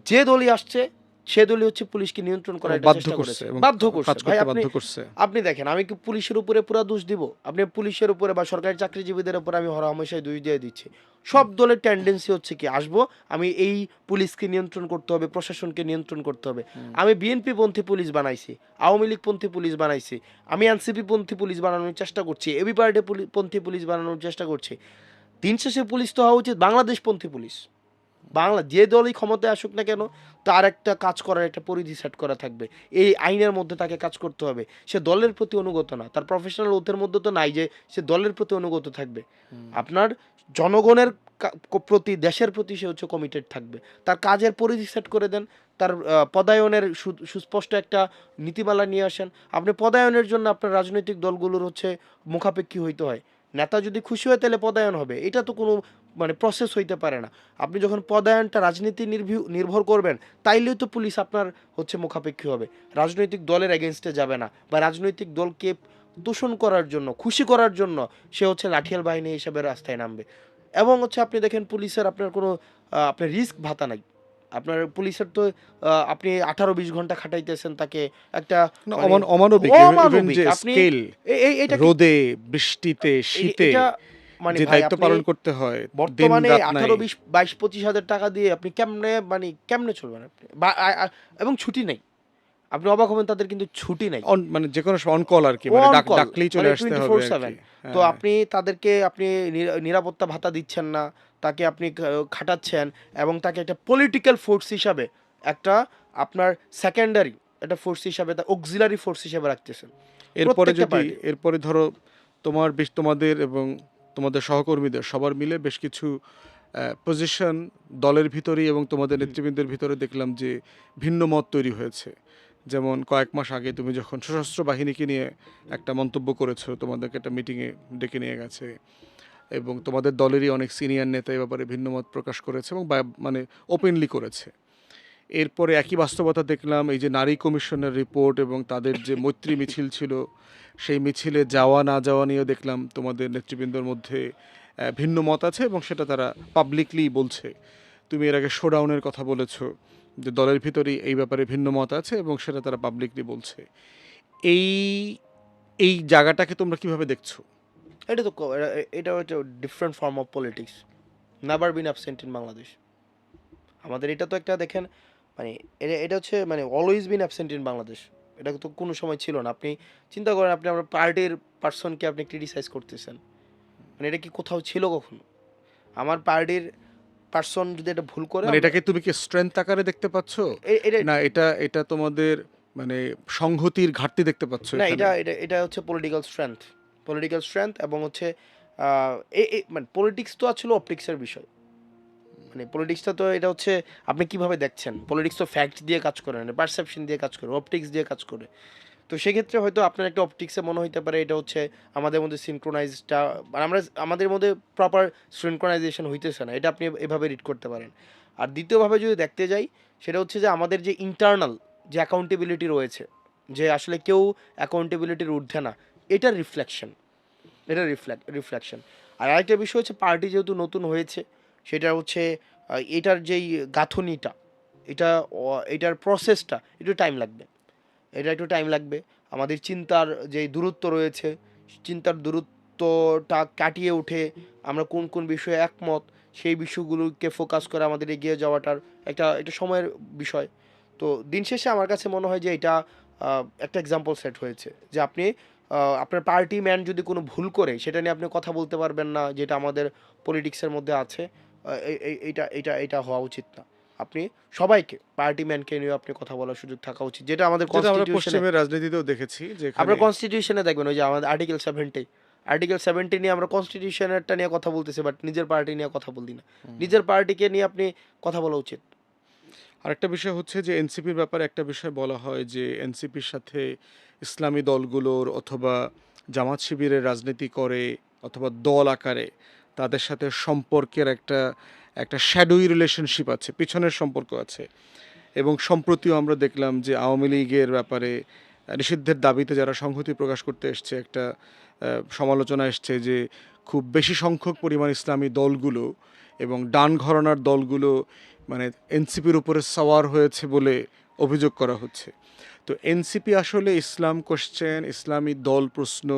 Speaker 1: যে দলই আসছে সে দলই হচ্ছে পুলিশকে নিয়ন্ত্রণ করার একটা
Speaker 2: বাধ্য
Speaker 1: চেষ্টা
Speaker 2: করছে
Speaker 1: করেছে,
Speaker 2: এবং
Speaker 1: বাধ্য করছে।
Speaker 2: কাজ
Speaker 1: ভাই
Speaker 2: করতে
Speaker 1: আপনি
Speaker 2: বাধ্য করছে।
Speaker 1: আপনি দেখেন, আমি কি পুলিশের উপরে পুরো দোষ দিব? আপনি পুলিশের উপরে বা সরকারি চাকরিজীবীদের উপরে আমি হরহামেশাই দোষ দিয়ে দিচ্ছি। সব দলের টেন্ডেন্সি হচ্ছে কি, আসবো আমি এই পুলিশকে নিয়ন্ত্রণ করতে হবে, প্রশাসনকে নিয়ন্ত্রণ করতে হবে। আমি বিএনপি পন্থী পুলিশ বানাইছি, আওয়ামী লীগ পন্থী পুলিশ বানাইছি, আমি এনসিপি পন্থী পুলিশ বানানোর চেষ্টা করছি, এবি পার্টি পন্থী পুলিশ বানানোর চেষ্টা করছি। দিন শেষে পুলিশ তো হওয়া উচিত বাংলাদেশ পন্থী পুলিশ। বাংলা যে দলই ক্ষমতায় আসুক না কেন, তার একটা কাজ করার একটা পরিধি সেট করা থাকবে, এই আইনের মধ্যে তাকে কাজ করতে হবে। সে দলের প্রতি অনুগত না, তার প্রফেশনাল ওথের মধ্যে তো নাই যে সে দলের প্রতি অনুগত থাকবে। আপনার জনগণের প্রতি, দেশের প্রতি সে হচ্ছে কমিটেড থাকবে। তার কাজের পরিধি সেট করে দেন, তার পদায়নের সুস্পষ্ট একটা নীতিমালা নিয়ে আসেন। আপনি পদায়নের জন্য আপনার রাজনৈতিক দলগুলোর হচ্ছে মুখাপেক্ষী হইতে হয়। নেতা যদি খুশি হয় তাহলে পদায়ন হবে, এটা তো কোনো মানে প্রসেস হইতে পারে না। আপনি যখন পদায়নটা রাজনীতি নির্ভর করবেন, তাইলেও তো পুলিশ আপনার হচ্ছে মুখাপেক্ষী হবে, রাজনৈতিক দলের এগেনস্টে যাবে না, বা রাজনৈতিক দলকে দূষণ করার জন্য, খুশি করার জন্য সে হচ্ছে লাঠিয়াল বাহিনী হিসেবে রাস্তায় নামবে। এবং হচ্ছে আপনি দেখেন পুলিশের আপনার কোনো আপনার রিস্ক ভাতা নাই। আপনার পুলিশের তো আপনি 18-20 ঘন্টা খাটাইতেছেন তাকে একটা
Speaker 2: না,
Speaker 1: মানে
Speaker 2: অমানবিক ইভেন
Speaker 1: অমানবিক।
Speaker 2: যে
Speaker 1: আপনি
Speaker 2: স্কেল,
Speaker 1: এটা
Speaker 2: রোদে বৃষ্টিতে শীতে
Speaker 1: এটা মানে
Speaker 2: যে
Speaker 1: ভাই
Speaker 2: দায়িত্ব
Speaker 1: আপনি
Speaker 2: পালন করতে হয়, দিন
Speaker 1: বর্তমানে
Speaker 2: রাত নাই।
Speaker 1: 18-20-22-25 হাজার টাকা দিয়ে আপনি কেমনে মানে কেমনে চলবেন আপনি, এবং ছুটি নেই। আপনি অবাক হবেন, তাদের কিন্তু ছুটি নাই,
Speaker 2: মানে যে কোনো অন কল আর কি, মানে
Speaker 1: অন কল,
Speaker 2: ডাকলেই চলে
Speaker 1: মানে
Speaker 2: আসতে হবে আর
Speaker 1: 24/7।
Speaker 2: কি।
Speaker 1: তো
Speaker 2: হ্যাঁ।
Speaker 1: আপনি তাদেরকে আপনি নিরাপত্তা ভাতা দিচ্ছেন না, তাকে আপনি খাটাচ্ছেন, এবং তাকে একটা পলিটিক্যাল ফোর্স হিসাবে, একটা আপনার সেকেন্ডারি একটা ফোর্স হিসাবে, অক্সিলারি ফোর্স হিসাবে রাখতেছেন
Speaker 2: এরপরে
Speaker 1: প্রত্যেকটা পার্টি।
Speaker 2: এরপরে ধরো তোমাদের এবং তোমাদের সহকর্মীদের সবার মিলে বেশ কিছু পজিশন দলের ভিতরেই এবং তোমাদের নেতৃবৃন্দের ভিতরে দেখলাম যে ভিন্ন মত তৈরি হয়েছে। যেমন কয়েক মাস আগে তুমি যখন সশস্ত্র বাহিনীকে নিয়ে একটা মন্তব্য করেছো, তোমাদেরকে একটা মিটিংয়ে ডেকে নিয়ে গেছে এবং তোমাদের দলেরই অনেক সিনিয়র নেতা এ ব্যাপারে ভিন্ন মত প্রকাশ করেছে এবং মানে ওপেনলি করেছে। এরপরে একই বাস্তবতা দেখলাম এই যে নারী কমিশনের রিপোর্ট এবং তাদের যে মৈত্রী মিছিল ছিল, সেই মিছিলে যাওয়া না যাওয়া নিয়েও দেখলাম তোমাদের নেতৃবৃন্দর মধ্যে ভিন্ন মত আছে এবং সেটা তারা পাবলিকলি বলছে। তুমি এর আগে শোডাউনের কথা বলেছো, যে দলের ভিতরেই এই ব্যাপারে ভিন্ন মত আছে এবং সেটা তারা পাবলিকলি বলছে। এই এই জায়গাটাকে তোমরা কিভাবে দেখছো?
Speaker 1: এটা তো এটা হচ্ছে different form of politics, never been absent in Bangladesh. আমাদের এটা তো একটা দেখেন, মানে এটা হচ্ছে মানে always been absent in Bangladesh. এটা তো কোনো সময় ছিল না। আপনি চিন্তা করেন, আপনি আমার পার্টির পার্সনকে আপনি ক্রিটিসাইজ করতেছেন, মানে এটা কি কোথাও ছিল কখনো? আমার পার্টির পার্সন যদি এটা ভুল করে,
Speaker 2: মানে এটাকে তুমি কি স্ট্রেংথ আকারে দেখতে পাচ্ছো,
Speaker 1: এটা
Speaker 2: না এটা এটা তোমাদের মানে সংহতির ঘাটতি দেখতে পাচ্ছো
Speaker 1: না,
Speaker 2: এখানে?
Speaker 1: এটা হচ্ছে পলিটিক্যাল স্ট্রেংথ, পলিটিক্যাল স্ট্রেংথ। এবং হচ্ছে মানে পলিটিক্স তো আসলে অপটিক্সের বিষয়। মানে পলিটিক্সটা তো এটা হচ্ছে আপনি কিভাবে দেখছেন, পলিটিক্স তো ফ্যাক্ট দিয়ে কাজ করে না, পারসেপশন দিয়ে কাজ করে, অপটিক্স দিয়ে কাজ করে। তো সেক্ষেত্রে হয়তো আপনার একটা অপটিক্সে মনে হইতে পারে এটা হচ্ছে আমাদের মধ্যে সিনক্রোনাইজটা, মানে আমাদের মধ্যে প্রপার সিনক্রোনাইজেশন হইতেছে না, এটা আপনি এভাবে রিড করতে পারেন। আর দ্বিতীয়ভাবে যদি দেখতে যাই, সেটা হচ্ছে যে আমাদের যে ইন্টারনাল যে অ্যাকাউন্টেবিলিটি রয়েছে, যে আসলে কেউ অ্যাকাউন্টেবিলিটির ঊর্ধ্বে না, এটার রিফ্লেকশন, এটা রিফ্লেকশন। আর আরেকটা বিষয় হচ্ছে পার্টি যেহেতু নতুন হয়েছে, সেটা হচ্ছে এটার যেই গাঁথনিটা, এটা এটার প্রসেসটা একটু টাইম লাগবে। এটা একটু টাইম লাগবে। আমাদের চিন্তার যে দূরত্ব রয়েছে, চিন্তার দূরত্বটা কাটিয়ে উঠে আমরা কোন কোন বিষয়ে একমত, সেই বিষয়গুলোকে ফোকাস করে আমাদের এগিয়ে যাওয়াটার একটা একটা সময়ের বিষয়। তো দিন শেষে আমার কাছে মনে হয় যে এটা একটা এক্সাম্পল সেট হয়েছে যে আপনি আপনার পার্টি ম্যান যদি কোনো ভুল করে সেটা নিয়ে আপনি কথা বলতে পারবেন না, যেটা আমাদের পলিটিক্সের মধ্যে আছে। এটা হওয়া উচিত না। আপনি সবাইকে পার্টি ম্যানকে নিয়ে আপনি কথা বলার সুযোগ থাকা উচিত, যেটা আমাদের
Speaker 2: যেটা আমরা
Speaker 1: কনস্টিটিউশনে।
Speaker 2: পশ্চিমের রাজনীতিতেও দেখেছি, যেখানে
Speaker 1: আপনার কনস্টিটিউশনে দেখবেন ওই যে আমাদের আর্টিকেল 70 নিয়ে আমরা কনস্টিটিউশনেরটা নিয়ে কথা বলতেছি, বাট নিজের পার্টি নিয়ে কথা বলি না। নিজের পার্টিকে নিয়ে আপনি কথা বলা উচিত।
Speaker 2: আরেকটা বিষয় হচ্ছে যে এনসিপির ব্যাপারে একটা বিষয় বলা হয় যে এনসিপির সাথে ইসলামী দলগুলোর অথবা জামাত শিবিরের রাজনীতি করে অথবা দল আকারে তাদের সাথে সম্পর্কের একটা একটা শ্যাডোই রিলেশনশিপ আছে, পিছনের সম্পর্ক আছে। এবং সম্প্রতিও আমরা দেখলাম যে আওয়ামী লীগের ব্যাপারে নিষিদ্ধের দাবিতে যারা সংহতি প্রকাশ করতে এসছে, একটা সমালোচনা এসছে যে খুব বেশি সংখ্যক পরিমাণ ইসলামী দলগুলো এবং ডান ঘরানার দলগুলো মানে এনসিপির উপরে সাওয়ার হয়েছে বলে অভিযোগ করা হচ্ছে। তো এনসিপি আসলে ইসলাম কোশ্চেন, ইসলামী দল প্রশ্ন,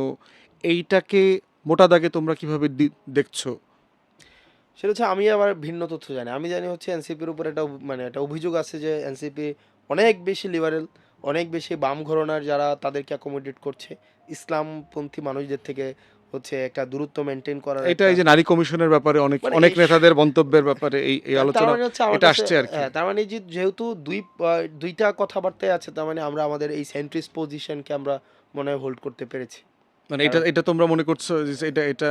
Speaker 2: এইটাকে মোটা দাগে তোমরা কিভাবে দেখছো?
Speaker 1: সেটা হচ্ছে আমি আবার ভিন্ন তথ্য জানি। আমি জানি হচ্ছে এনসিপির উপর মানে একটা অভিযোগ আছে যে এনসিপি অনেক বেশি লিবারেল, অনেক বেশি বাম ঘরানার যারা তাদেরকে অ্যাকোমোডেট করছে। ইসলামপন্থী মানুষদের থেকে হচ্ছে একটা দূরত্ব মেনটেন করার
Speaker 2: এটা
Speaker 1: একটা
Speaker 2: এই যে নারী কমিশনের ব্যাপারে অনেক
Speaker 1: মানে
Speaker 2: অনেক নেতাদের মন্তব্যের ব্যাপারে এই
Speaker 1: তার
Speaker 2: আলোচনা
Speaker 1: মানে হচ্ছে আমার
Speaker 2: এটা
Speaker 1: কাছে
Speaker 2: আসছে আর কি।
Speaker 1: হ্যাঁ, তার মানে যেহেতু দুইটা কথাবার্তায় আছে, তার মানে আমরা আমাদের এই সেন্ট্রিস্ট পজিশনকে আমরা মনে হয় হোল্ড করতে পেরেছি।
Speaker 2: মানে এটা
Speaker 1: কারণ
Speaker 2: এটা তোমরা মনে করছো যে এটা এটা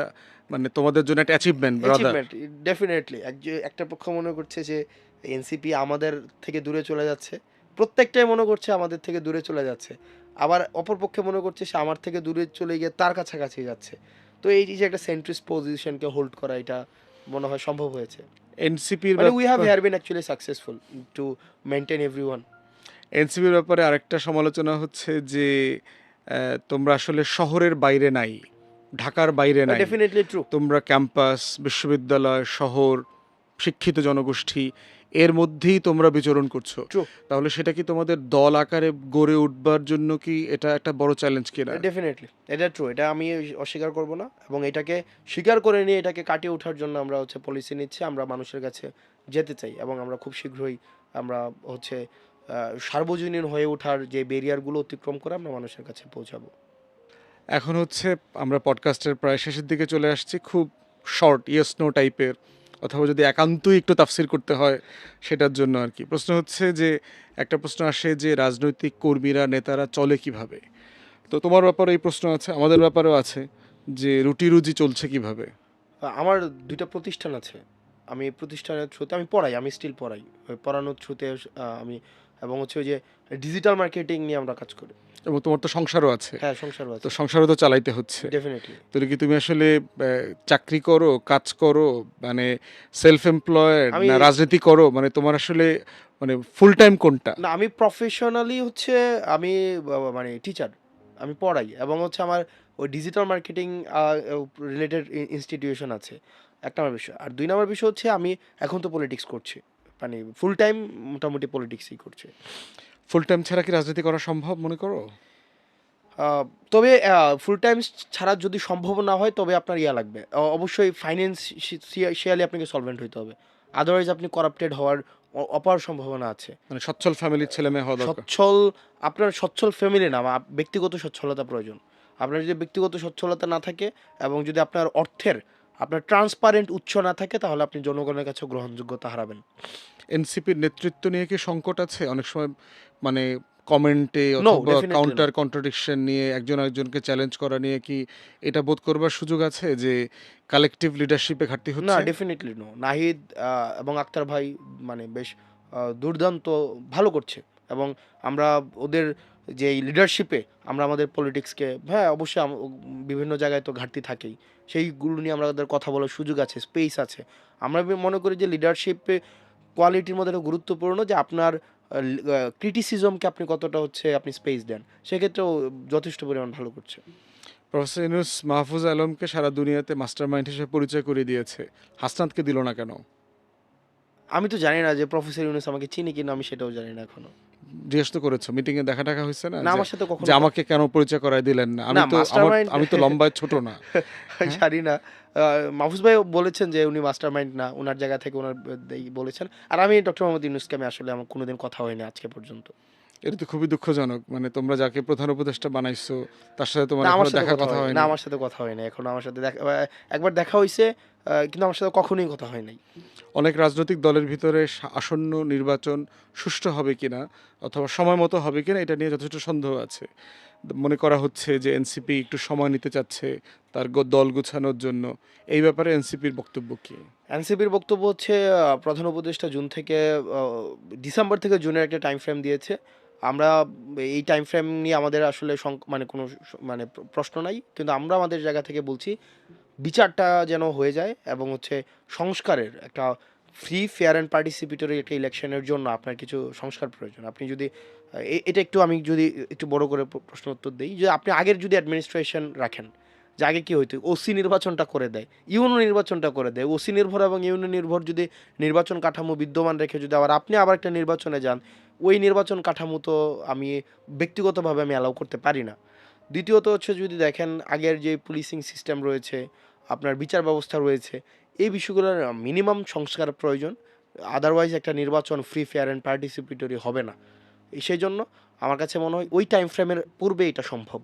Speaker 2: মানে তোমাদের জন্য একটা অ্যাচিভমেন্ট ব্রাদার?
Speaker 1: অ্যাচিভমেন্ট ডেফিনেটলি একটা পক্ষ মনে করছে যে এনসিপি আমাদের থেকে দূরে চলে যাচ্ছে, প্রত্যেকটাই মনে করছে আমাদের থেকে দূরে চলে যাচ্ছে, আবার অপর পক্ষে মনে করছে সে আমার থেকে দূরে চলে গিয়ে তার কাছাকাছি যাচ্ছে। তো এই যে একটা সেন্ট্রিস্ট পজিশনকে হোল্ড করা, এটা মনে হয় সম্ভব হয়েছে।
Speaker 2: এনসিপির
Speaker 1: মানে we have here been actually successful to maintain everyone.
Speaker 2: এনসিপির ব্যাপারে আরেকটা সমালোচনা হচ্ছে যে তোমরা আসলে শহরের বাইরে নাই, ঢাকার বাইরে নাই,
Speaker 1: ডেফিনেটলি ট্রু।
Speaker 2: তোমরা ক্যাম্পাস, বিশ্ববিদ্যালয়, শহর, শিক্ষিত জনগোষ্ঠী এর মধ্যেই তোমরা বিচরণ করছো।
Speaker 1: ট্রু।
Speaker 2: তাহলে সেটা কি তোমাদের দল আকারে গড়ে উঠবার জন্য কি এটা একটা বড় চ্যালেঞ্জ কিনা?
Speaker 1: ডেফিনেটলি এটা ট্রু, এটা আমি অস্বীকার করব না, এবং এটাকে স্বীকার করে নিয়ে এটাকে কাটিয়ে ওঠার জন্য আমরা হচ্ছে পলিসি নিচ্ছি। আমরা মানুষের কাছে যেতে চাই এবং আমরা খুব শীঘ্রই আমরা হচ্ছে সার্বজনীন হয়ে ওঠার যে ব্যারিয়ারগুলো অতিক্রম করে আমরা মানুষের কাছে পৌঁছাবো।
Speaker 2: এখন হচ্ছে আমরা পডকাস্টের প্রায় শেষের দিকে চলে আসছি। খুব শর্ট ইয়েস নো টাইপের, অথবা যদি একান্তই একটু তাফসির করতে হয় সেটার জন্য আর কি। প্রশ্ন হচ্ছে যে একটা প্রশ্ন আসে যে রাজনৈতিক কর্মীরা, নেতারা চলে কিভাবে? তো তোমার ব্যাপারে এই প্রশ্ন আছে, আমাদের ব্যাপারেও আছে যে রুটি রুজি চলছে কিভাবে।
Speaker 1: আমার দুইটা প্রতিষ্ঠান আছে, আমি প্রতিষ্ঠানের থ্রুতে আমি পড়াই, আমি স্টিল পড়াই। ওই পড়ানোর থ্রুতে আমি, এবং হচ্ছে ওই যে ডিজিটাল মার্কেটিং নিয়ে আমরা কাজ করি।
Speaker 2: এবং তোমার তো সংসারও আছে,
Speaker 1: হ্যাঁ, সংসারও
Speaker 2: তো
Speaker 1: আছে।
Speaker 2: সংসারও তো চালাইতে হচ্ছে।
Speaker 1: ডেফিনেটলি।
Speaker 2: তাহলে কি তুমি আসলে চাকরি করো, কাজ করো, মানে সেলফ এমপ্লয়েড,
Speaker 1: আমি
Speaker 2: না রাজনীতি করো? মানে তোমার আসলে মানে ফুল টাইম কোনটা?
Speaker 1: না, আমি প্রফেশনালি হচ্ছে আমি মানে টিচার, আমি পড়াই, এবং হচ্ছে আমার ওই ডিজিটাল মার্কেটিং রিলেটেড ইনস্টিটিউশন আছে, এক নম্বর বিষয়। আর দুই নম্বর বিষয় হচ্ছে আমি এখন তো পলিটিক্স করছি, মানে ফুল টাইম মোটামুটি পলিটিক্সই করছি।
Speaker 2: ফুল টাইম ছাড়া কি রাজনীতি করা সম্ভব মনে করো?
Speaker 1: তবে ফুল টাইম ছাড়া যদি সম্ভব না হয় তবে আপনার ইয়া লাগবে, অবশ্যই ফাইন্যান্সিয়ালি আপনাকে সলভেন্ট হইতে হবে, আদারওয়াইজ আপনি করাপ্টেড হওয়ার অপার সম্ভাবনা আছে।
Speaker 2: মানে সচ্ছল ফ্যামিলির ছেলে মেয়ে হওয়া দরকার।
Speaker 1: আপনার সচ্ছল ফ্যামিলি না, ব্যক্তিগত সচ্ছলতা প্রয়োজন। আপনার যদি ব্যক্তিগত সচ্ছলতা না থাকে এবং যদি আপনার অর্থের আপনার ট্রান্সপারেন্ট উৎস না থাকে, তাহলে আপনি জনগণের কাছে গ্রহণযোগ্যতা হারাবেন।
Speaker 2: এনসিপির নেতৃত্ব নিয়ে কি সংকট আছে অনেক সময়? মানে কমেন্টে
Speaker 1: নো,
Speaker 2: অথবা
Speaker 1: ডেফিনেটলি
Speaker 2: কাউন্টার কন্ট্রাডিকশন নিয়ে একজন আরেকজনকে চ্যালেঞ্জ করা নিয়ে কি এটা বোধ করবার সুযোগ আছে যে কালেকটিভ লিডারশিপে ঘাটতি
Speaker 1: না,
Speaker 2: হচ্ছে?
Speaker 1: Definitely no. নাহিদ এবং আক্তার ভাই মানে বেশ দুর্দান্ত ভালো করছে, এবং আমরা ওদের যে লিডারশিপে আমরা আমাদের পলিটিক্সকে, হ্যাঁ অবশ্যই বিভিন্ন জায়গায় তো ঘাটতি থাকেই, সেইগুলো নিয়ে আমাদের কথা বলার সুযোগ আছে, স্পেস আছে। আমরা মনে করি যে লিডারশিপে কোয়ালিটির মধ্যে একটা গুরুত্বপূর্ণ যে আপনার ক্রিটিসিজমকে আপনি কতটা হচ্ছে আপনি স্পেস দেন, সেক্ষেত্রেও যথেষ্ট পরিমাণ ভালো করছে।
Speaker 2: প্রফেসর ইউনূস মাহফুজ আলমকে সারা দুনিয়াতে মাস্টার মাইন্ড হিসেবে পরিচয় করিয়ে দিয়েছে, হাসনাতকে দিল না কেন?
Speaker 1: আমি তো জানি না যে প্রফেসর ইউনূস আমাকে চিনি কিনা, আমি সেটাও জানি না এখনো।
Speaker 2: জিজ্ঞেস তো করেছো, মিটিংয়ে দেখা টাকা হয়েছে না
Speaker 1: না,
Speaker 2: যে
Speaker 1: আমার সাথে কখনো
Speaker 2: যে আমাকে কেন পরিচয় করায় দিলেন না?
Speaker 1: না,
Speaker 2: আমি তো
Speaker 1: মাস্টারমাইন্ড
Speaker 2: আমি তো লম্বায় ছোট না। হ্যাঁ?
Speaker 1: জানি না। মাহফুজ ভাই বলেছেন যে উনি মাস্টারমাইন্ড না, উনার জায়গা থেকে উনার বলেছেন। আর আমি ডক্টর মোহাম্মদ ইউনূসকে আমি আসলে আমার কোনোদিন কথা হয়নি আজকে পর্যন্ত।
Speaker 2: এটা তো খুবই দুঃখজনক। মানে তোমরা যাকে প্রধান উপদেষ্টা বানাইছো তার সাথে তোমার
Speaker 1: না, আমার
Speaker 2: এখনো
Speaker 1: সাথে
Speaker 2: দেখা
Speaker 1: কথা
Speaker 2: কথা
Speaker 1: হয়নি। না,
Speaker 2: হয়নি।
Speaker 1: আমার সাথে কথা হয়নি। এখনো আমার সাথে একবার দেখা হইছে, কিন্তু আমার সাথে কখনোই কথা হয় নাই।
Speaker 2: অনেক রাজনৈতিক দলের ভিতরে আসন্ন নির্বাচন সুষ্ঠু হবে কিনা অথবা সময় মতো হবে কিনা এটা নিয়ে যথেষ্ট সন্দেহ আছে। মনে করা হচ্ছে যে এনসিপি একটু সময় নিতে চাচ্ছে তার দল গুছানোর জন্য। এই ব্যাপারে এনসিপির বক্তব্য কি?
Speaker 1: এনসিপির বক্তব্য হচ্ছে প্রধান উপদেষ্টা জুন থেকে আ ডিসেম্বর থেকে জুনের একটা টাইম ফ্রেম দিয়েছে। আমরা এই টাইম ফ্রেম নিয়ে আমাদের আসলে মানে কোনো মানে প্রশ্ন নাই। কিন্তু আমরা আমাদের জায়গা থেকে বলছি বিচারটা যেন হয়ে যায়, এবং হচ্ছে সংস্কারের একটা ফ্রি, ফেয়ার অ্যান্ড পার্টিসিপেটরি একটা ইলেকশনের জন্য আপনার কিছু সংস্কার প্রয়োজন। আপনি যদি এটা একটু, আমি যদি একটু বড় করে প্রশ্ন উত্তর দেই, যে আপনি আগের যদি অ্যাডমিনিস্ট্রেশন রাখেন, যে আগে কি হইতো, ওসি নির্বাচনটা করে দেয়, ইউনো নির্বাচনটা করে দেয়, ওসি নির্ভর এবং ইউনো নির্ভর যদি নির্বাচন কাঠামো বিদ্যমান রেখে যদি আপনি আবার একটা নির্বাচনে যান, ওই নির্বাচন কাঠামো তো আমি ব্যক্তিগতভাবে আমি অ্যালাউ করতে পারি না। দ্বিতীয়ত হচ্ছে, যদি দেখেন আগের যে পুলিশিং সিস্টেম রয়েছে, আপনার বিচার ব্যবস্থা রয়েছে, এই বিষয়গুলোর মিনিমাম সংস্কার প্রয়োজন। আদারওয়াইজ একটা নির্বাচন ফ্রি, ফেয়ার অ্যান্ড পার্টিসিপেটরি হবে না। সেই জন্য আমার কাছে মনে হয় ওই টাইম ফ্রেমের পূর্বে এটা সম্ভব।